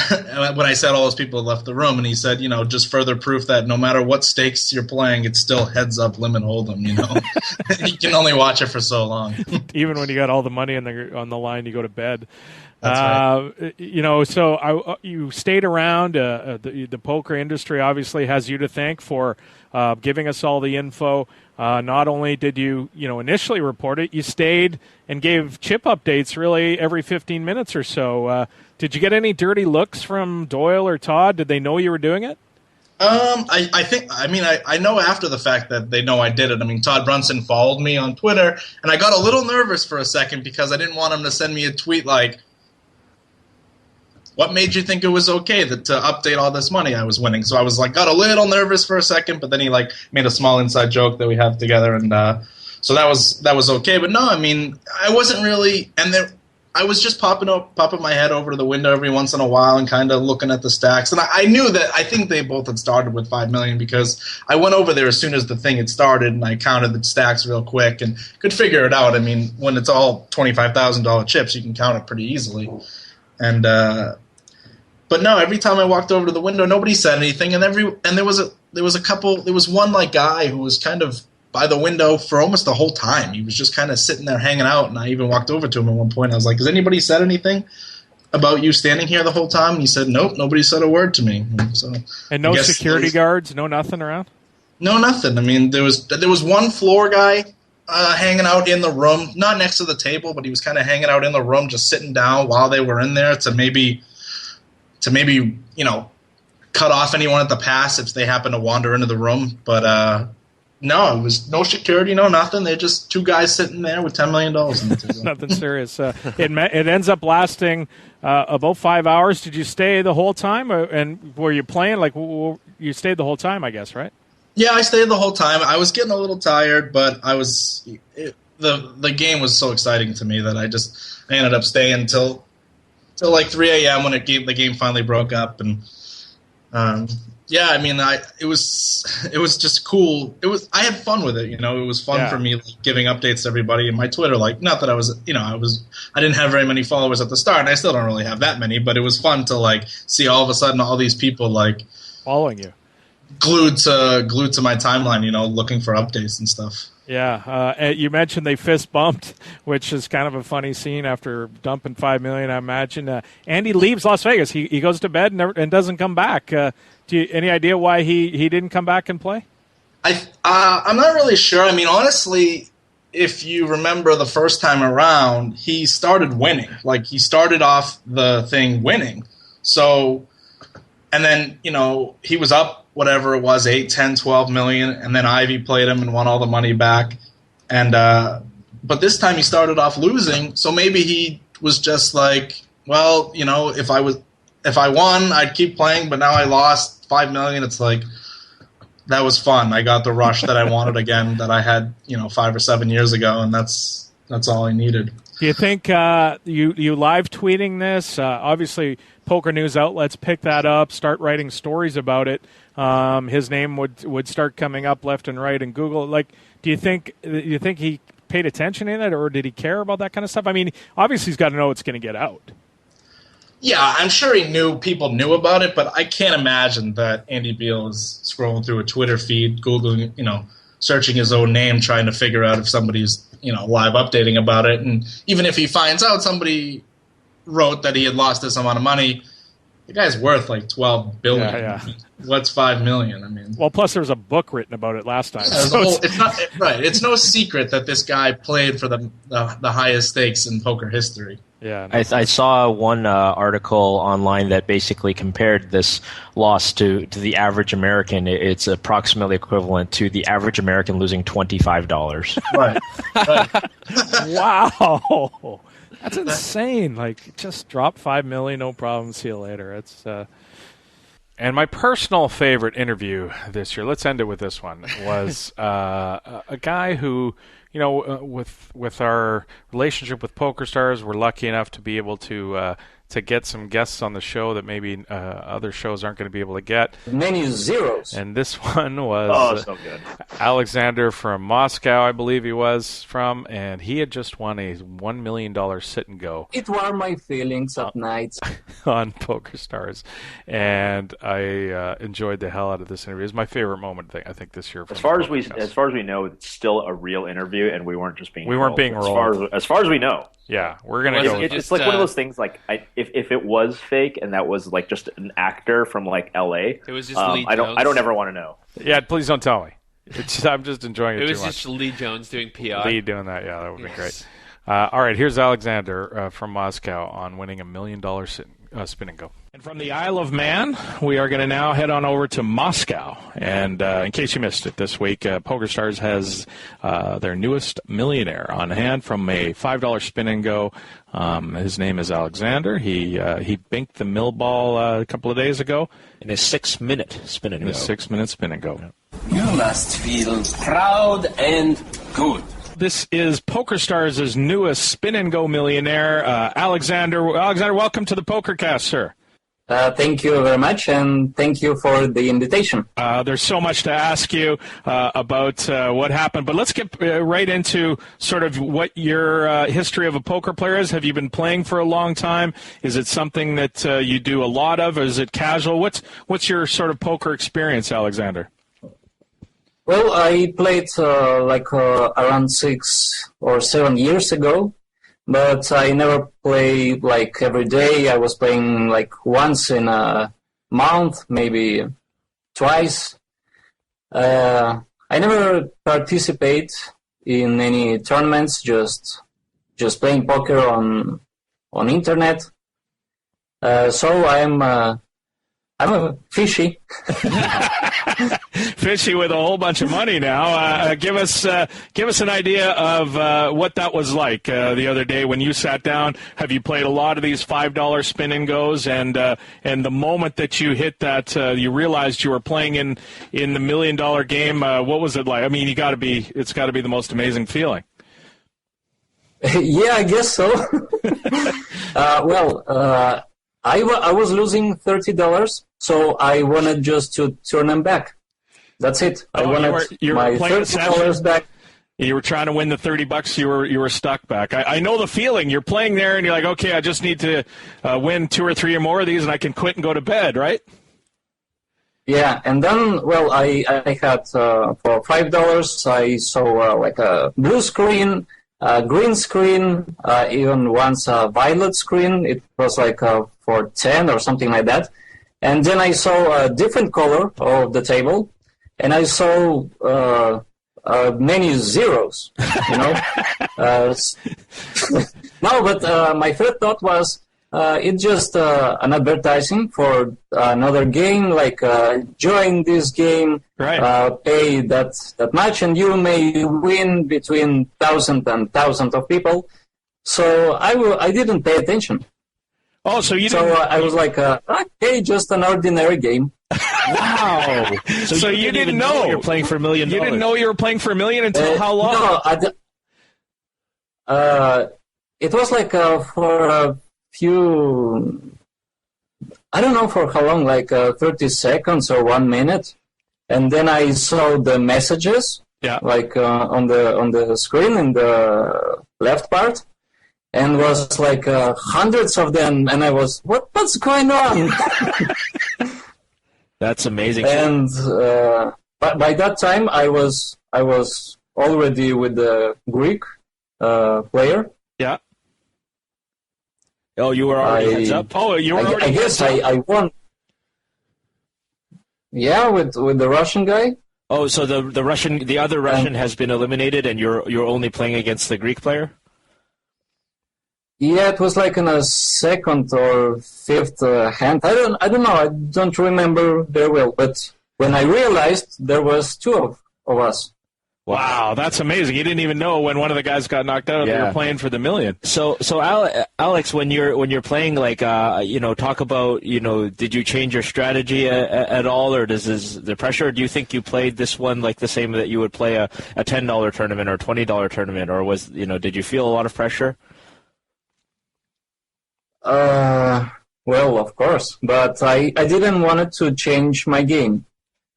When I said all those people left the room, and he said, just further proof that no matter what stakes you're playing, it's still heads up limit hold'em. You can only watch it for so long. Even when you got all the money on the line, you go to bed. That's right. So you stayed around. The poker industry obviously has you to thank for giving us all the info. Not only did you initially report it, you stayed and gave chip updates really every 15 minutes or so. Did you get any dirty looks from Doyle or Todd? Did they know you were doing it? I know after the fact that they know I did it. I mean, Todd Brunson followed me on Twitter, and I got a little nervous for a second because I didn't want him to send me a tweet like, what made you think it was okay to update all this money I was winning? So I was got a little nervous for a second, but then he made a small inside joke that we have together, and so that was okay. But no, I mean, I wasn't really, I was just popping my head over to the window every once in a while and kind of looking at the stacks. And I knew that I think they both had started with 5 million because I went over there as soon as the thing had started and I counted the stacks real quick and could figure it out. I mean, when it's all $25,000 chips, you can count it pretty easily. And but no, every time I walked over to the window, nobody said anything, and there was there was one like guy who was kind of by the window for almost the whole time. He was just kind of sitting there hanging out, and I even walked over to him at one point. I was like, has anybody said anything about you standing here the whole time? And he said, nope, nobody said a word to me. And no security guards, no nothing around? No, nothing. I mean, there was one floor guy hanging out in the room, not next to the table, but he was kind of hanging out in the room, just sitting down while they were in there to maybe cut off anyone at the pass if they happen to wander into the room. But no, it was no security, no nothing. They're just two guys sitting there with $10 million in the table. Nothing serious. It ends up lasting about 5 hours. Did you stay the whole time, and were you playing? Like, you stayed the whole time, I guess, right? Yeah, I stayed the whole time. I was getting a little tired, but the game was so exciting to me that I ended up staying till like 3 a.m. when the game finally broke up. And yeah, I mean, it was just cool. I had fun with it, you know. It was fun for me, like, giving updates to everybody in my Twitter. Like, not that I was, you know, I didn't have very many followers at the start, and I still don't really have that many. But it was fun to like see all of a sudden all these people like following you, glued to my timeline, you know, looking for updates and stuff. Yeah, you mentioned they fist bumped, which is kind of a funny scene after dumping $5 million. I imagine Andy leaves Las Vegas. He goes to bed and doesn't come back. Any idea why he didn't come back and play? I'm not really sure. I mean, honestly, if you remember the first time around, he started winning. Like, he started off the thing winning. So, and then, you know, he was up whatever it was, 8, 10, 12 million, and then Ivy played him and won all the money back. And but this time he started off losing, so maybe he was just like, well, you know, if I won, I'd keep playing, but now I lost $5 million. It's like, that was fun. I got the rush that I wanted again, that I had, you know, 5 or 7 years ago, and that's all I needed. Do you think you live tweeting this? Obviously, poker news outlets pick that up, start writing stories about it. His name would start coming up left and right in Google. Like, do you think he paid attention in it, or did he care about that kind of stuff? I mean, obviously he's got to know it's going to get out. Yeah, I'm sure people knew about it, but I can't imagine that Andy Beal is scrolling through a Twitter feed, Googling, you know, searching his own name, trying to figure out if somebody's, you know, live updating about it. And even if he finds out somebody wrote that he had lost this amount of money, the guy's worth like $12 billion. Yeah. What's $5 million? I mean, well, plus there was a book written about it last time. It's not right. It's no secret that this guy played for the highest stakes in poker history. Yeah, I saw one article online that basically compared this loss to the average American. It's approximately equivalent to the average American losing $25. Right. Wow. That's insane. Like, just drop $5 million, no problem. See you later. It's And my personal favorite interview this year, let's end it with this one, was a guy who, you know, with our relationship with PokerStars, we're lucky enough to be able to get some guests on the show that maybe other shows aren't going to be able to get. Many zeros. And this one was so good. Alexander from Moscow, I believe he was from, and he had just won a $1 million sit and go. It warmed my feelings at night. On PokerStars, and I enjoyed the hell out of this interview. It was my favorite moment, I think, this year. As far as we know, it's still a real interview, and we weren't just being rolled. As far as we know. Yeah, we're gonna go. It's like one of those things. Like, if it was fake and that was like just an actor from like L.A., it was just Lee Jones. I don't ever want to know. Yeah, please don't tell me. I'm just enjoying it. It was too just much. Lee Jones doing PR. Lee doing that, yeah, that would be great. All right, here's Alexander from Moscow on winning $1 million spin and go. And from the Isle of Man, we are going to now head on over to Moscow. And in case you missed it this week, PokerStars has their newest millionaire on hand from a $5 spin and go. His name is Alexander. He binked the mill ball a couple of days ago. In a 6-minute spin and go. In a 6-minute spin and go. You must feel proud and good. This is PokerStars' newest spin and go millionaire, Alexander. Alexander, welcome to the Pokercast, sir. Thank you very much, and thank you for the invitation. There's so much to ask you about what happened, but let's get right into sort of what your history of a poker player is. Have you been playing for a long time? Is it something that you do a lot of, or is it casual? What's your sort of poker experience, Alexander? Well, I played around 6 or 7 years ago, but I never play like every day. I was playing like once in a month, maybe twice. I never participate in any tournaments, just playing poker on internet. So I'm a fishy. Fishy with a whole bunch of money now. Give us an idea of what that was like the other day when you sat down. Have you played a lot of these $5 spin and goes? And the moment that you hit that, you realized you were playing in the $1 million game. What was it like? I mean, it's got to be the most amazing feeling. Yeah, I guess so. I was losing $30, so I wanted just to turn them back. That's it. I wanted my $30 back. You were trying to win the $30. You were stuck back. I know the feeling. You're playing there, and you're like, okay, I just need to win 2 or 3 or more of these, and I can quit and go to bed, right? Yeah, and then, I had for $5, I saw like a blue screen, a green screen, even once a violet screen. It was like for 10 or something like that. And then I saw a different color of the table, and I saw many zeros, you know. No, but my first thought was it's just an advertising for another game, like join this game, pay that much, and you may win between thousands and thousands of people. So I didn't pay attention. Oh, so you didn't... I was like, okay, just an ordinary game. Wow. So you didn't know you were playing for $1 million. You didn't know you were playing for $1 million until how long? No, it was like for a few, I don't know for how long, like 30 seconds or 1 minute. And then I saw the messages, like on the screen in the left part. And was like hundreds of them, and I was, what's going on? That's amazing. And by that time, I was already with the Greek player. Yeah. Oh, you were already heads up. Oh, you were already. I guess I won. Yeah, with the Russian guy. Oh, so the other Russian has been eliminated, and you're only playing against the Greek player. Yeah, it was like in a second or fifth hand. I don't know. I don't remember very well. But when I realized there was 2 of us. Wow, that's amazing. You didn't even know when one of the guys got knocked out. You were playing for the $1 million. So Alex, when you're playing, like talk about, did you change your strategy at all, or does the pressure? Or do you think you played this one like the same that you would play a $10 tournament or $20 tournament, or was did you feel a lot of pressure? Well, of course, but I didn't want to change my game,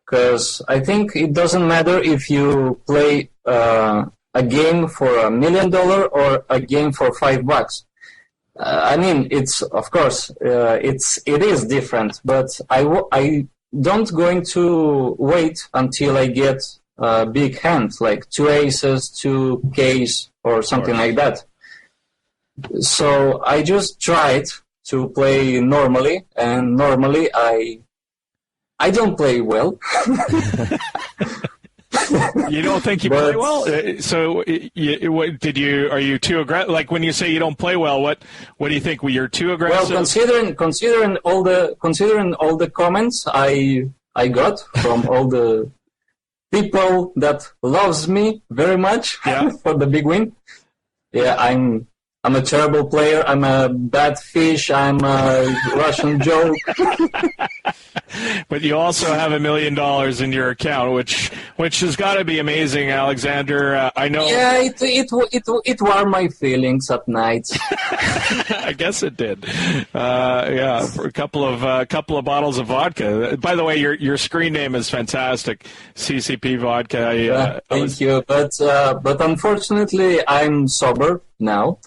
because I think it doesn't matter if you play a game for $1 million or a game for $5. I mean, it's of course it is different, but I don't going to wait until I get a big hand, like 2 aces, 2 Ks, or something like that. So I just tried to play normally, and normally I don't play well. You don't think you play well? So are you too aggressive? Like when you say you don't play well, what do you think? You're too aggressive? Well, considering all the comments I got from all the people that loves me very much for the big win. Yeah, I'm a terrible player. I'm a bad fish. I'm a Russian joke. But you also have $1 million in your account, which has got to be amazing, Alexander. I know. Yeah, it warmed my feelings at night. I guess it did. For a couple of bottles of vodka. By the way, your screen name is fantastic, CCP Vodka. Thank you, but unfortunately, I'm sober now,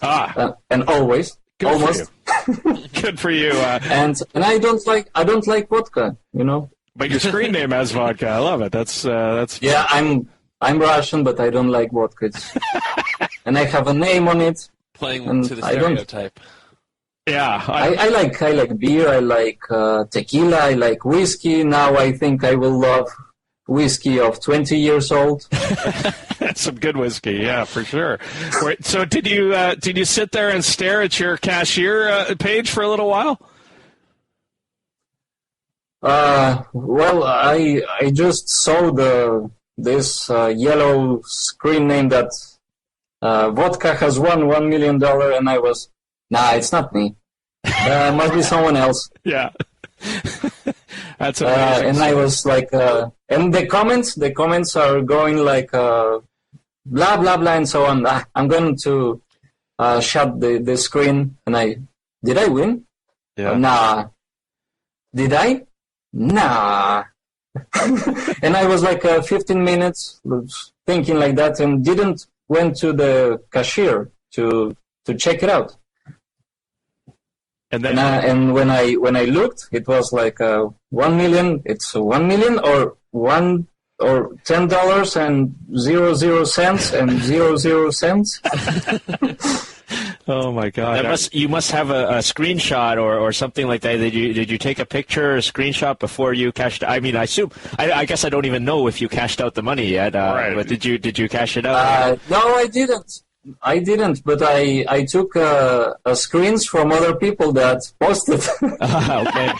and always. Good almost. For you. Good for you. And I don't like vodka, But your screen name has vodka. I love it. That's Yeah, I'm Russian, but I don't like vodka. And I have a name on it. Playing to the stereotype. Yeah, I like beer. I like tequila. I like whiskey. Now I think I will love whiskey of 20 years old. That's some good whiskey, yeah, for sure. Wait, so did you sit there and stare at your cashier page for a little while? Well, I just saw this yellow screen name that vodka has won $1 million, and I was, nah, it's not me. Must be someone else. Yeah. That's amazing. And I was like, and the comments are going like, blah, blah, blah, and so on. I'm going to shut the screen, and did I win? Yeah. Nah. Did I? Nah. And I was like 15 minutes thinking like that, and didn't went to the cashier to check it out. And then, and when I looked, it was like 1 million. It's 1 million or $10 and 00 and 00 cents. Oh my God! You must have a screenshot or something like that. Did you take a picture, a screenshot before you cashed? I mean, I assume. I guess I don't even know if you cashed out the money yet. Right. But did you cash it out? No, I didn't. But I took screens from other people that posted. Okay.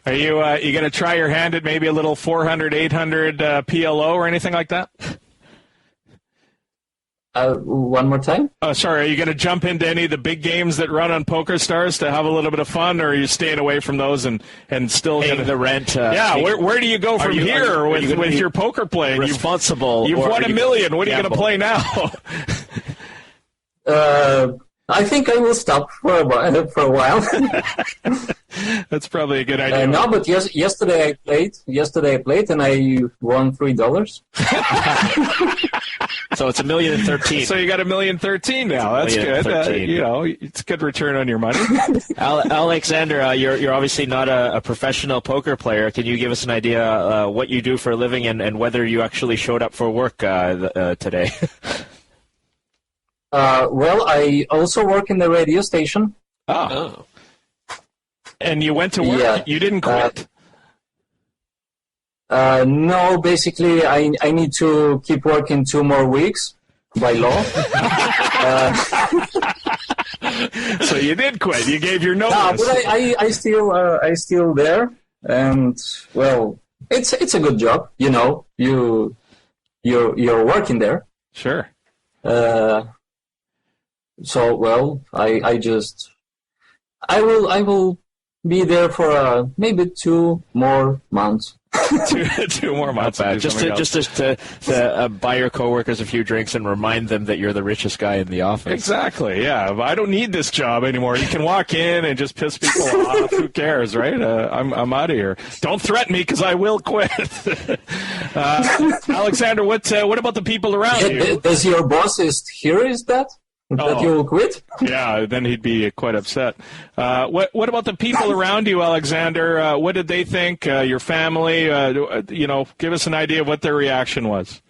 Are you going to try your hand at maybe a little 400, 800 PLO or anything like that? One more time? Oh, sorry. Are you going to jump into any of the big games that run on PokerStars to have a little bit of fun, or are you staying away from those and still paying the rent? Yeah. Where do you go from here with your poker playing? Responsible. You've won $1 million. What are you going to play now? I think I will stop for a while. That's probably a good idea. No, but yesterday I played and I won $3. So it's $1,013,000. So you got $1,013,000 now. That's good. It's a good return on your money. Alexander, you're obviously not a professional poker player. Can you give us an idea what you do for a living and whether you actually showed up for work today? Well, I also work in the radio station. Oh. And you went to work? Yeah. You didn't quit? No, basically, I need to keep working 2 more weeks by law. So you did quit. You gave your notice. No, but I still there, and well, it's a good job. You're working there. Sure. So well, I will be there for maybe 2 more months. 2 more months. Just to buy your coworkers a few drinks and remind them that you're the richest guy in the office. Exactly. Yeah. I don't need this job anymore. You can walk in and just piss people off. Who cares, right? I'm out of here. Don't threaten me because I will quit. Alexander, what about the people around you? Does your boss hear that you will quit? Yeah, then he'd be quite upset. What about the people around you, Alexander? What did they think? Your family? Give us an idea of what their reaction was.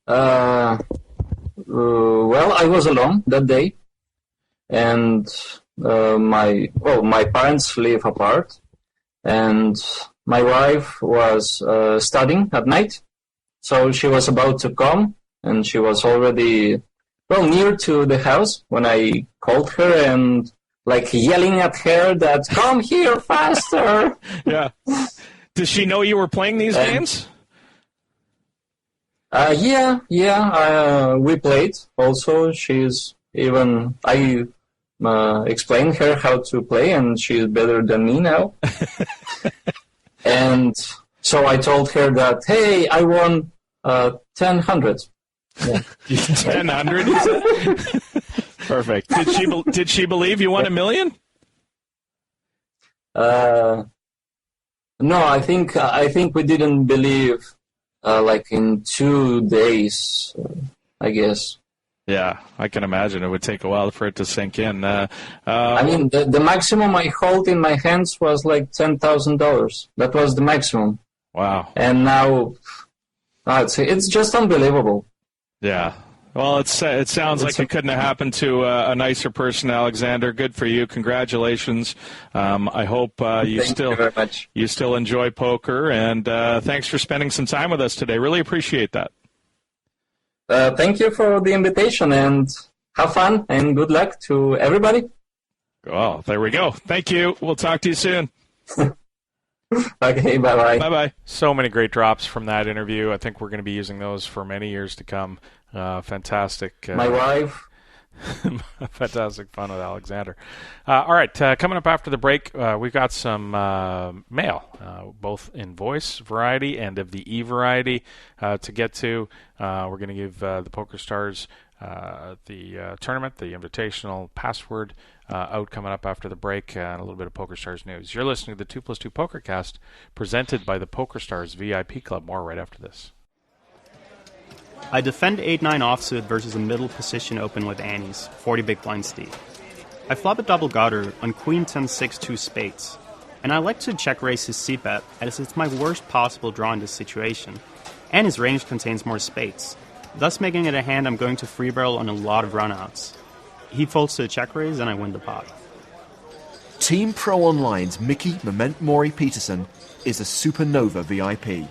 Well, I was alone that day, and my parents live apart, and my wife was studying at night, so she was about to come, and she was already near to the house when I called her and yelling at her that come here faster. Yeah. Does she know you were playing these games? Yeah. We played. Also, I explained her how to play, and she's better than me now. And so I told her that, hey, I won 1,000. Yeah. 1,000, you said? Perfect. Did she believe you won $1 million? No, I think we didn't believe in 2 days, I guess. Yeah, I can imagine it would take a while for it to sink in. I mean, the maximum I hold in my hands was like $10,000. That was the maximum. Wow. And now, it's just unbelievable. Yeah. Well, it sounds like it couldn't have happened to a nicer person, Alexander. Good for you. Congratulations. I hope you still enjoy poker, and thanks for spending some time with us today. Really appreciate that. Thank you for the invitation, and have fun, and good luck to everybody. Oh, there we go. Thank you. We'll talk to you soon. Okay, bye-bye. Bye-bye. So many great drops from that interview. I think we're going to be using those for many years to come. Fantastic. My wife. Fantastic fun with Alexander. All right, coming up after the break, we've got some mail, both in voice variety and of the e-variety to get to. We're going to give the PokerStars the tournament, the invitational password out coming up after the break, and a little bit of PokerStars news. You're listening to the 2+2 Pokercast, presented by the PokerStars VIP Club. More right after this. I defend 8-9 offsuit versus a middle position open with Annie's, 40 big blind Steve. I flop a double gutter on Queen 10-6-2 spades, and I like to check raise his c-bet as it's my worst possible draw in this situation, and his range contains more spades, thus making it a hand I'm going to free barrel on a lot of runouts. He folds to a check raise and I win the pot. Team Pro Online's Mickey Moment Mori Peterson is a Supernova VIP.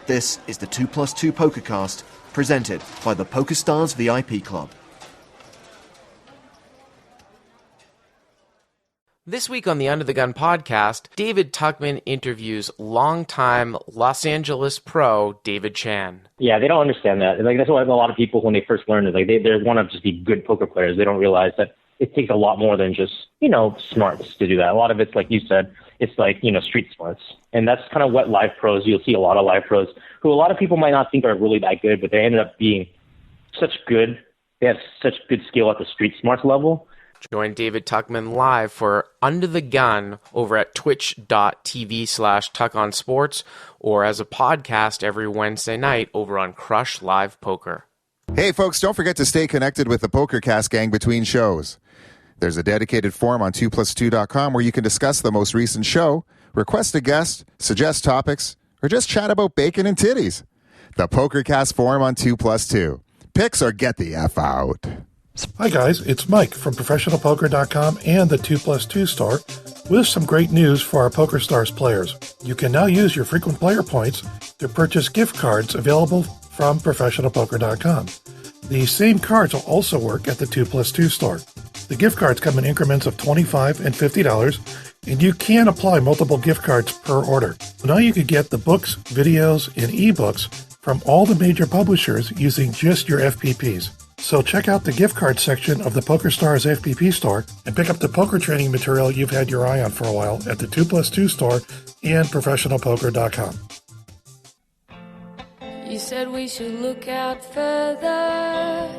This is the 2+2 Pokercast, presented by the PokerStars VIP Club. This week on the Under the Gun podcast, David Tuckman interviews longtime Los Angeles pro David Chan. Yeah, they don't understand that. Like, that's what a lot of people, when they first learn it, like they want to just be good poker players. They don't realize that it takes a lot more than just, smarts to do that. A lot of it's, like you said, it's like, street smarts. And that's kind of what live pros, you'll see a lot of live pros who a lot of people might not think are really that good, but they ended up being they have such good skill at the street smarts level. Join David Tuckman live for Under the Gun over at twitch.tv/TuckOnSports or as a podcast every Wednesday night over on Crush Live Poker. Hey, folks, don't forget to stay connected with the PokerCast gang between shows. There's a dedicated forum on 2plus2.com where you can discuss the most recent show, request a guest, suggest topics, or just chat about bacon and titties. The PokerCast forum on 2+2. Picks or get the F out. Hi guys, it's Mike from ProfessionalPoker.com and the 2+2 store with some great news for our PokerStars players. You can now use your frequent player points to purchase gift cards available from ProfessionalPoker.com. The same cards will also work at the 2+2 store. The gift cards come in increments of $25 and $50, and you can apply multiple gift cards per order. Now you can get the books, videos, and ebooks from all the major publishers using just your FPPs. So check out the gift card section of the PokerStars FPP store and pick up the poker training material you've had your eye on for a while at the 2+2 store and ProfessionalPoker.com. You said we should look out further.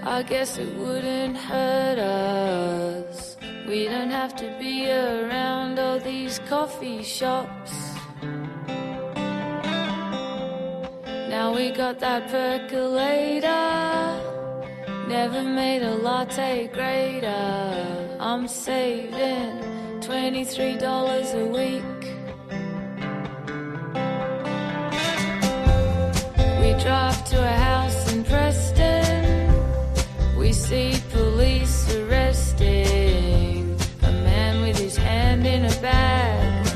I guess it wouldn't hurt us. We don't have to be around all these coffee shops. Now we got that percolator. Never made a latte greater. I'm saving $23 a week. We drive to a house in Preston. We see police arresting a man with his hand in a bag.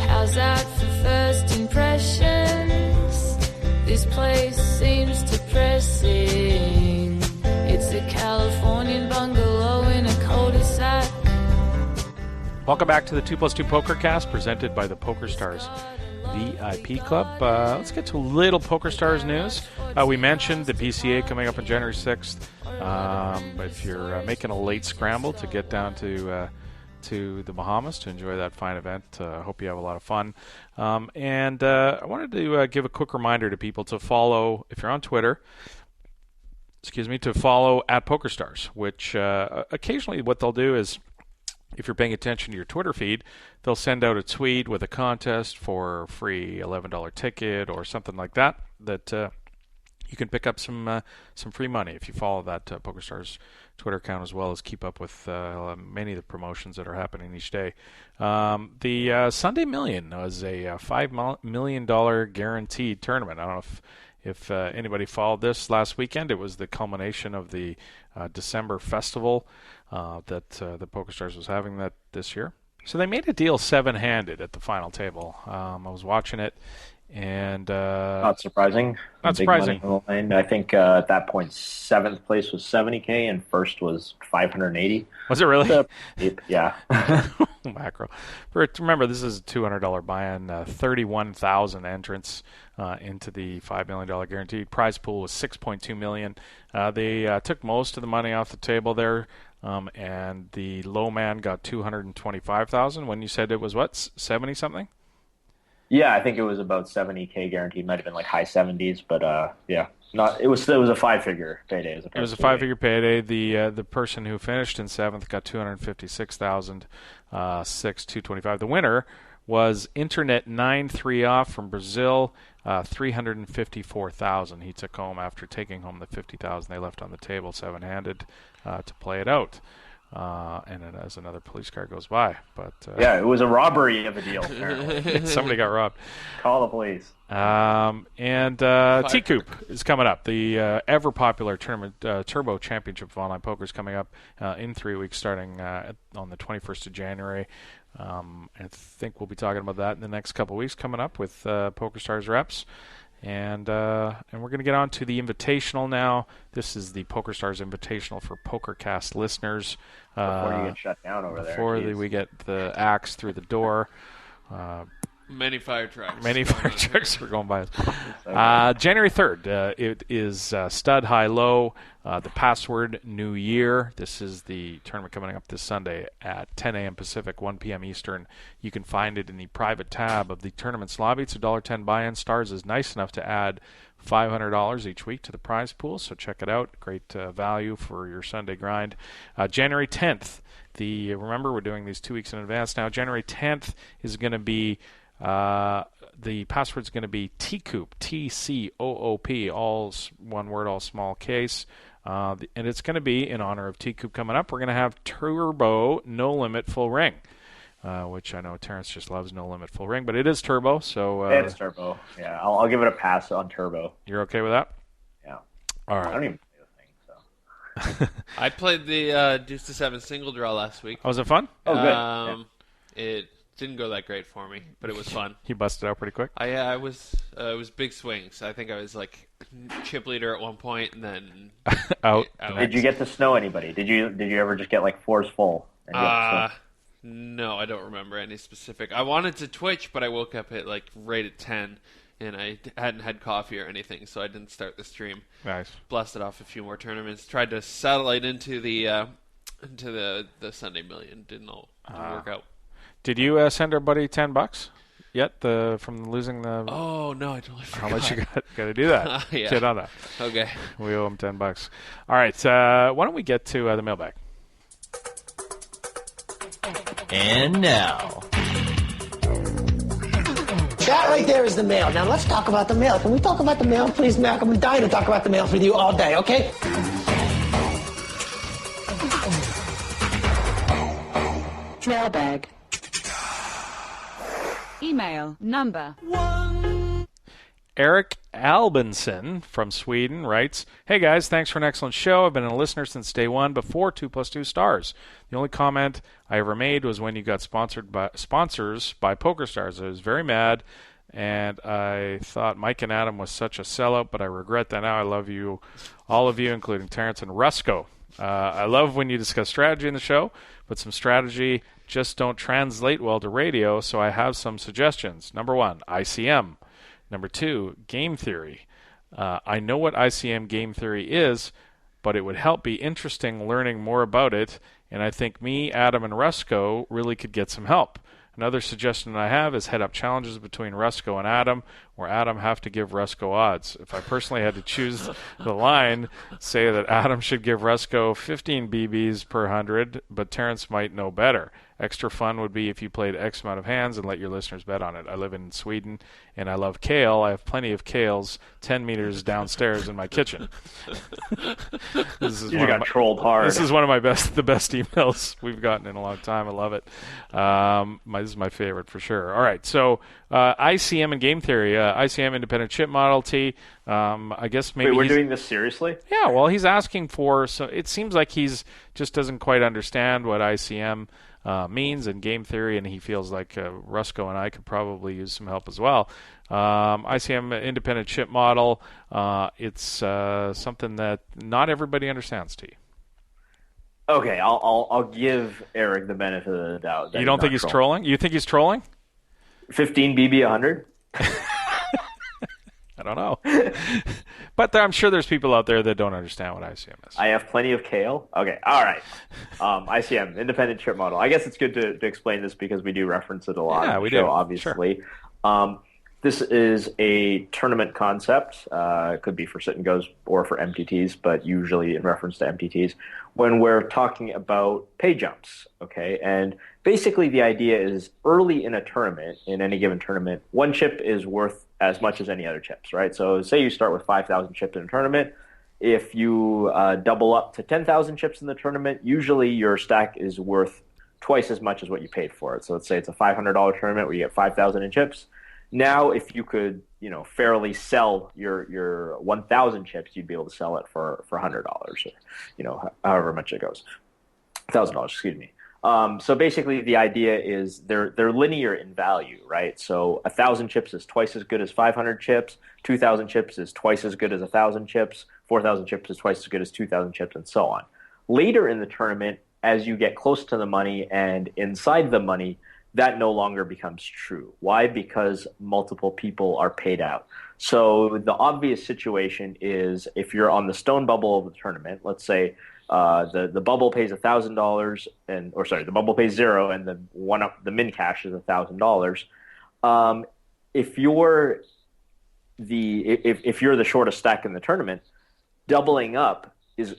How's that for first impressions? This place seems depressing. It's a Californian bungalow in a cul-de-sac. Welcome back to the 2+2 Pokercast, presented by the PokerStars VIP Club. Let's get to a little PokerStars news. We mentioned the PCA coming up on January 6th. If you're making a late scramble to get down to the Bahamas to enjoy that fine event, I hope you have a lot of fun. And I wanted to give a quick reminder to people to follow, if you're on Twitter, to follow at PokerStars, which occasionally what they'll do is if you're paying attention to your Twitter feed, they'll send out a tweet with a contest for a free $11 ticket or something like that you can pick up some free money if you follow that PokerStars Twitter account, as well as keep up with many of the promotions that are happening each day. The Sunday Million was a $5 million guaranteed tournament. I don't know if anybody followed this last weekend. It was the culmination of the December festival that the PokerStars was having that this year. So they made a deal 7-handed at the final table. I was watching it, and not surprising. Not Big surprising. money on the line. I think at that point, 7th place was $70K and first was $580. Was it really? Yeah. Macro. Remember, this is a $200 buy-in, 31,000 entrants into the $5 million guaranteed. Prize pool was $6.2 million. They took most of the money off the table there, and the low man got $225,000. When you said it was what, 70 something? Yeah, I think it was about $70K guaranteed. Might have been like high 70s, but yeah, not. It was a 5-figure payday. It was a 5-figure payday. The person who finished in 7th got $256,000, 225. The winner was Internet 9-3 off from Brazil, $354,000. He took home after taking home the $50,000 they left on the table 7-handed to play it out. And then as another police car goes by, but yeah, it was a robbery of a deal. Apparently, somebody got robbed. Call the police. And T-Coop is coming up. The ever popular tournament, Turbo Championship of Online Poker, is coming up in 3 weeks, starting on the 21st of January. I think we'll be talking about that in the next couple of weeks, coming up with PokerStars reps. And we're going to get on to the Invitational now. This is the PokerStars Invitational for PokerCast listeners. Before you get shut down over there. Before we get the axe through the door. Many fire trucks. Many fire trucks were going by us. January 3rd, it is Stud High Low, the Password New Year. This is the tournament coming up this Sunday at 10 a.m. Pacific, 1 p.m. Eastern. You can find it in the private tab of the tournament's lobby. It's a $1.10 buy-in. Stars is nice enough to add $500 each week to the prize pool, so check it out. Great value for your Sunday grind. January 10th, remember we're doing these 2 weeks in advance now. January 10th is going to be the password's going to be TCOOP, T-C-O-O-P, all one word, all small case. And it's going to be in honor of TCOOP coming up. We're going to have Turbo No Limit Full Ring, which I know Terrence just loves No Limit Full Ring, but it is Turbo. So it's Turbo. Yeah, I'll give it a pass on Turbo. You're okay with that? Yeah. All right. I don't even play the thing, so. I played the Deuce to 7 single draw last week. Oh, was it fun? Oh, good. It didn't go that great for me, but it was fun. You busted out pretty quick? It was big swings. I think I was like chip leader at one point, and then out. Did you get to snow anybody? Did you ever just get like fours full? No, I don't remember any specific. I wanted to Twitch, but I woke up at like right at 10, and I hadn't had coffee or anything, so I didn't start the stream. Nice. Blasted off a few more tournaments. Tried to satellite into the Sunday Million. Didn't work out. Did you send our buddy $10 yet? From losing the. Oh no, I totally forgot. How much you got to do that? Yeah. Get on that. Okay. We owe him $10. All right. Why don't we get to the mailbag? And now. That right there is the mail. Now let's talk about the mail. Can we talk about the mail, please, Malcolm? I'm dying to talk about the mail with you all day, okay? Mailbag. Email number 1. Eric Albinson from Sweden writes, "Hey guys, thanks for an excellent show. I've been a listener since day one before 2+2 stars. The only comment I ever made was when you got sponsors by PokerStars. I was very mad, and I thought Mike and Adam was such a sellout, but I regret that now. I love you, all of you, including Terrence and Rusko. I love when you discuss strategy in the show, but some strategy just don't translate well to radio, so I have some suggestions. Number 1, ICM. Number 2, game theory. I know what ICM game theory is, but it would help be interesting learning more about it, and I think me, Adam, and Rusko really could get some help. Another suggestion I have is head-up challenges between Rusko and Adam, or Adam have to give Rusko odds? If I personally had to choose the line, say that Adam should give Rusko 15 BBs per 100, but Terrence might know better. Extra fun would be if you played X amount of hands and let your listeners bet on it. I live in Sweden, and I love kale. I have plenty of kales 10 meters downstairs in my kitchen. You got trolled hard. This is one of the best emails we've gotten in a long time. I love it. This is my favorite for sure. All right, so ICM and game theory. ICM independent chip model T. I guess maybe we're doing this seriously? Yeah, well, he's asking for. So it seems like he's just doesn't quite understand what ICM means and game theory, and he feels like Rusko and I could probably use some help as well. ICM independent chip model. It's something that not everybody understands. T. Okay, I'll give Eric the benefit of the doubt. You don't think he's trolling? You think he's trolling? 15 BB 100. I don't know. But I'm sure there's people out there that don't understand what ICM is. I have plenty of kale. Okay, all right. ICM, independent chip model. I guess it's good to explain this because we do reference it a lot on the show, obviously. Sure. This is a tournament concept. It could be for sit-and-goes or for MTTs, but usually in reference to MTTs, when we're talking about pay jumps, okay? And basically the idea is early in a tournament, in any given tournament, one chip is worth as much as any other chips, right? So say you start with 5,000 chips in a tournament. If you double up to 10,000 chips in the tournament, usually your stack is worth twice as much as what you paid for it. So let's say it's a $500 tournament where you get 5,000 in chips. Now, if you could, fairly sell your 1,000 chips, you'd be able to sell it for $100 or, however much it goes. $1,000, excuse me. So basically the idea is they're linear in value, right? So 1,000 chips is twice as good as 500 chips, 2,000 chips is twice as good as 1,000 chips, 4,000 chips is twice as good as 2,000 chips, and so on. Later in the tournament, as you get close to the money and inside the money, that no longer becomes true. Why? Because multiple people are paid out. So the obvious situation is if you're on the stone bubble of the tournament, let's say the bubble pays $1,000 the bubble pays $0 and the min cash is $1,000. If you're the shortest stack in the tournament, doubling up is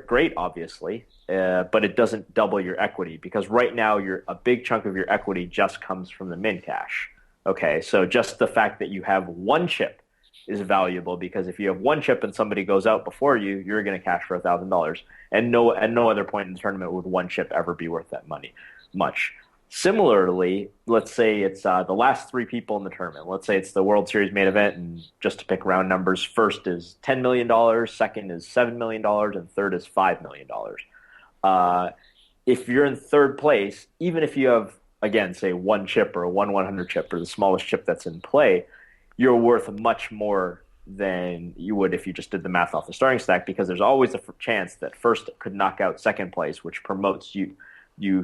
great, obviously, but it doesn't double your equity because right now a big chunk of your equity just comes from the min cash. Okay, so just the fact that you have one chip is valuable because if you have one chip and somebody goes out before you, you're going to cash for $1,000, and no other point in the tournament would one chip ever be worth that money much. Similarly, let's say it's the last three people in the tournament. Let's say it's the World Series main event, and just to pick round numbers, first is $10 million, second is $7 million, and third is $5 million. If you're in third place, even if you have, again, say one chip or a 1/100 chip or the smallest chip that's in play, you're worth much more than you would if you just did the math off the starting stack because there's always a chance that first could knock out second place, which promotes you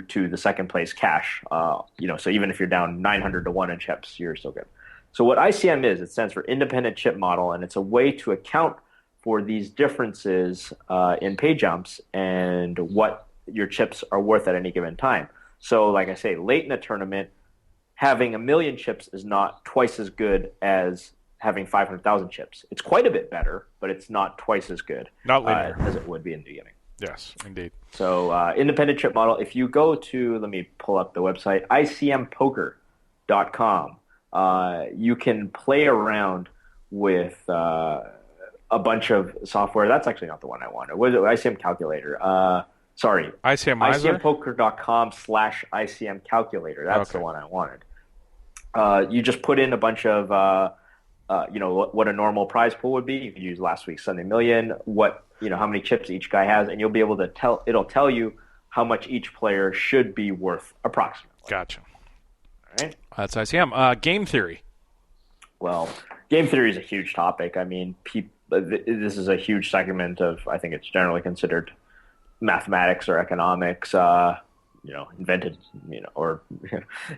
to the second place cash. So even if you're down 900 to 1 in chips, you're still good. So what ICM is, it stands for independent chip model, and it's a way to account for these differences in pay jumps and what your chips are worth at any given time. So like I say, late in a tournament, having 1 million chips is not twice as good as having 500,000 chips. It's quite a bit better, but it's not twice as good as it would be in the beginning. Yes, indeed. So independent chip model, if you go to, let me pull up the website, icmpoker.com, you can play around with a bunch of software. That's actually not the one I wanted. What is it? ICM calculator. Sorry. icmpoker.com/ICM calculator. That's the one I wanted. You just put in a bunch of, what a normal prize pool would be. You could use last week's Sunday Million, how many chips each guy has, and you'll be able to it'll tell you how much each player should be worth approximately. Gotcha. All right. That's ICM. Game theory. Well, game theory is a huge topic. I mean, this is a huge segment of, I think it's generally considered mathematics or economics, invented, or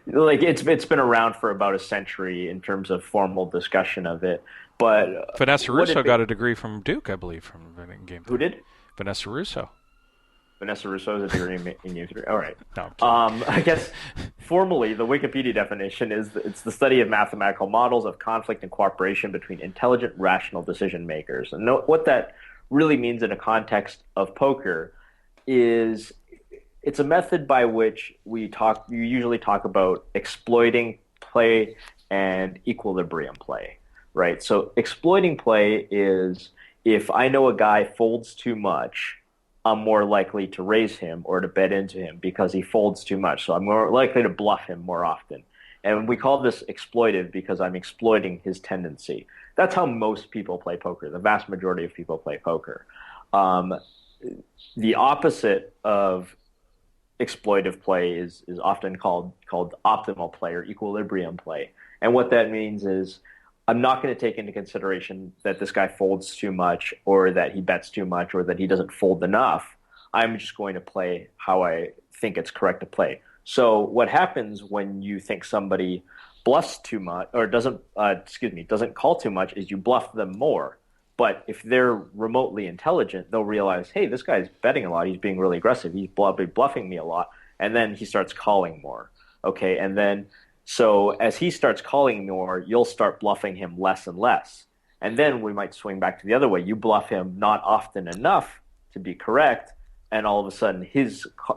like it's been around for about a century in terms of formal discussion of it. But Vanessa Russo got a degree from Duke, I believe, from inventing game theory. Who did? Vanessa Russo. Vanessa Russo is a degree in game theory. All right. No, I guess formally, the Wikipedia definition is it's the study of mathematical models of conflict and cooperation between intelligent, rational decision makers. And what that really means in a context of poker is it's a method by which you usually talk about exploiting play and equilibrium play, right? So exploiting play is if I know a guy folds too much, I'm more likely to raise him or to bet into him because he folds too much. So I'm more likely to bluff him more often. And we call this exploitive because I'm exploiting his tendency. That's how most people play poker. The vast majority of people play poker. The opposite of exploitive play is often called optimal play or equilibrium play. And what that means is I'm not going to take into consideration that this guy folds too much or that he bets too much or that he doesn't fold enough. I'm just going to play how I think it's correct to play. So what happens when you think somebody bluffs too much or doesn't call too much is you bluff them more. But if they're remotely intelligent, they'll realize, hey, this guy's betting a lot. He's being really aggressive. He's bluffing me a lot. And then he starts calling more. Okay, and then so as he starts calling more, you'll start bluffing him less and less. And then we might swing back to the other way. You bluff him not often enough to be correct, and all of a sudden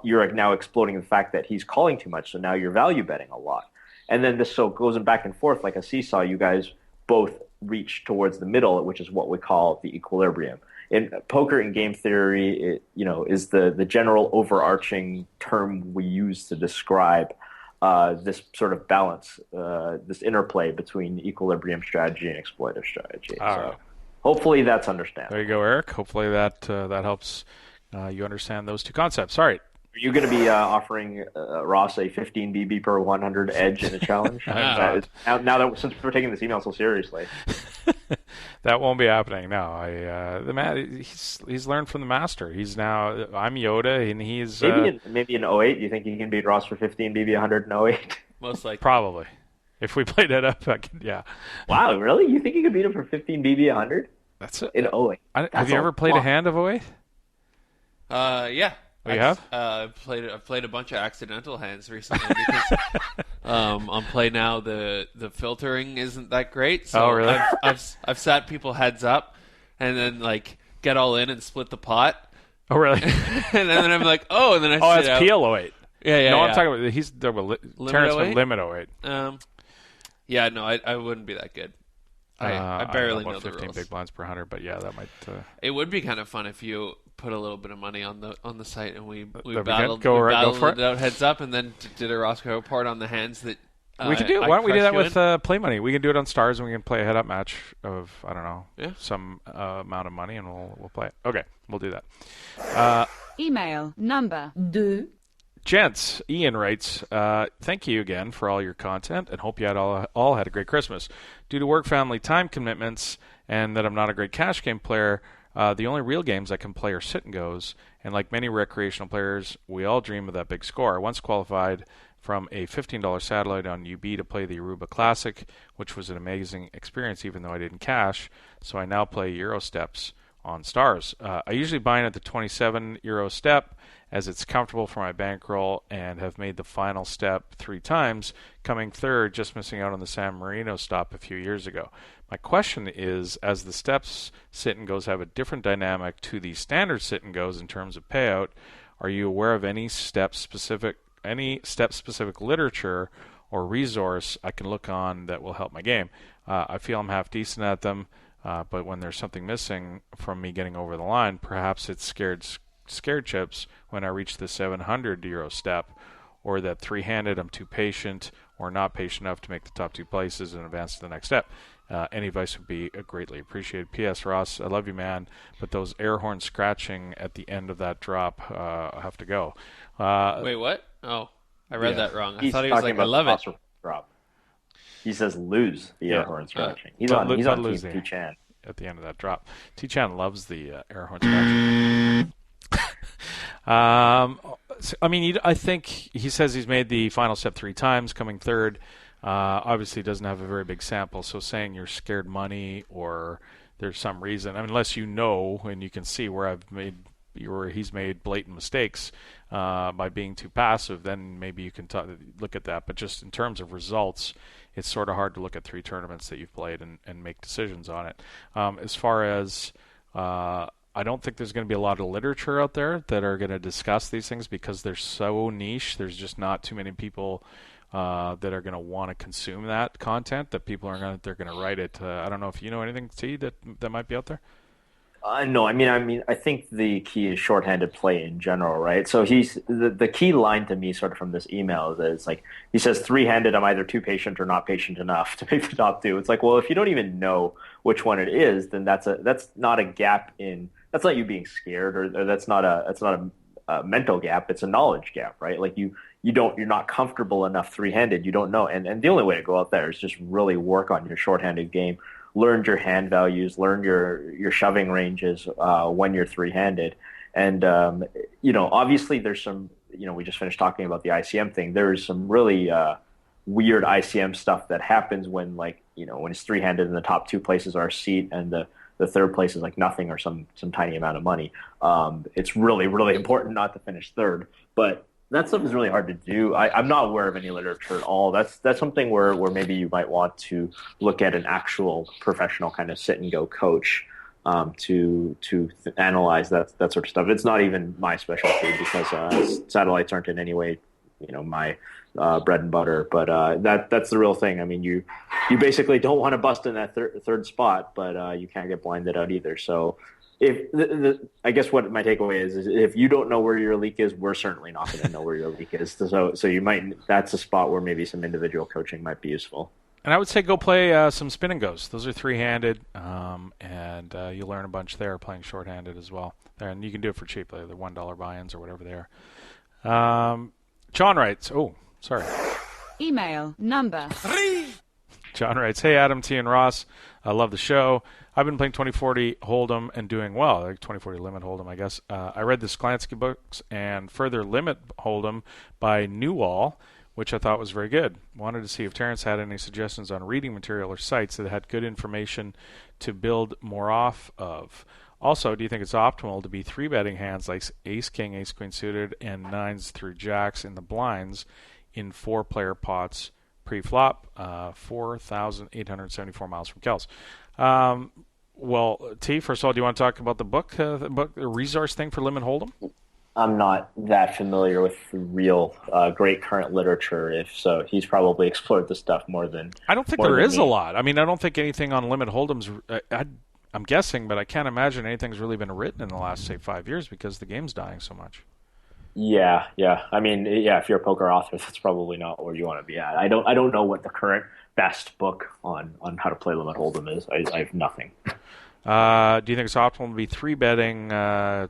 you're now exploiting the fact that he's calling too much, so now you're value betting a lot. And then this goes back and forth like a seesaw. You guys both reach towards the middle, which is what we call the equilibrium. In poker and game theory, is the general overarching term we use to describe this sort of balance, this interplay between equilibrium strategy and exploitive strategy. So hopefully that's understandable. There you go, Eric. Hopefully that helps you understand those two concepts. All right. Are you going to be offering Ross a 15 BB per 100 edge in a challenge? Now that since we're taking this email so seriously, that won't be happening. No, the man he's learned from the master. He's now I'm Yoda, and he's maybe in 08. Do you think he can beat Ross for 15 BB 100 in 08? Most likely, probably. If we played it up, yeah. Wow, really? You think you could beat him for 15 BB 100? That's it. In 08. Have you ever played a hand of 08? Yeah. Oh, you have? I've played a bunch of accidental hands recently because on Play Now the filtering isn't that great. So really? I've sat people heads up and then like get all in and split the pot. Oh really? And then I'm like, oh, and then I sit that's PL 08. Yeah. No, I'm talking about he's Terrence from Limit 08. Yeah, no, I wouldn't be that good. I barely know the 15 rules. big blinds per 100, but yeah, that might. It would be kind of fun if you put a little bit of money on the site and we battled it out heads up and then did a Roscoe report on the hands that we could do. Why don't we do that with play money? We can do it on Stars and we can play a head up match of some amount of money and we'll play it. Okay, we'll do that. Email number 2. Gents, Ian writes, thank you again for all your content and hope you had all had a great Christmas. Due to work, family, time commitments, and that I'm not a great cash game player, the only real games I can play are sit and goes, and like many recreational players, we all dream of that big score. I once qualified from a $15 satellite on UB to play the Aruba Classic, which was an amazing experience even though I didn't cash, so I now play Euro Steps on Stars. I usually buy in at the 27 Euro step as it's comfortable for my bankroll and have made the final step 3 times, coming third, just missing out on the San Marino stop a few years ago. My question is, as the steps sit and goes have a different dynamic to the standard sit and goes in terms of payout, are you aware of any step specific literature or resource I can look on that will help my game? I feel I'm half decent at them, but when there's something missing from me getting over the line, perhaps it's scared chips when I reach the 700 Euro step, or that 3-handed I'm too patient or not patient enough to make the top 2 places and advance to the next step. Any advice would be greatly appreciated. P.S. Ross, I love you, man, but those air horns scratching at the end of that drop have to go. Wait, what? Oh, I read that wrong. I thought he was like, I love it. Drop. He says lose the air horn scratching. He's on Team T-Chan. At the end of that drop. T-Chan loves the air horn scratching. I think he says he's made the final step 3 times, coming third. Obviously doesn't have a very big sample, so saying you're scared money or there's some reason, unless you know and you can see where he's made blatant mistakes, by being too passive, then maybe you can look at that. But just in terms of results, it's sort of hard to look at 3 tournaments that you've played and make decisions on it. As far as I don't think there's going to be a lot of literature out there that are going to discuss these things because they're so niche. There's just not too many people that are going to want to consume that content. That people they're going to write it. I don't know if you know anything, T, that might be out there. No, I think the key is shorthanded play in general, right? So he's the key line to me, sort of from this email, is like he says, 3-handed, I'm either too patient or not patient enough to make the top 2. It's like, well, if you don't even know which one it is, then that's not a gap in. That's not you being scared, or that's not a mental gap. It's a knowledge gap, right? Like you're not comfortable enough 3-handed. You don't know, and the only way to go out there is just really work on your shorthanded game. Learn your hand values, learn your shoving ranges when you're 3-handed. And, obviously there's some, we just finished talking about the ICM thing. There is some really weird ICM stuff that happens when when it's 3-handed and the top 2 places are a seat and the third place is like nothing or some tiny amount of money. It's really, really important not to finish third. But that stuff is really hard to do. I'm not aware of any literature at all. That's something where maybe you might want to look at an actual professional kind of sit and go coach to analyze that sort of stuff. It's not even my specialty because satellites aren't in any way my bread and butter. But that's the real thing. I mean, you basically don't want to bust in that third spot, but you can't get blinded out either. So. I guess what my takeaway is if you don't know where your leak is, we're certainly not going to know where your leak is. So you that's a spot where maybe some individual coaching might be useful. And I would say go play some spin and goes. Those are 3-handed, and you learn a bunch there playing shorthanded as well. And you can do it for cheap. They're $1 buy-ins or whatever they are. John writes, Email number 3. John writes, hey, Adam, T, and Ross. I love the show. I've been playing 2040 Hold'em and doing well, like 2040 Limit Hold'em, I guess. I read the Sklansky books and Further Limit Hold'em by Newall, which I thought was very good. Wanted to see if Terrence had any suggestions on reading material or sites that had good information to build more off of. Also, do you think it's optimal to be 3-betting hands like Ace King, Ace Queen suited, and 9s through Jacks in the blinds in 4-player pots pre-flop, 4,874 miles from Kells? Well, T, first of all, do you want to talk about the book, the resource thing for Limit Hold'em? I'm not that familiar with real great current literature. If so, he's probably explored the stuff more than I don't think there is a lot. I mean, I don't think anything on Limit Hold'em's. I'm guessing, but I can't imagine anything's really been written in the last, say, 5 years because the game's dying so much. Yeah. I mean, if you're a poker author, that's probably not where you want to be at. I don't know what the current best book on how to play Limit Hold'em is. I have nothing. Do you think it's optimal to be 3-betting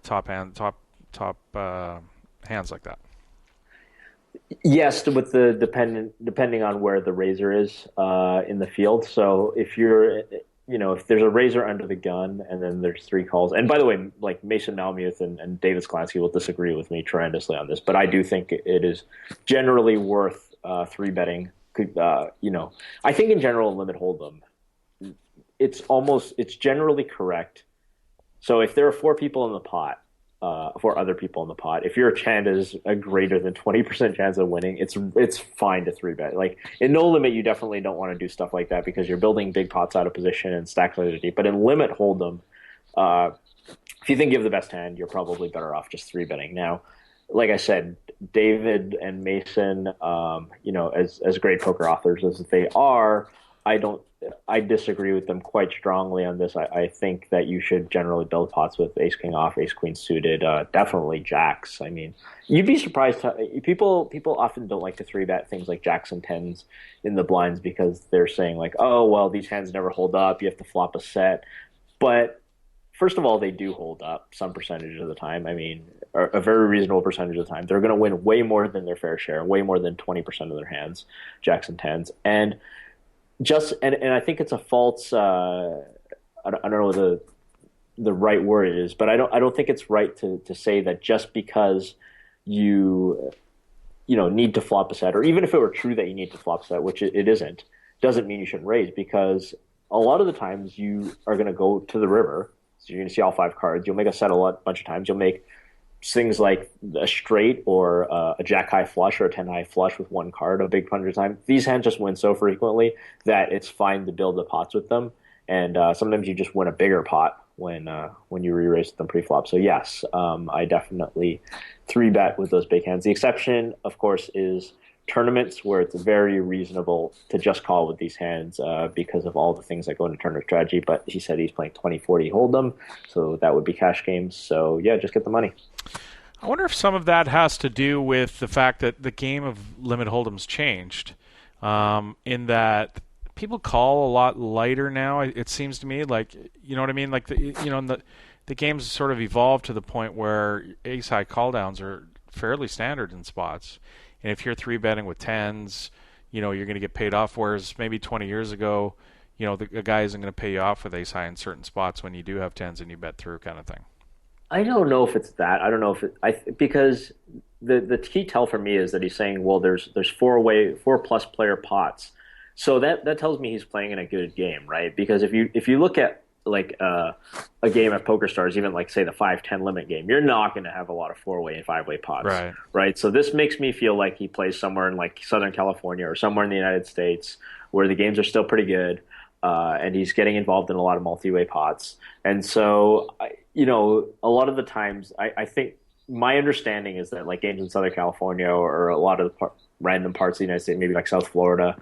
top hands like that? Yes, with the depending on where the razor is in the field. So if you're if there's a razor under the gun and then there's 3 calls, and by the way, like Mason Malmuth and David Sklansky will disagree with me tremendously on this, but I do think it is generally worth 3-betting. I think in general in Limit Hold'em, it's generally correct. So if there are 4 people in the pot, 4 other people in the pot, if your hand is a greater than 20% chance of winning, it's fine to 3-bet. Like in No Limit, you definitely don't want to do stuff like that because you're building big pots out of position and stacks really deep. But in Limit Hold'em, if you think you have the best hand, you're probably better off just 3-betting. Now, like I said, David and Mason, as great poker authors as they are, I disagree with them quite strongly on this. I think that you should generally build pots with Ace King off, Ace Queen suited, definitely Jacks. I mean, you'd be surprised how people often don't like to 3-bet things like Jacks and 10s in the blinds because they're saying like, oh, well, these hands never hold up. You have to flop a set. But first of all, they do hold up some percentage of the time. I mean, a very reasonable percentage of the time. They're going to win way more than their fair share, way more than 20% of their hands, Jacks and 10s. And I think it's a false. I don't know what the right word is, but I don't think it's right to say that just because you need to flop a set, or even if it were true that you need to flop a set, which it isn't, doesn't mean you shouldn't raise, because a lot of the times you are going to go to the river, so you're going to see all 5 cards. You'll make a set bunch of times. You'll make things like a straight or a jack high flush or a 10 high flush with one card a big punch at a time. These hands just win so frequently that it's fine to build the pots with them. And sometimes you just win a bigger pot when you re-raise them pre-flop. So yes, I definitely 3-bet with those big hands. The exception, of course, is tournaments where it's very reasonable to just call with these hands because of all the things that go into tournament strategy. But he said he's playing 20-40 Hold'em, so that would be cash games. So yeah, just get the money. I wonder if some of that has to do with the fact that the game of limit hold'em's changed, in that people call a lot lighter now. It seems to me like, you know what I mean? Like the game's sort of evolved to the point where ace high call downs are fairly standard in spots. And if you're 3-betting with tens, you're going to get paid off. Whereas maybe 20 years ago, the guy isn't going to pay you off with ace high in certain spots when you do have tens and you bet through, kind of thing. I don't know if it's that. I don't know if because the key tell for me is that he's saying, well, there's 4+ player pots. So that tells me he's playing in a good game, right? Because if you look at like a game at PokerStars, even like say the 5-10 limit game, you're not going to have a lot of 4-way and 5-way pots, right? So this makes me feel like he plays somewhere in like Southern California or somewhere in the United States where the games are still pretty good, and he's getting involved in a lot of multi-way pots. And so, a lot of the times, I think my understanding is that like games in Southern California or a lot of the random parts of the United States, maybe like South Florida,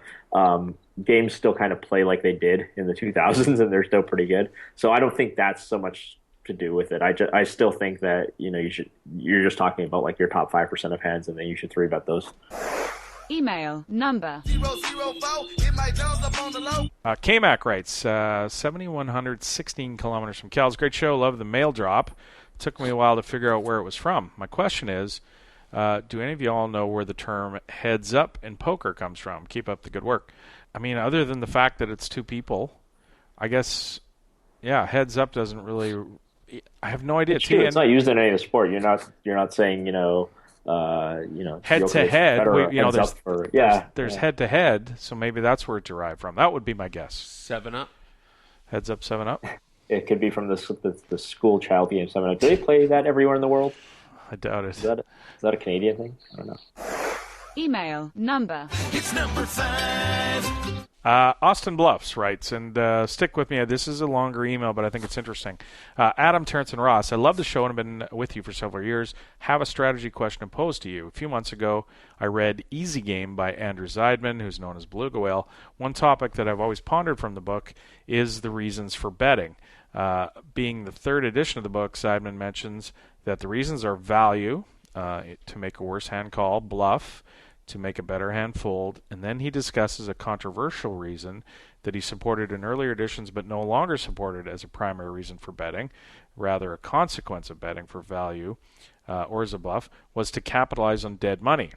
games still kind of play like they did in the 2000s, and they're still pretty good. So I don't think that's so much to do with it. I still think that you're just talking about like your top 5% of hands, and then you should 3-bet those. Email number. K-Mac writes, 7,116 kilometers from Cal's. Great show. Love the mail drop. Took me a while to figure out where it was from. My question is, do any of you all know where the term heads up in poker comes from? Keep up the good work. I mean, other than the fact that it's two people, I guess, yeah, heads up doesn't really. I have no idea. It's not used in any of the sport. You're not saying head to head. There's yeah. head to head, so maybe that's where it derived from. That would be my guess. 7-Up. Heads up, 7-Up. It could be from the school child game 7-Up. Do they play that everywhere in the world? I doubt it. Is that a Canadian thing? I don't know. Email number. It's number 5. Austin Bluffs writes, and stick with me. This is a longer email, but I think it's interesting. Adam, Terrence, and Ross, I love the show and have been with you for several years. Have a strategy question to pose to you. A few months ago, I read Easy Game by Andrew Zeidman, who's known as Beluga Whale. One topic that I've always pondered from the book is the reasons for betting. Being the third edition of the book, Zeidman mentions that the reasons are value, to make a worse hand call, bluff, to make a better hand fold, and then he discusses a controversial reason that he supported in earlier editions but no longer supported as a primary reason for betting, rather a consequence of betting for value or as a bluff, was to capitalize on dead money.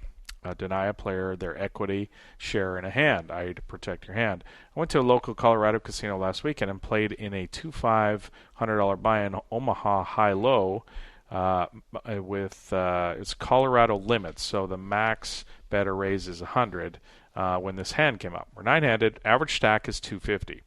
Deny a player their equity share in a hand, i.e. to protect your hand. I went to a local Colorado casino last weekend and played in a $2,500 buy-in Omaha high-low with it's Colorado limits, so the max bet or raise is 100 when this hand came up. We're 9-handed. Average stack is 250.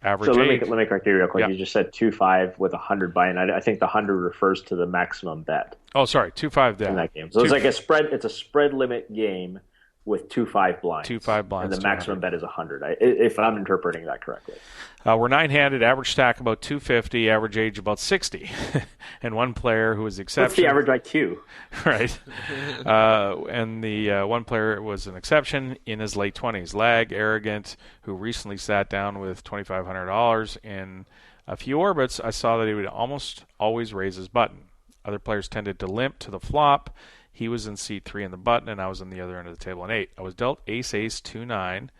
Average so age, let me correct you real quick. Yeah. You just said 2-5 with 100 buy-in. I think the 100 refers to the maximum bet. Oh, sorry, 2-5 in that game. So it's like a spread. It's a spread limit game with 2-5 blinds. 2-5 blinds. And the maximum bet is 100. If I'm interpreting that correctly. We're 9-handed. Average stack about 250. Average age about 60. And one player who was the exception. What's the average IQ? Right. And the one player was an exception in his late 20s. Lag, arrogant, who recently sat down with $2,500 in a few orbits. I saw that he would almost always raise his button. Other players tended to limp to the flop. He was in seat 3 in the button, and I was on the other end of the table in 8. I was dealt ace-ace 2-9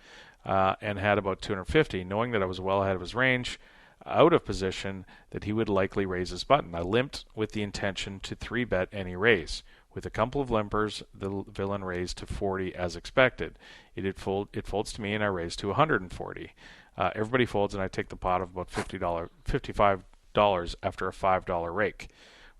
and had about 250, knowing that I was well ahead of his range, out of position, that he would likely raise his button. I limped with the intention to 3-bet any raise. With a couple of limpers, the villain raised to 40 as expected. It folds to me, and I raise to 140. Everybody folds, and I take the pot of about $55 after a $5 rake.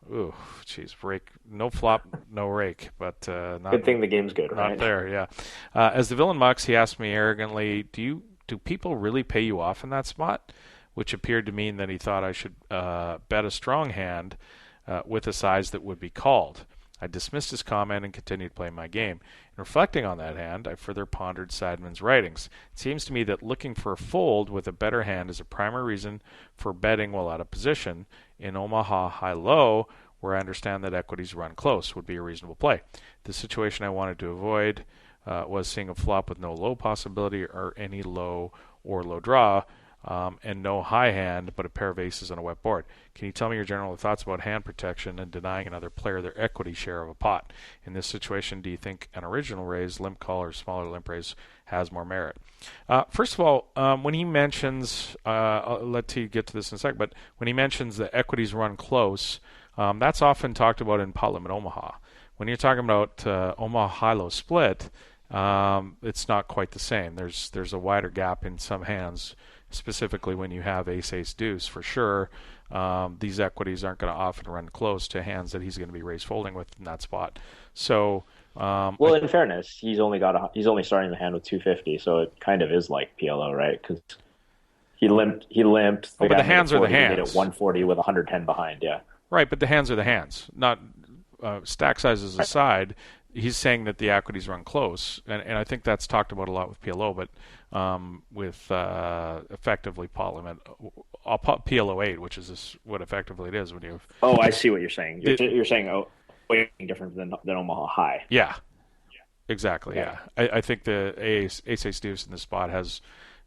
Ooh, jeez, rake, no flop, no rake, but not. Good thing the game's good, right? Not there, yeah. As the villain mucks, he asked me arrogantly, "Do people really pay you off in that spot?" Which appeared to mean that he thought I should bet a strong hand with a size that would be called. I dismissed his comment and continued playing my game. In reflecting on that hand, I further pondered Sideman's writings. It seems to me that looking for a fold with a better hand is a primary reason for betting while out of position. In Omaha high-low, where I understand that equities run close, would be a reasonable play. The situation I wanted to avoid was seeing a flop with no low possibility or any low or low draw, and no high hand, but a pair of aces on a wet board. Can you tell me your general thoughts about hand protection and denying another player their equity share of a pot? In this situation, do you think an original raise, limp call, or smaller limp raise has more merit? First of all, when he mentions, I'll let T get to this in a sec, but when he mentions that equities run close, that's often talked about in pot limit Omaha. When you're talking about Omaha high-low split, it's not quite the same. There's a wider gap in some hands, specifically when you have ace deuce for sure. These equities aren't going to often run close to hands that he's going to be raise folding with in that spot. So well, in fairness, he's only starting the hand with 250, so it kind of is like PLO, right? Because he limped. But the hands are the hands. He made it 140 with 110 behind. Yeah. Right, but the hands are the hands. Not stack sizes aside. He's saying that the equities run close, and I think that's talked about a lot with PLO, but with effectively pot limit, PLO 8, which is what effectively it is when you. Oh, I see what you're saying. You're saying different than Omaha High. Yeah, exactly. Yeah, I think the ace deuce in this spot has,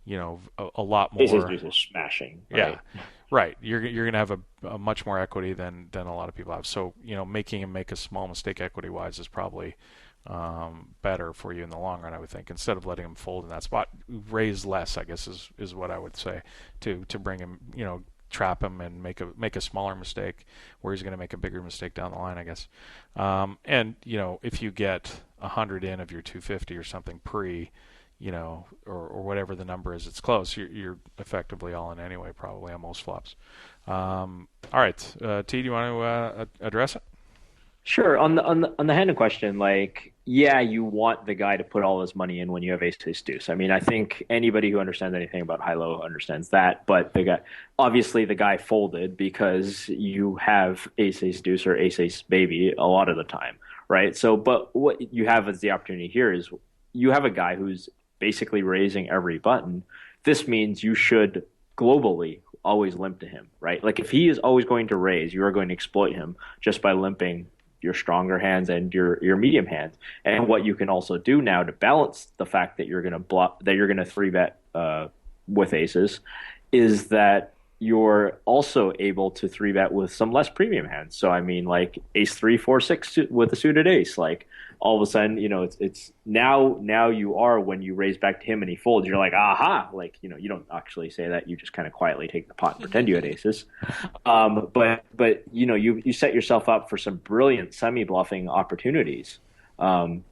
a lot more. Ace deuce is smashing. Right? Yeah. Right, you're going to have a much more equity than a lot of people have. So making him make a small mistake equity wise is probably better for you in the long run. I would think, instead of letting him fold in that spot, raise less. I guess is what I would say to bring him, trap him and make a smaller mistake where he's going to make a bigger mistake down the line. I guess, and if you get 100 in of your 250 or something pre. Or whatever the number is, it's close. You're effectively all in anyway, probably on most flops. All right, T, do you want to address it? Sure. On the hand in question, you want the guy to put all his money in when you have ace deuce. I mean, I think anybody who understands anything about high-low understands that. But the guy folded because you have ace deuce or ace baby a lot of the time, right? So, but what you have as the opportunity here is you have a guy who's basically raising every button. This means you should globally always limp to him, right? Like if he is always going to raise, you are going to exploit him just by limping your stronger hands and your medium hands. And what you can also do now to balance the fact that you're going to 3-bet with aces is that you're also able to 3-bet with some less premium hands. So I mean, like ace 3, 4, 6 with a suited ace, like all of a sudden, it's now you are, when you raise back to him and he folds, you're like, aha, like, you don't actually say that. You just kind of quietly take the pot and pretend you had aces. But you set yourself up for some brilliant semi-bluffing opportunities. And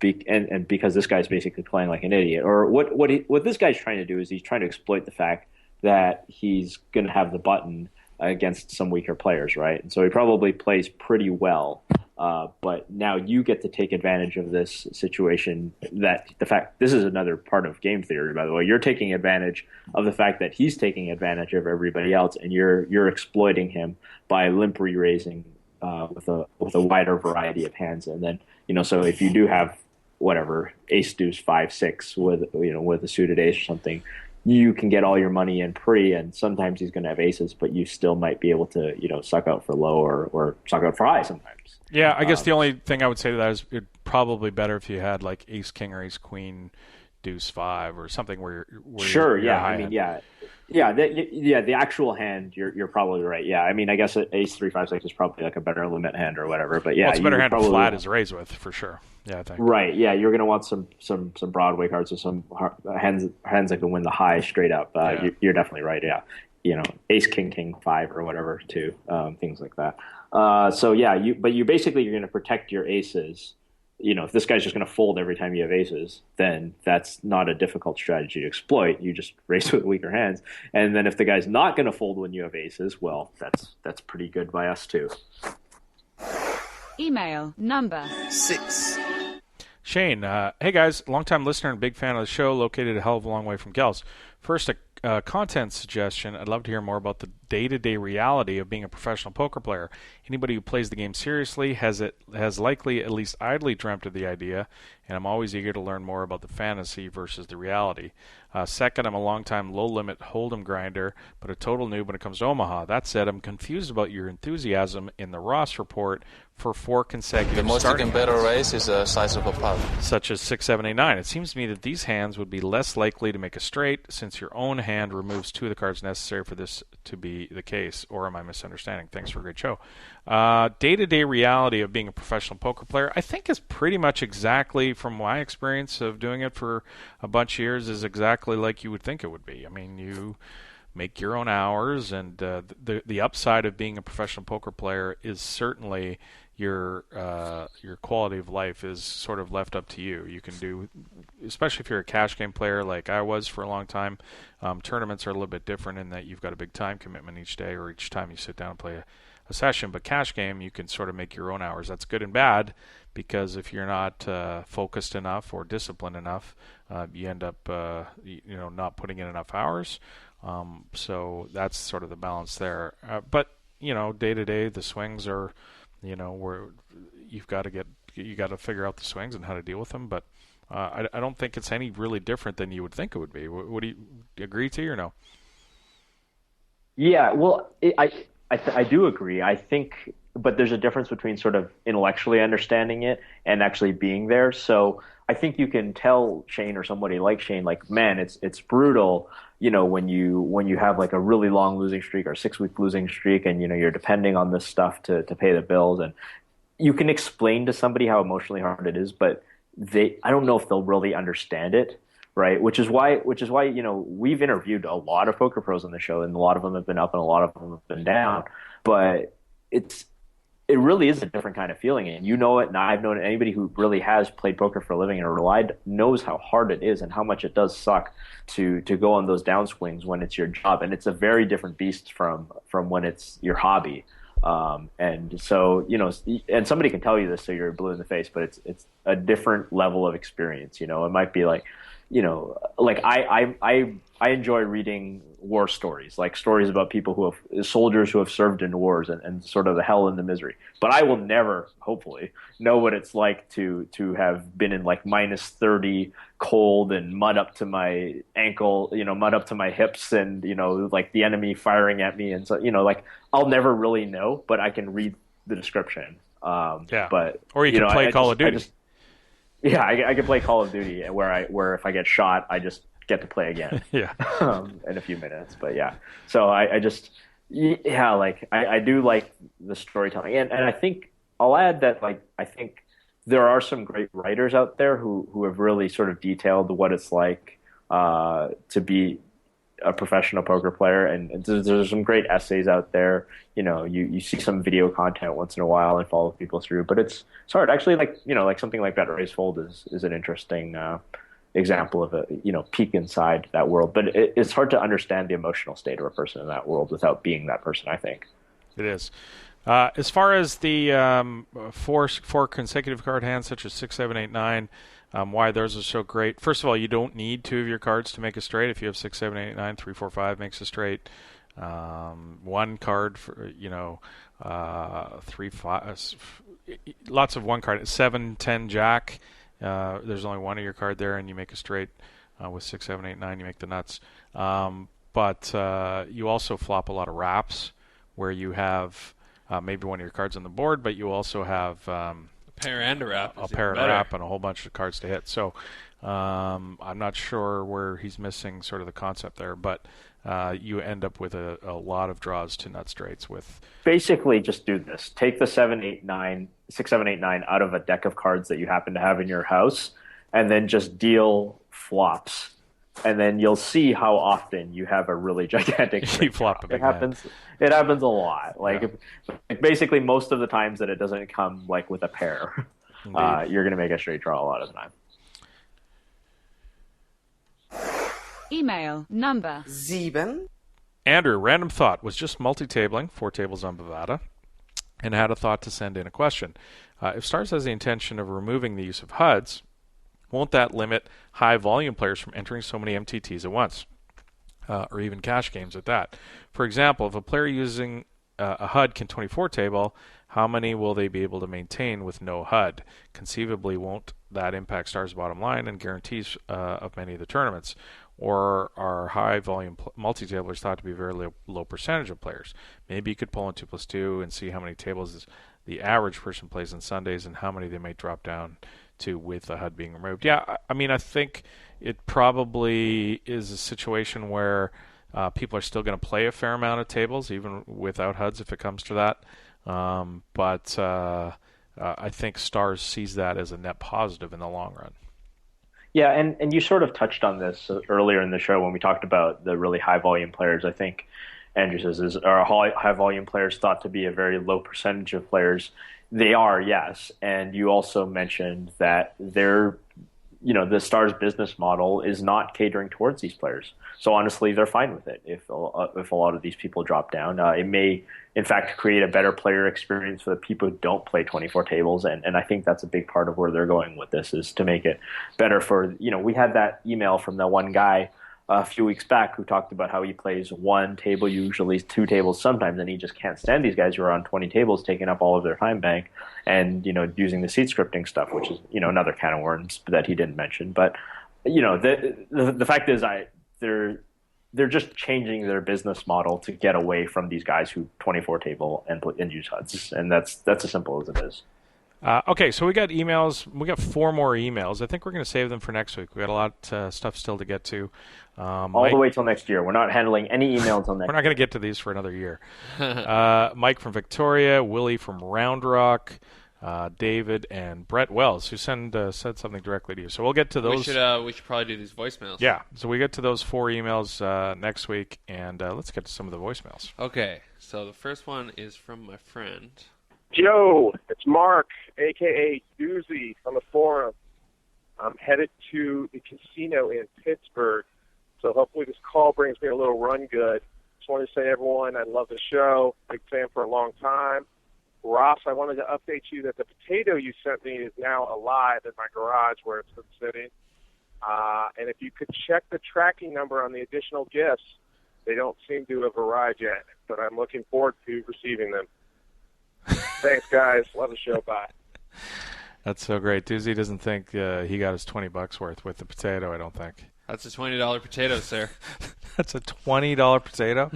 because this guy's basically playing like an idiot, or what this guy's trying to do is he's trying to exploit the fact that he's going to have the button against some weaker players, right? And so he probably plays pretty well. But now you get to take advantage of this situation. This is another part of game theory, by the way. You're taking advantage of the fact that he's taking advantage of everybody else, and you're exploiting him by limp re-raising with a wider variety of hands. And then so if you do have whatever ace deuce 5 6 with a suited ace or something, you can get all your money in pre, and sometimes he's going to have aces, but you still might be able to suck out for low or suck out for high sometimes. Yeah, I guess the only thing I would say to that is it'd probably better if you had like ace king or ace queen deuce 5 or something where sure, yeah, I mean, the actual hand, you're probably right. Yeah, I mean, I guess ace 3 5 6 is probably like a better limit hand or whatever. But yeah, it's a better hand to flat as raise with for sure. Yeah, I think. Right. Yeah, you're going to want some Broadway cards or some hands that can win the high straight up. You're definitely right. Yeah, ace king 5 or whatever too. Things like that. So yeah, you're going to protect your aces. If this guy's just going to fold every time you have aces, then that's not a difficult strategy to exploit. You just raise with weaker hands. And then if the guy's not going to fold when you have aces, well, that's pretty good by us too. Email number 6. Shane, hey guys, longtime listener and big fan of the show, located a hell of a long way from Gels. First, a content suggestion. I'd love to hear more about the day-to-day reality of being a professional poker player. Anybody who plays the game seriously has likely at least idly dreamt of the idea, and I'm always eager to learn more about the fantasy versus the reality. Second, I'm a long-time low-limit hold'em grinder, but a total noob when it comes to Omaha. That said, I'm confused about your enthusiasm in the Ross report for 4 consecutive The most you starting can bet or hands, raise is the size of a pot. such as 6, 7, 8, 9. It seems to me that these hands would be less likely to make a straight, since your own hand removes 2 of the cards necessary for this to be the case. Or am I misunderstanding? Thanks for a great show. Day-to-day reality of being a professional poker player, I think, is pretty much exactly, from my experience of doing it for a bunch of years, is exactly like you would think it would be. I mean, you make your own hours, and the upside of being a professional poker player is certainly your quality of life is sort of left up to you. You can do, especially if you're a cash game player like I was for a long time, tournaments are a little bit different in that you've got a big time commitment each day or each time you sit down and play a session. But cash game, you can sort of make your own hours. That's good and bad, because if you're not focused enough or disciplined enough, you end up not putting in enough hours. So that's sort of the balance there. But day to day, the swings are, where you got to figure out the swings and how to deal with them. But I don't think it's any really different than you would think it would be. What do you agree to, or no? Yeah, well, I do agree. I think, but there's a difference between sort of intellectually understanding it and actually being there. So I think you can tell Shane or somebody like Shane, like, man, it's brutal, when you have like a really long losing streak or 6-week losing streak, and you're depending on this stuff to pay the bills, and you can explain to somebody how emotionally hard it is, but I don't know if they'll really understand it. Right, which is why we've interviewed a lot of poker pros on the show, and a lot of them have been up and a lot of them have been down. But it really is a different kind of feeling, and you know it, and I've known it. Anybody who really has played poker for a living and relied knows how hard it is and how much it does suck to go on those downswings when it's your job, and it's a very different beast from when it's your hobby. And so and somebody can tell you this so you're blue in the face, but it's a different level of experience. It might be like, like I enjoy reading war stories, like stories about people soldiers who have served in wars and sort of the hell and the misery. But I will never, hopefully, know what it's like to have been in like -30 cold and mud up to my ankle, mud up to my hips, and like the enemy firing at me, and so like I'll never really know, but I can read the description. But or you can play Call of Duty. Yeah, I can play Call of Duty where if I get shot, I just get to play again. Yeah. In a few minutes. But yeah, so I do like the storytelling, and I think I'll add that I think there are some great writers out there who have really sort of detailed what it's like to be a professional poker player, and there's some great essays out there. You see some video content once in a while and follow people through, but it's hard. Actually, like something like Bet Raise Fold is an interesting example of a peek inside that world. But it's hard to understand the emotional state of a person in that world without being that person, I think. It is. As far as the four consecutive card hands, such as 6, 7, 8, 9. Why those are so great. First of all, you don't need 2 of your cards to make a straight. If you have 6, 7, 8, 9, 3, 4, 5 makes a straight. 1 card for 3, 5. Lots of 1 card. 7, 10, Jack. There's only 1 of your card there, and you make a straight. With 6, 7, 8, 9, you make the nuts. But you also flop a lot of wraps, where you have maybe 1 of your cards on the board, but you also have pair and a wrap. A pair and a wrap and a whole bunch of cards to hit. So I'm not sure where he's missing sort of the concept there, but you end up with a lot of draws to nut straights with. Basically, just do this. Take the 6, 7, 8, 9 out of a deck of cards that you happen to have in your house, and then just deal flops. And then you'll see how often you have a really gigantic you flop a big It happens a lot. Basically, most of the times that it doesn't come with a pair, you're going to make a straight draw a lot of the time. Email number 7. Andrew, random thought, was just multi-tabling 4 tables on Bovada, and had a thought to send in a question. If Stars has the intention of removing the use of HUDs, won't that limit high-volume players from entering so many MTTs at once? or even cash games at that. For example, if a player using a HUD can 24 table, how many will they be able to maintain with no HUD? Conceivably, won't that impact Star's bottom line and guarantees of many of the tournaments? Or are high-volume multi-tablers thought to be a very low percentage of players? Maybe you could pull in 2+2 and see how many tables the average person plays on Sundays and how many they might drop down to with the HUD being removed. Yeah, I mean, I think it probably is a situation where people are still going to play a fair amount of tables, even without HUDs, if it comes to that. But I think Stars sees that as a net positive in the long run. Yeah, and you sort of touched on this earlier in the show when we talked about the really high volume players. I think Andrew says are high volume players thought to be a very low percentage of players. They are, yes. And you also mentioned that the Stars business model is not catering towards these players. So honestly, they're fine with it if a lot of these people drop down. It may, in fact, create a better player experience for the people who don't play 24 tables. And I think that's a big part of where they're going with this, is to make it better for, we had that email from the one guy a few weeks back who talked about how he plays one table, usually two tables sometimes, and he just can't stand these guys who are on 20 tables taking up all of their time bank and, using the seed scripting stuff, which is, another can of worms that he didn't mention. But, the fact is they're just changing their business model to get away from these guys who 24 table and use HUDs. And that's as simple as it is. Okay, so we got emails. We got 4 more emails. I think we're going to save them for next week. We got a lot of stuff still to get to. All the way till next year. We're not handling any emails until next. We're not going to get to these for another year. Mike from Victoria, Willie from Round Rock, David, and Brett Wells, who said something directly to you. So we'll get to those. We should probably do these voicemails. Yeah, so we get to those 4 emails next week, and let's get to some of the voicemails. Okay, so the first one is from my friend. Joe, it's Mark, a.k.a. Doozy, on the forum. I'm headed to the casino in Pittsburgh, so hopefully this call brings me a little run good. Just wanted to say, everyone, I love the show. Big fan for a long time. Ross, I wanted to update you that the potato you sent me is now alive in my garage where it's been sitting. And if you could check the tracking number on the additional gifts, they don't seem to have arrived yet, but I'm looking forward to receiving them. Thanks, guys. Love the show. Bye. That's so great. Doozy doesn't think he got his $20 worth with the potato, I don't think. That's a $20 potato, sir. That's a $20 potato?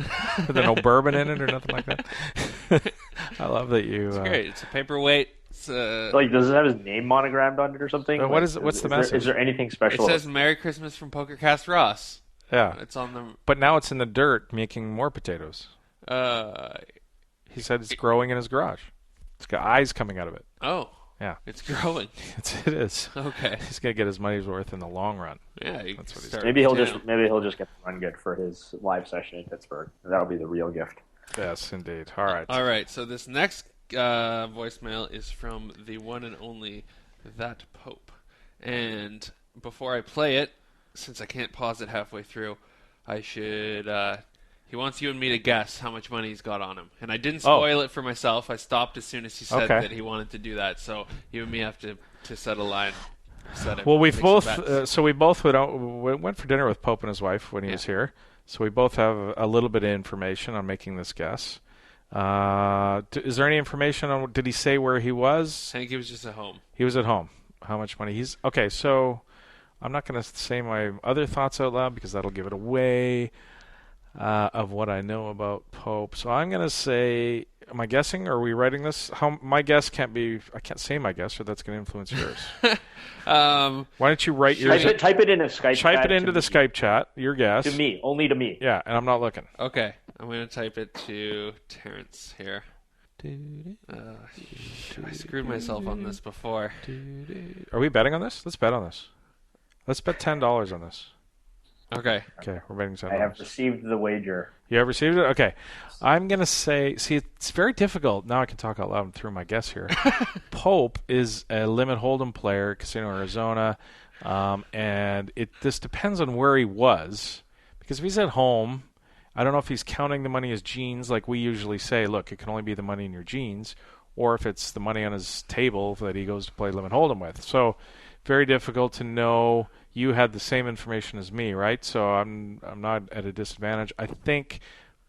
With no bourbon in it or nothing like that? I love that you... It's great. It's a paperweight. It's does it have his name monogrammed on it or something? What's the message? Is there anything special? It says Merry Christmas from Pokercast Ross. Yeah. It's on the... But now it's in the dirt making more potatoes. He said it's growing in his garage. It's got eyes coming out of it. Oh. Yeah. It's growing. It is. Okay. He's going to get his money's worth in the long run. Yeah. That's what he's maybe he'll just get the run good for his live session in Pittsburgh. That'll be the real gift. Yes, indeed. All right. All right. So this next voicemail is from the one and only That Pope. And before I play it, since I can't pause it halfway through, I should... he wants you and me to guess how much money he's got on him. And I didn't spoil it for myself. I stopped as soon as he said that he wanted to do that. So you and me have to set a line. Well, we both went for dinner with Pope and his wife when he was here. So we both have a little bit of information on making this guess. Is there any information on, did he say where he was? I think he was just at home. He was at home. How much money? Okay, so I'm not going to say my other thoughts out loud because that'll give it away. Of what I know about Pope. So I'm going to say, am I guessing, or are we writing this? My guess can't be, I can't say my guess, or that's going to influence yours. Why don't you write yours? Type it in a Skype chat. Type it into the Skype chat, your guess. To me, only to me. Yeah, and I'm not looking. Okay, I'm going to type it to Terrence here. I screwed myself on this before. Are we betting on this? Let's bet on this. Let's bet $10 on this. Okay, we're betting $10. I have received the wager. You have received it? Okay. I'm going to say, it's very difficult. Now I can talk out loud through my guess here. Pope is a limit hold'em player, Casino Arizona, and this depends on where he was. Because if he's at home, I don't know if he's counting the money as jeans, like we usually say, look, it can only be the money in your jeans, or if it's the money on his table that he goes to play limit hold'em with. So very difficult to know you had the same information as me, right? So I'm not at a disadvantage. I think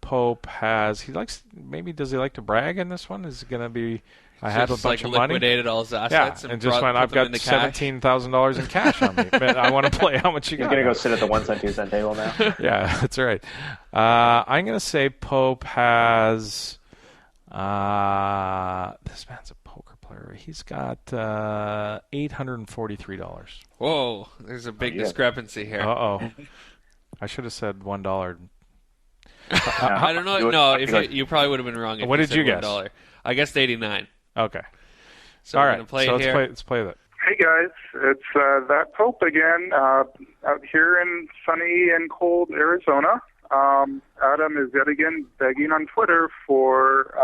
Pope has. Does he like to brag in this one? Is it going to be? I had a bunch of money. Liquidated all his assets and just went. I've got $17,000 in cash on me. But I want to play. How much you got? He's gonna go sit at the 1 cent, 2 cent table now. Yeah, that's right. I'm gonna say Pope has. This man's a poker player. He's got $843. Whoa, there's a big discrepancy here. Uh-oh. I should have said $1. I don't know. No, if you probably would have been wrong. If what you did said you guess? $1. I guessed 89. Okay. So all we're right. gonna play so it here. let's play that. Hey guys, it's that Pope again, out here in sunny and cold Arizona. Adam is yet again begging on Twitter for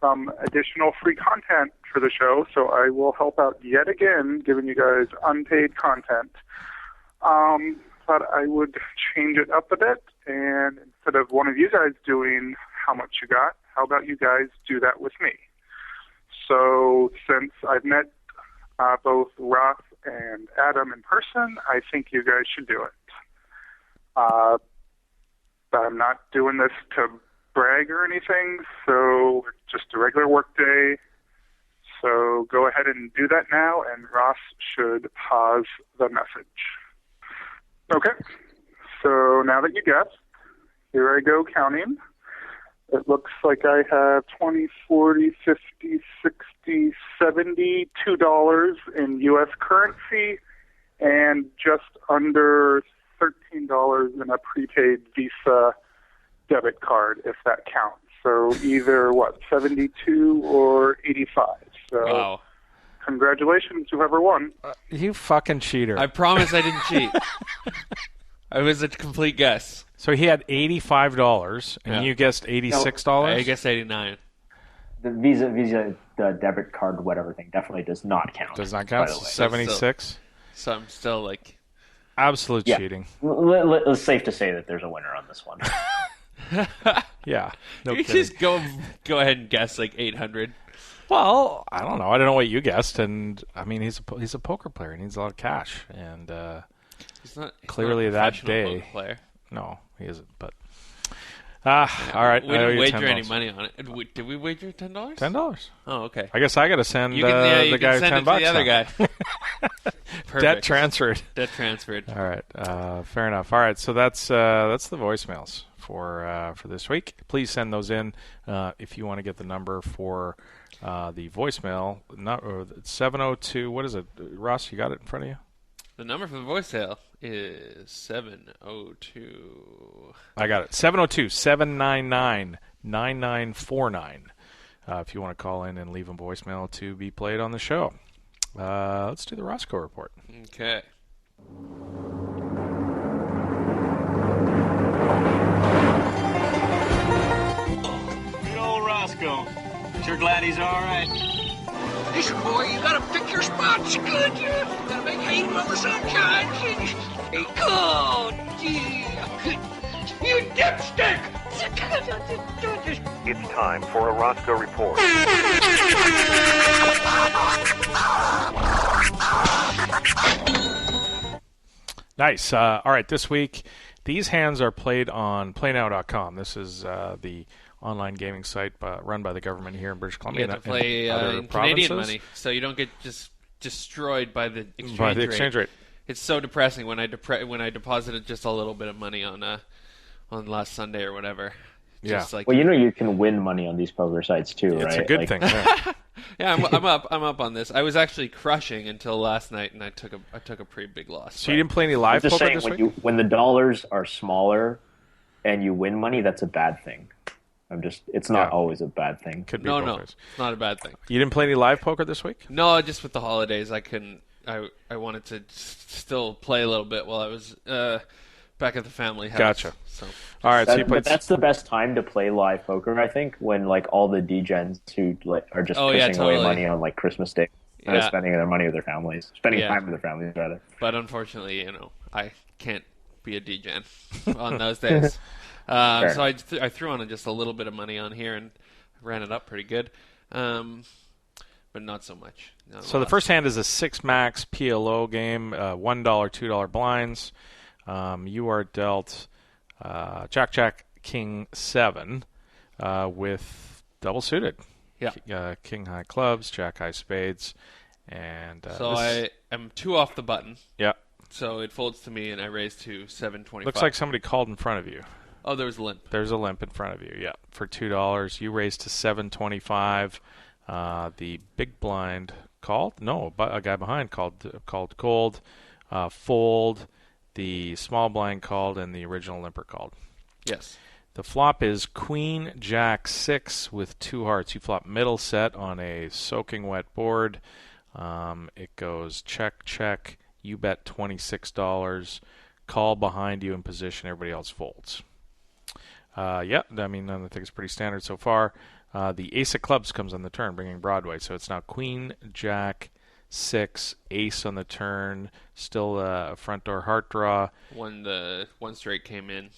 some additional free content for the show, so I will help out yet again, giving you guys unpaid content. But I would change it up a bit, and instead of one of you guys doing how much you got, how about you guys do that with me? So since I've met both Ross and Adam in person, I think you guys should do it. I'm not doing this to brag or anything, so just a regular work day. So go ahead and do that now, and Ross should pause the message. Okay, so now that you guessed, here I go counting. It looks like I have 20, 40, 50, 60, $72 in U.S. currency and just under $13 in a prepaid Visa debit card, if that counts. So either, 72 or 85. So wow. Congratulations, whoever won. You fucking cheater. I promise I didn't cheat. It was a complete guess. So he had $85, and you guessed $86? No, I guessed 89. The Visa debit card, whatever thing, definitely does not count. Does not count? 76? So I'm still like... Absolute cheating. It's safe to say that there's a winner on this one. Yeah. No you kidding. just go ahead and guess like 800. Well, I don't know. I don't know what you guessed, and I mean he's a poker player. He needs a lot of cash, and he's not clearly a that professional day. poker player. No, he isn't. But all right. We didn't wager any money on it. Did we wager $10? $10. Oh, okay. I guess I got to send you can, the guy send $10 it to the other now. guy. Debt transferred. Debt transferred. All right. Fair enough. All right. So that's the voicemails for this week. Please send those in if you want to get the number for the voicemail. 702. What is it, Ross? You got it in front of you? The number for the voicemail is 702. I got it. 702-799-9949. If you want to call in and leave a voicemail to be played on the show. Let's do the Roscoe report. Okay. Good old Roscoe. Sure glad he's all right. Listen, boy, you gotta pick your spots good. You gotta make hay while the sun shines. Hey, good. You dipstick! It's time for a Roscoe report. Nice. All right, this week, these hands are played on PlayNow.com. This is the online gaming site run by the government here in British Columbia. You have to play in Canadian money, so you don't get just destroyed by the exchange rate. It's so depressing when I deposited just a little bit of money on last Sunday or whatever. Yeah. Well, you can win money on these poker sites too, right? It's a good thing. Yeah. Yeah, I'm up on this. I was actually crushing until last night, and I took a pretty big loss. So you didn't play any live poker this week? When the dollars are smaller and you win money, that's a bad thing. It's not always a bad thing. Could be no, it's not a bad thing. You didn't play any live poker this week? No, just with the holidays, I couldn't. I wanted to still play a little bit while I was back at the family house. Gotcha. So, all right. But that's the best time to play live poker, I think, when all the degens who are just pissing away money on Christmas Day, instead of spending their money with their families, spending time with their families rather. But unfortunately, I can't be a degen on those days. So I threw on just a little bit of money on here and ran it up pretty good. but not so much. So the first hand is a 6 max PLO game, $1, $2 blinds. You are dealt Jack, King 7 with double suited. Yeah. King high clubs, Jack high spades, and so I am 2 off the button. Yeah. So it folds to me, and I raise to 725. Looks like somebody called in front of you. Oh, there was a limp. There's a limp in front of you. Yeah, for $2, you raise to 725. The big blind called. No, a guy behind called cold. Fold. The small blind called, and the original limper called. Yes. The flop is Queen Jack 6 with 2 hearts. You flop middle set on a soaking wet board. It goes check, check. You bet $26. Call behind you in position. Everybody else folds. Yeah, I mean, I think it's pretty standard so far. The ace of clubs comes on the turn, bringing Broadway. So it's now Queen Jack 6, ace on the turn. Still a front door heart draw. One straight came in.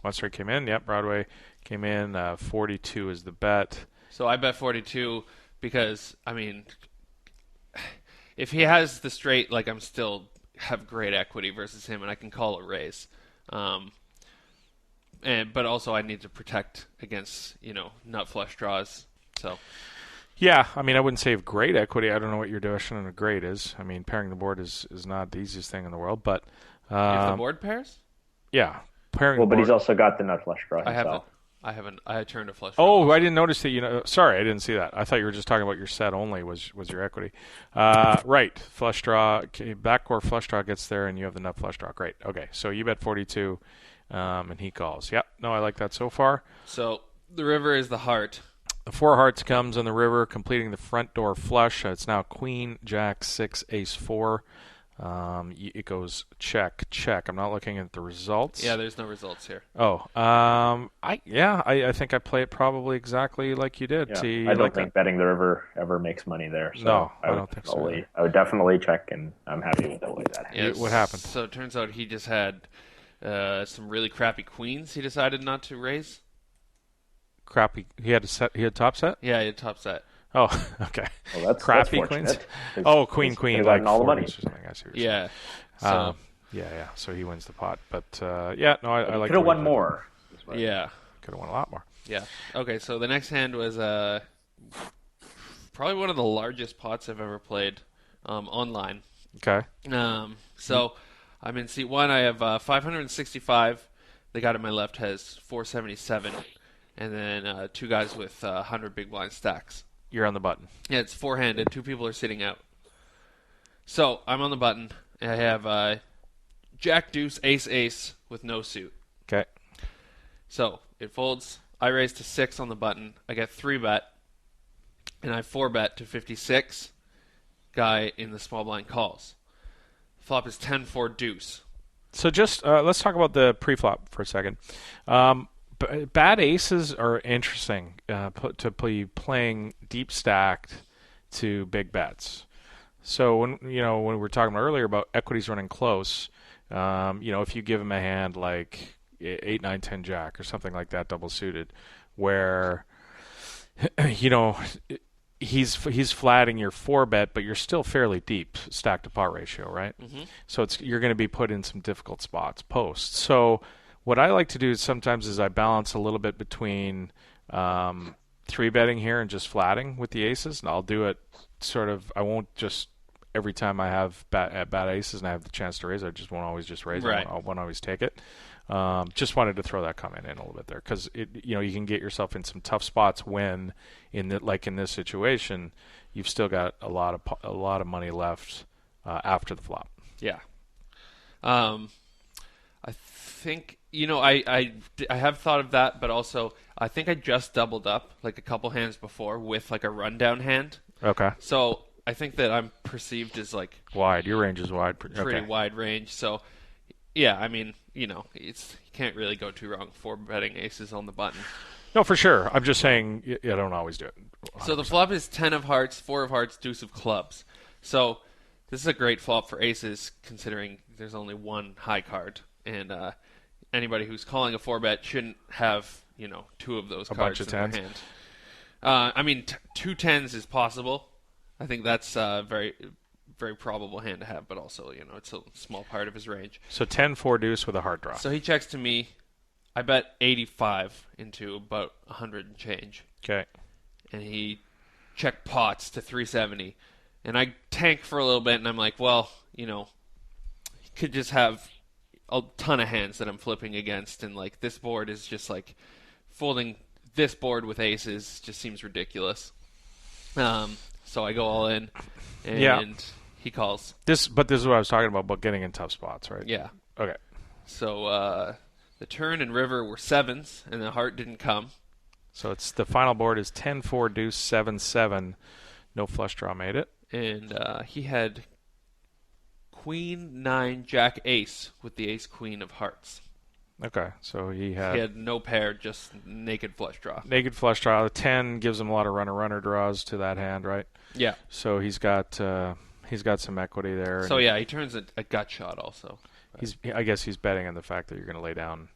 One straight came in. Yep, Broadway came in. 42 is the bet. So I bet 42 because, I mean, if he has the straight, like, I'm still have great equity versus him, and I can call a raise. But also I need to protect against, nut flush draws. So. Yeah, I mean, I wouldn't say great equity. I don't know what your definition of great is. I mean, pairing the board is not the easiest thing in the world, but if the board pairs? Yeah, pairing. Well, the but board. he's also got the nut flush draw himself. I turned a flush. Oh, I didn't notice that. Sorry, I didn't see that. I thought you were just talking about your set only was your equity. Right, flush draw, backcourt flush draw gets there, and you have the nut flush draw. Great. Okay, so you bet 42, and he calls. Yep. No, I like that so far. So the river is the heart. The 4 hearts comes on the river, completing the front door flush. It's now Queen Jack 6 Ace 4. It goes check, check. I'm not looking at the results. Yeah, there's no results here. Oh, I think I play it probably exactly like you did. Yeah. I don't think betting the river ever makes money there. So no, I don't think so. I would definitely check, and I'm happy with the way that happened. Yeah, what happened? So it turns out he just had some really crappy queens. He decided not to raise. Crappy. He had top set. Yeah, he had top set. Oh, okay. Well, that's crappy queens. Oh, queen, like all the money. Or something. I see. Yeah. So. Yeah. So he wins the pot, but yeah, no, I like. Could have won more. Yeah. Could have won a lot more. Yeah. Okay, so the next hand was probably one of the largest pots I've ever played online. Okay. So I'm in seat 1. I have 565. The guy to my left has 477. And then 2 guys with 100 big blind stacks. You're on the button. Yeah, it's 4-handed. 2 people are sitting out. So I'm on the button. I have Jack, Deuce, Ace, Ace with no suit. Okay. So it folds. I raise to 6 on the button. I get 3 bet. And I 4 bet to 56. Guy in the small blind calls. Flop is 10-4 deuce. So just let's talk about the pre-flop for a second. Bad aces are interesting to be playing deep stacked to big bets. So when we were talking earlier about equities running close, if you give him a hand like 8, 9, 10 Jack or something like that, double suited, where he's flatting your 4 bet, but you're still fairly deep stack to pot ratio, right? Mm-hmm. So you're going to be put in some difficult spots post. So what I like to do sometimes is I balance a little bit between 3-betting here and just flatting with the aces, and I'll do it sort of. I won't just every time I have bad aces and I have the chance to raise, I just won't always just raise. Right. I won't always take it. Just wanted to throw that comment in a little bit there because you can get yourself in some tough spots when in this situation you've still got a lot of money left after the flop. Yeah. I think I have thought of that, but also I think I just doubled up like a couple hands before with like a rundown hand. Okay. So I think that I'm perceived as like wide. Your range is wide. Pretty wide range. So yeah, I mean, you can't really go too wrong for betting aces on the button. No, for sure. I'm just saying I don't always do it. 100%. So the flop is 10 of hearts, 4 of hearts, deuce of clubs. So this is a great flop for aces considering there's only one high card. And anybody who's calling a 4-bet shouldn't have, 2 of those cards bunch of in their tens. hand. I mean, 2 tens is possible. I think that's a very, very probable hand to have, but also, it's a small part of his range. So 10-4 deuce with a hard draw. So he checks to me. I bet 85 into about 100 and change. Okay. And he check pots to 370. And I tank for a little bit, and I'm like, well, he could just have a ton of hands that I'm flipping against, and like this board is just like folding this board with aces just seems ridiculous. So I go all in, and he calls. But this is what I was talking about getting in tough spots, right? Yeah. Okay. So the turn and river were sevens, and the heart didn't come. So it's the final board is 10-4 deuce 7-7. No flush draw made it. And he had queen, 9, jack, ace with the ace, queen of hearts. Okay, so he had no pair, just naked flush draw. Naked flush draw. The 10 gives him a lot of runner draws to that hand, right? Yeah. So he's got some equity there. So yeah, he turns a gut shot also. I guess he's betting on the fact that you're going to lay down.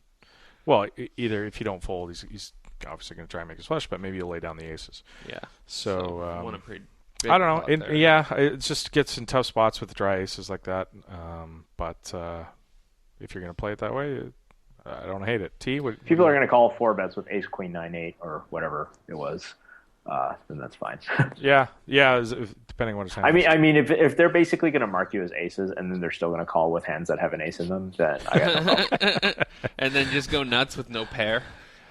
Well, either if you don't fold, he's obviously going to try and make his flush, but maybe you'll lay down the aces. Yeah. So want a pretty I don't know. It just gets in tough spots with dry aces like that. But if you're going to play it that way, I don't hate it. People are going to call 4 bets with ace, queen, 9, 8, or whatever it was. Then that's fine. yeah. Depending on what it's. I mean, if they're basically going to mark you as aces, and then they're still going to call with hands that have an ace in them, then I got no problem. And then just go nuts with no pair.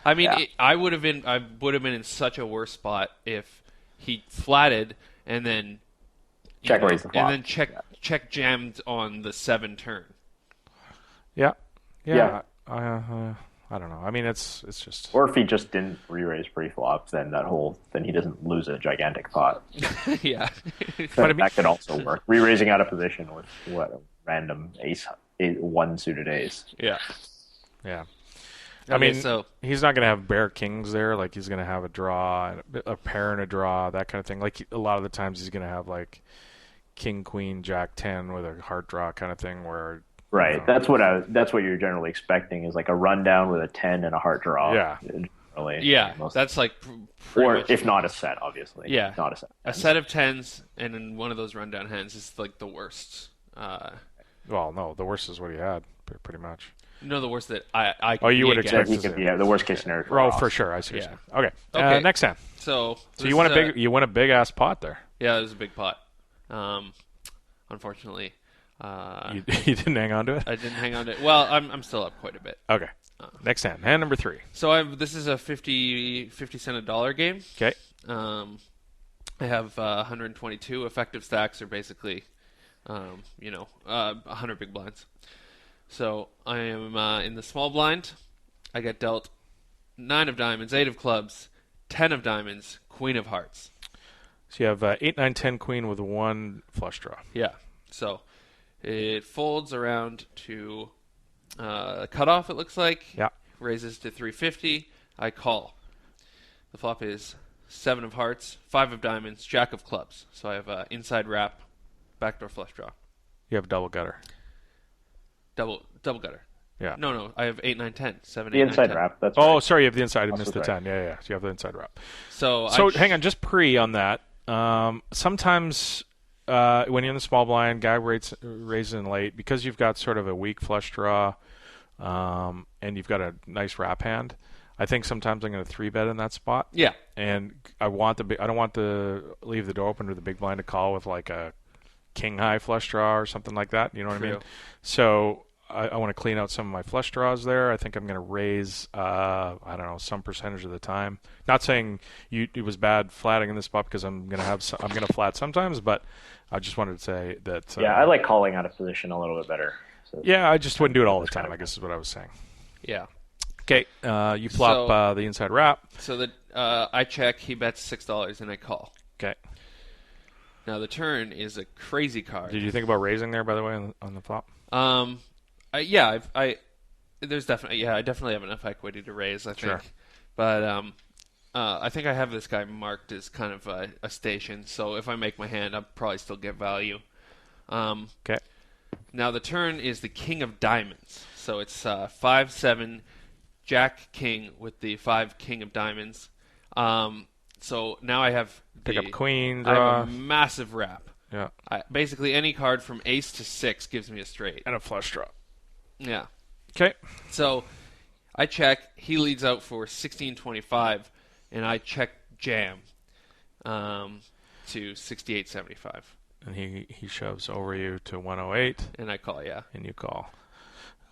I mean, I would have been in such a worse spot if he flatted and then check raise the flop, and then check jammed on the 7 turn. Yeah. I don't know. I mean, it's just. Or if he just didn't re-raise pre-flop, then he doesn't lose a gigantic pot. Yeah, but that could also work. Re-raising out of position with a random ace, 1 suited ace. Yeah. I mean, he's not going to have bare kings there. Like, he's going to have a draw, a pair and a draw, that kind of thing. Like, a lot of the times he's going to have, like, king, queen, jack 10 with a heart draw kind of thing where... Right. That's what you're generally expecting is, like, a rundown with a 10 and a heart draw. Yeah. That's, like... Or if not a set, obviously. Yeah. Not a set. A set of 10s and in one of those rundown hands is, like, the worst. Well, no, the worst is what he had, pretty much. No, the worst that I you would expect the worst case scenario. Oh, for sure. I see. Yeah. Okay. Next hand. So you won a big ass pot there. Yeah, it was a big pot. Unfortunately, you didn't hang on to it. I didn't hang on to it. Well, I'm still up quite a bit. Okay. Next hand number 3. So this is a 50 cent a dollar game. Okay. I have 122 effective stacks, are basically, 100 big blinds. So I am in the small blind. I get dealt 9 of diamonds, 8 of clubs, 10 of diamonds, queen of hearts. So you have 8, 9, 10 queen with 1 flush draw. Yeah. So it folds around to cutoff, it looks like. Yeah. Raises to 350. I call. The flop is 7 of hearts, 5 of diamonds, jack of clubs. So I have inside wrap, backdoor flush draw. You have double gutter. Double gutter. Yeah. No. I have 8, 9, 10. 7, the 8, inside 9, 10. wrap. That's right. right. Sorry, you have the inside. I That's missed the right. 10. Yeah. So you have the inside wrap. So hang on, just on that. Sometimes when you're in the small blind, guy raises in late, because you've got sort of a weak flush draw, and you've got a nice wrap hand. I think sometimes I'm going to 3-bet in that spot. Yeah. And I don't want to leave the door open to the big blind to call with like a king high flush draw or something like that. You know what I mean? So I want to clean out some of my flush draws there. I think I'm going to raise, some percentage of the time. Not saying it was bad flatting in this spot, because I'm going to flat sometimes, but I just wanted to say that. I like calling out of position a little bit better. So I just wouldn't do it all the time, I guess is what I was saying. Yeah. Okay, you flop the inside wrap. So I check, he bets $6, and I call. Okay. Now the turn is a crazy card. Did you think about raising there, by the way, on the flop? I definitely have enough equity to raise, I think. Sure. But I think I have this guy marked as kind of a station, so if I make my hand, I'll probably still get value. Okay. Now the turn is the king of diamonds, so it's 5-7 jack king with the 5 king of diamonds. So now I have Pick up queen, I have draw. a massive wrap. Yeah. Basically, any card from ace to 6 gives me a straight. And a flush draw. Yeah. Okay. So I check. He leads out for 16.25, and I check jam to 68.75. And he shoves over you to 108. And I call, yeah. And you call.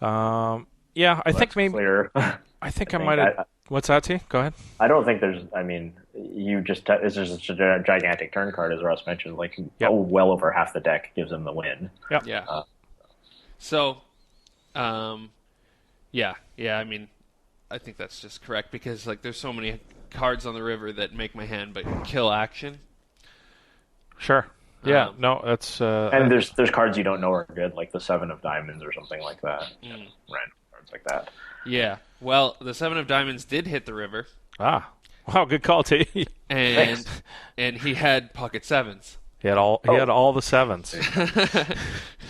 Yeah, I think maybe. Clear. I think I might have. What's that, T? Go ahead. I don't think there's. I mean, it's just a gigantic turn card, as Russ mentioned. Like, well over half the deck gives him the win. Yep. Yeah. So, yeah. I mean, I think that's just correct because like there's so many cards on the river that make my hand but kill action. Sure. Yeah. No, that's. And there's cards you don't know are good, like the 7 of diamonds or something like that. Random cards like that. Yeah. Well, the 7 of diamonds did hit the river. Ah. Wow, good call, T. And he had pocket 7s. He had all the 7s.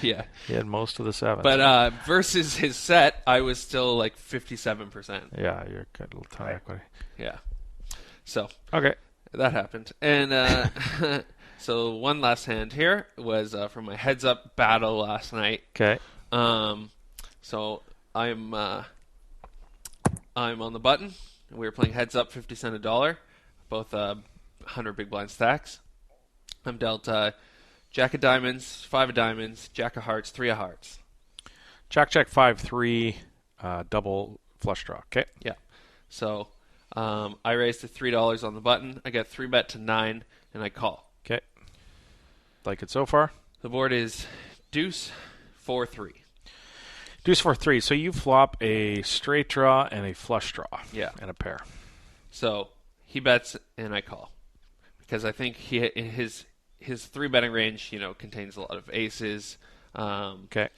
Yeah. He had most of the 7s. But versus his set, I was still like 57%. Yeah, you're a good little ton of equity. Yeah. So. Okay. That happened. And so one last hand here was from my heads up battle last night. Okay. So I'm on the button. We were playing heads up 50 cent a dollar, both 100 big blind stacks. I'm dealt jack of diamonds, 5 of diamonds, jack of hearts, 3 of hearts. Jack 5-3 double flush draw. Okay. Yeah. So I raised to $3 on the button. I got 3-bet to 9 and I call. Okay. Like it so far? The board is deuce 4-3. Deuce 4-3. So you flop a straight draw and a flush draw. Yeah. And a pair. So he bets and I call because I think his 3-betting range, contains a lot of aces. Okay.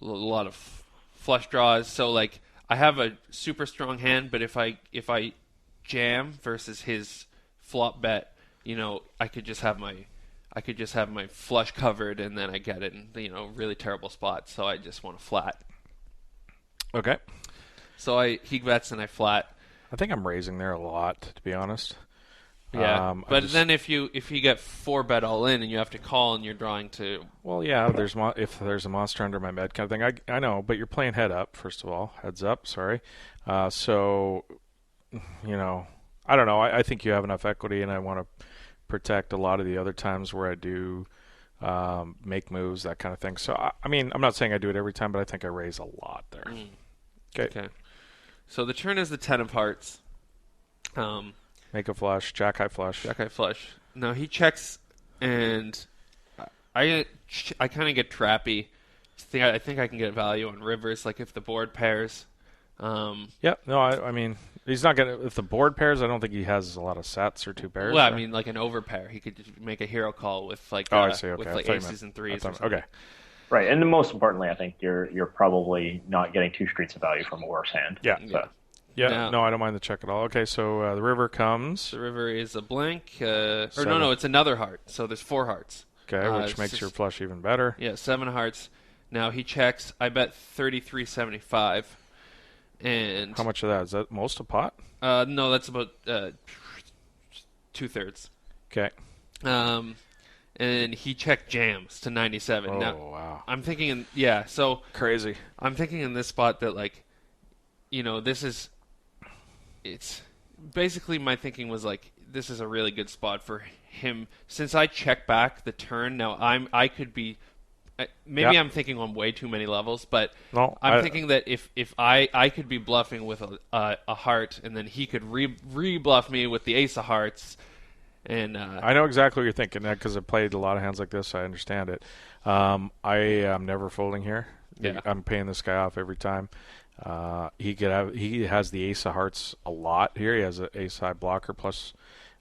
A lot of flush draws. So like I have a super strong hand, but if I jam versus his flop bet, I could just have my flush covered and then I get it in really terrible spots. So I just want to flat. Okay. So he bets and I flat. I think I'm raising there a lot, to be honest. Yeah, but then if you get 4-bet all in and you have to call and you're drawing to... Well, yeah, if there's a monster under my bed kind of thing. I know, but you're playing head up, first of all. Heads up, sorry. So, I don't know. I think you have enough equity and I want to protect a lot of the other times where I do make moves, that kind of thing. So, I mean, I'm not saying I do it every time, but I think I raise a lot there. Okay. So the turn is the 10 of hearts. Make a flush, jack high flush. Jack high flush. Now he checks, and I kind of get trappy. I think I can get value on rivers, like if the board pairs. Yeah, no, I mean, he's not gonna. If the board pairs, I don't think he has a lot of sets or 2 pairs. Well, right? I mean, like an overpair, he could just make a hero call with like I see. Okay. with like aces and 3s. Or something. Okay. Right, and most importantly, I think you're probably not getting 2 streets of value from a worse hand. Yeah. So. Yeah, no, I don't mind the check at all. Okay, so the river comes. The river is a blank. No, it's another heart. So there's 4 hearts. Okay, which makes your flush even better. Yeah, 7 hearts. Now he checks. I bet 33.75. And how much of that? Is that most of pot? No, that's about 2/3. Okay. And he checked jams to 97. Oh, now, wow. I'm thinking, so crazy. I'm thinking in this spot that like, it's basically my thinking was like, this is a really good spot for him since I check back the turn. Now I could be, maybe I'm thinking on way too many levels, but I'm thinking that if I could be bluffing with a heart and then he could re-bluff me with the ace of hearts. And I know exactly what you're thinking because I played a lot of hands like this. So I understand it. I am never folding here. Yeah. I'm paying this guy off every time. He has the ace of hearts a lot here. He has an ace high blocker plus,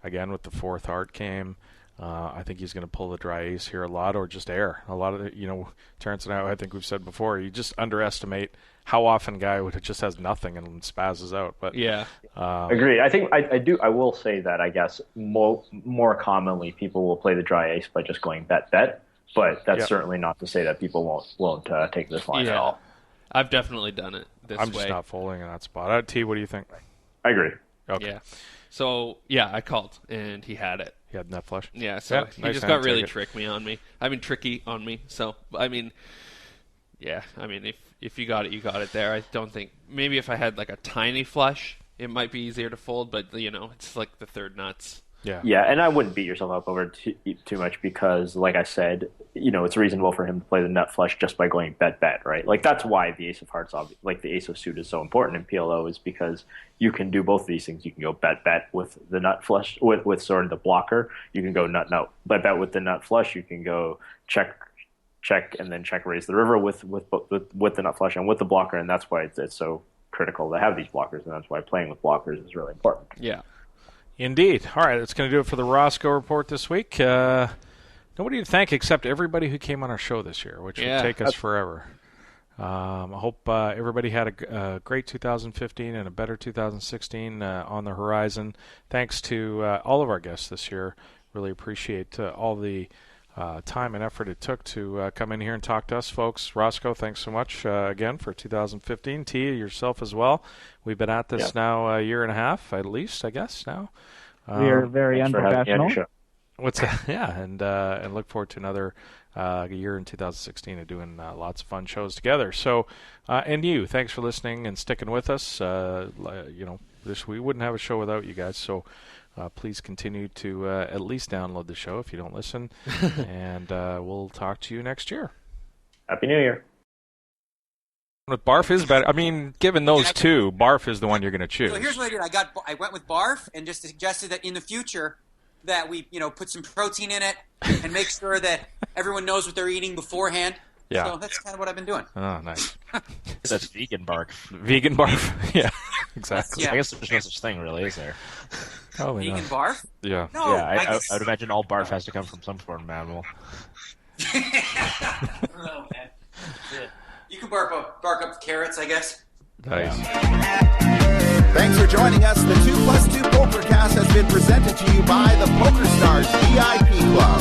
again with the 4th heart came. I think he's going to pull the dry ace here a lot, or just air a lot of the. Terrence and I think we've said before, you just underestimate how often a guy just has nothing and spazzes out. But yeah, agree. I think I do. I will say that I guess more commonly people will play the dry ace by just going bet, but that's certainly not to say that people won't take this line at all. I've definitely done it this way. I'm just not folding in that spot. T, what do you think? I agree. Okay. Yeah. So, yeah, I called, and he had it. He had nut flush? Yeah, so he nice just hand, got really take it. tricky on me. So, I mean, yeah, I mean, if you got it, you got it there. I don't think, maybe if I had like a tiny flush, it might be easier to fold, but, it's like the third nuts. Yeah, and I wouldn't beat yourself up over too much because, like I said, it's reasonable for him to play the nut flush just by going bet, right? Like, that's why the ace of hearts, like the ace of suit, is so important in PLO, is because you can do both of these things. You can go bet with the nut flush, with sort of the blocker. You can go nut, bet with the nut flush. You can go check, and then check raise the river with the nut flush and with the blocker, and that's why it's so critical to have these blockers, and that's why playing with blockers is really important. Yeah. Indeed. All right, that's going to do it for the Roscoe Report this week. Nobody to thank except everybody who came on our show this year, which will take us forever. I hope everybody had a great 2015 and a better 2016 on the horizon. Thanks to all of our guests this year. Really appreciate all the time and effort it took to come in here and talk to us, folks. Roscoe, thanks so much again for 2015. Tia, yourself as well. We've been at this now a year and a half, at least, I guess, now. We are very unprofessional. What's that? Yeah, and look forward to another year in 2016 of doing lots of fun shows together. So, and you, thanks for listening and sticking with us. We wouldn't have a show without you guys. So, please continue to at least download the show if you don't listen, and we'll talk to you next year. Happy New Year. With Barf is better. I mean, given those two, Barf is the one you're going to choose. So here's what I did. I went with Barf and just suggested that in the future that we, put some protein in it and make sure that everyone knows what they're eating beforehand. Yeah. So that's kind of what I've been doing. Oh, nice. That's vegan barf. Vegan barf. Yeah, exactly. I guess there's no such thing, really, is there? Probably vegan not. barf? Yeah. No, I would imagine all barf has to come from some sort of animal. I don't know, man. You can bark up carrots, I guess. Nice. Thanks for joining us. The 2+2 Pokercast has been presented to you by the PokerStars VIP Club.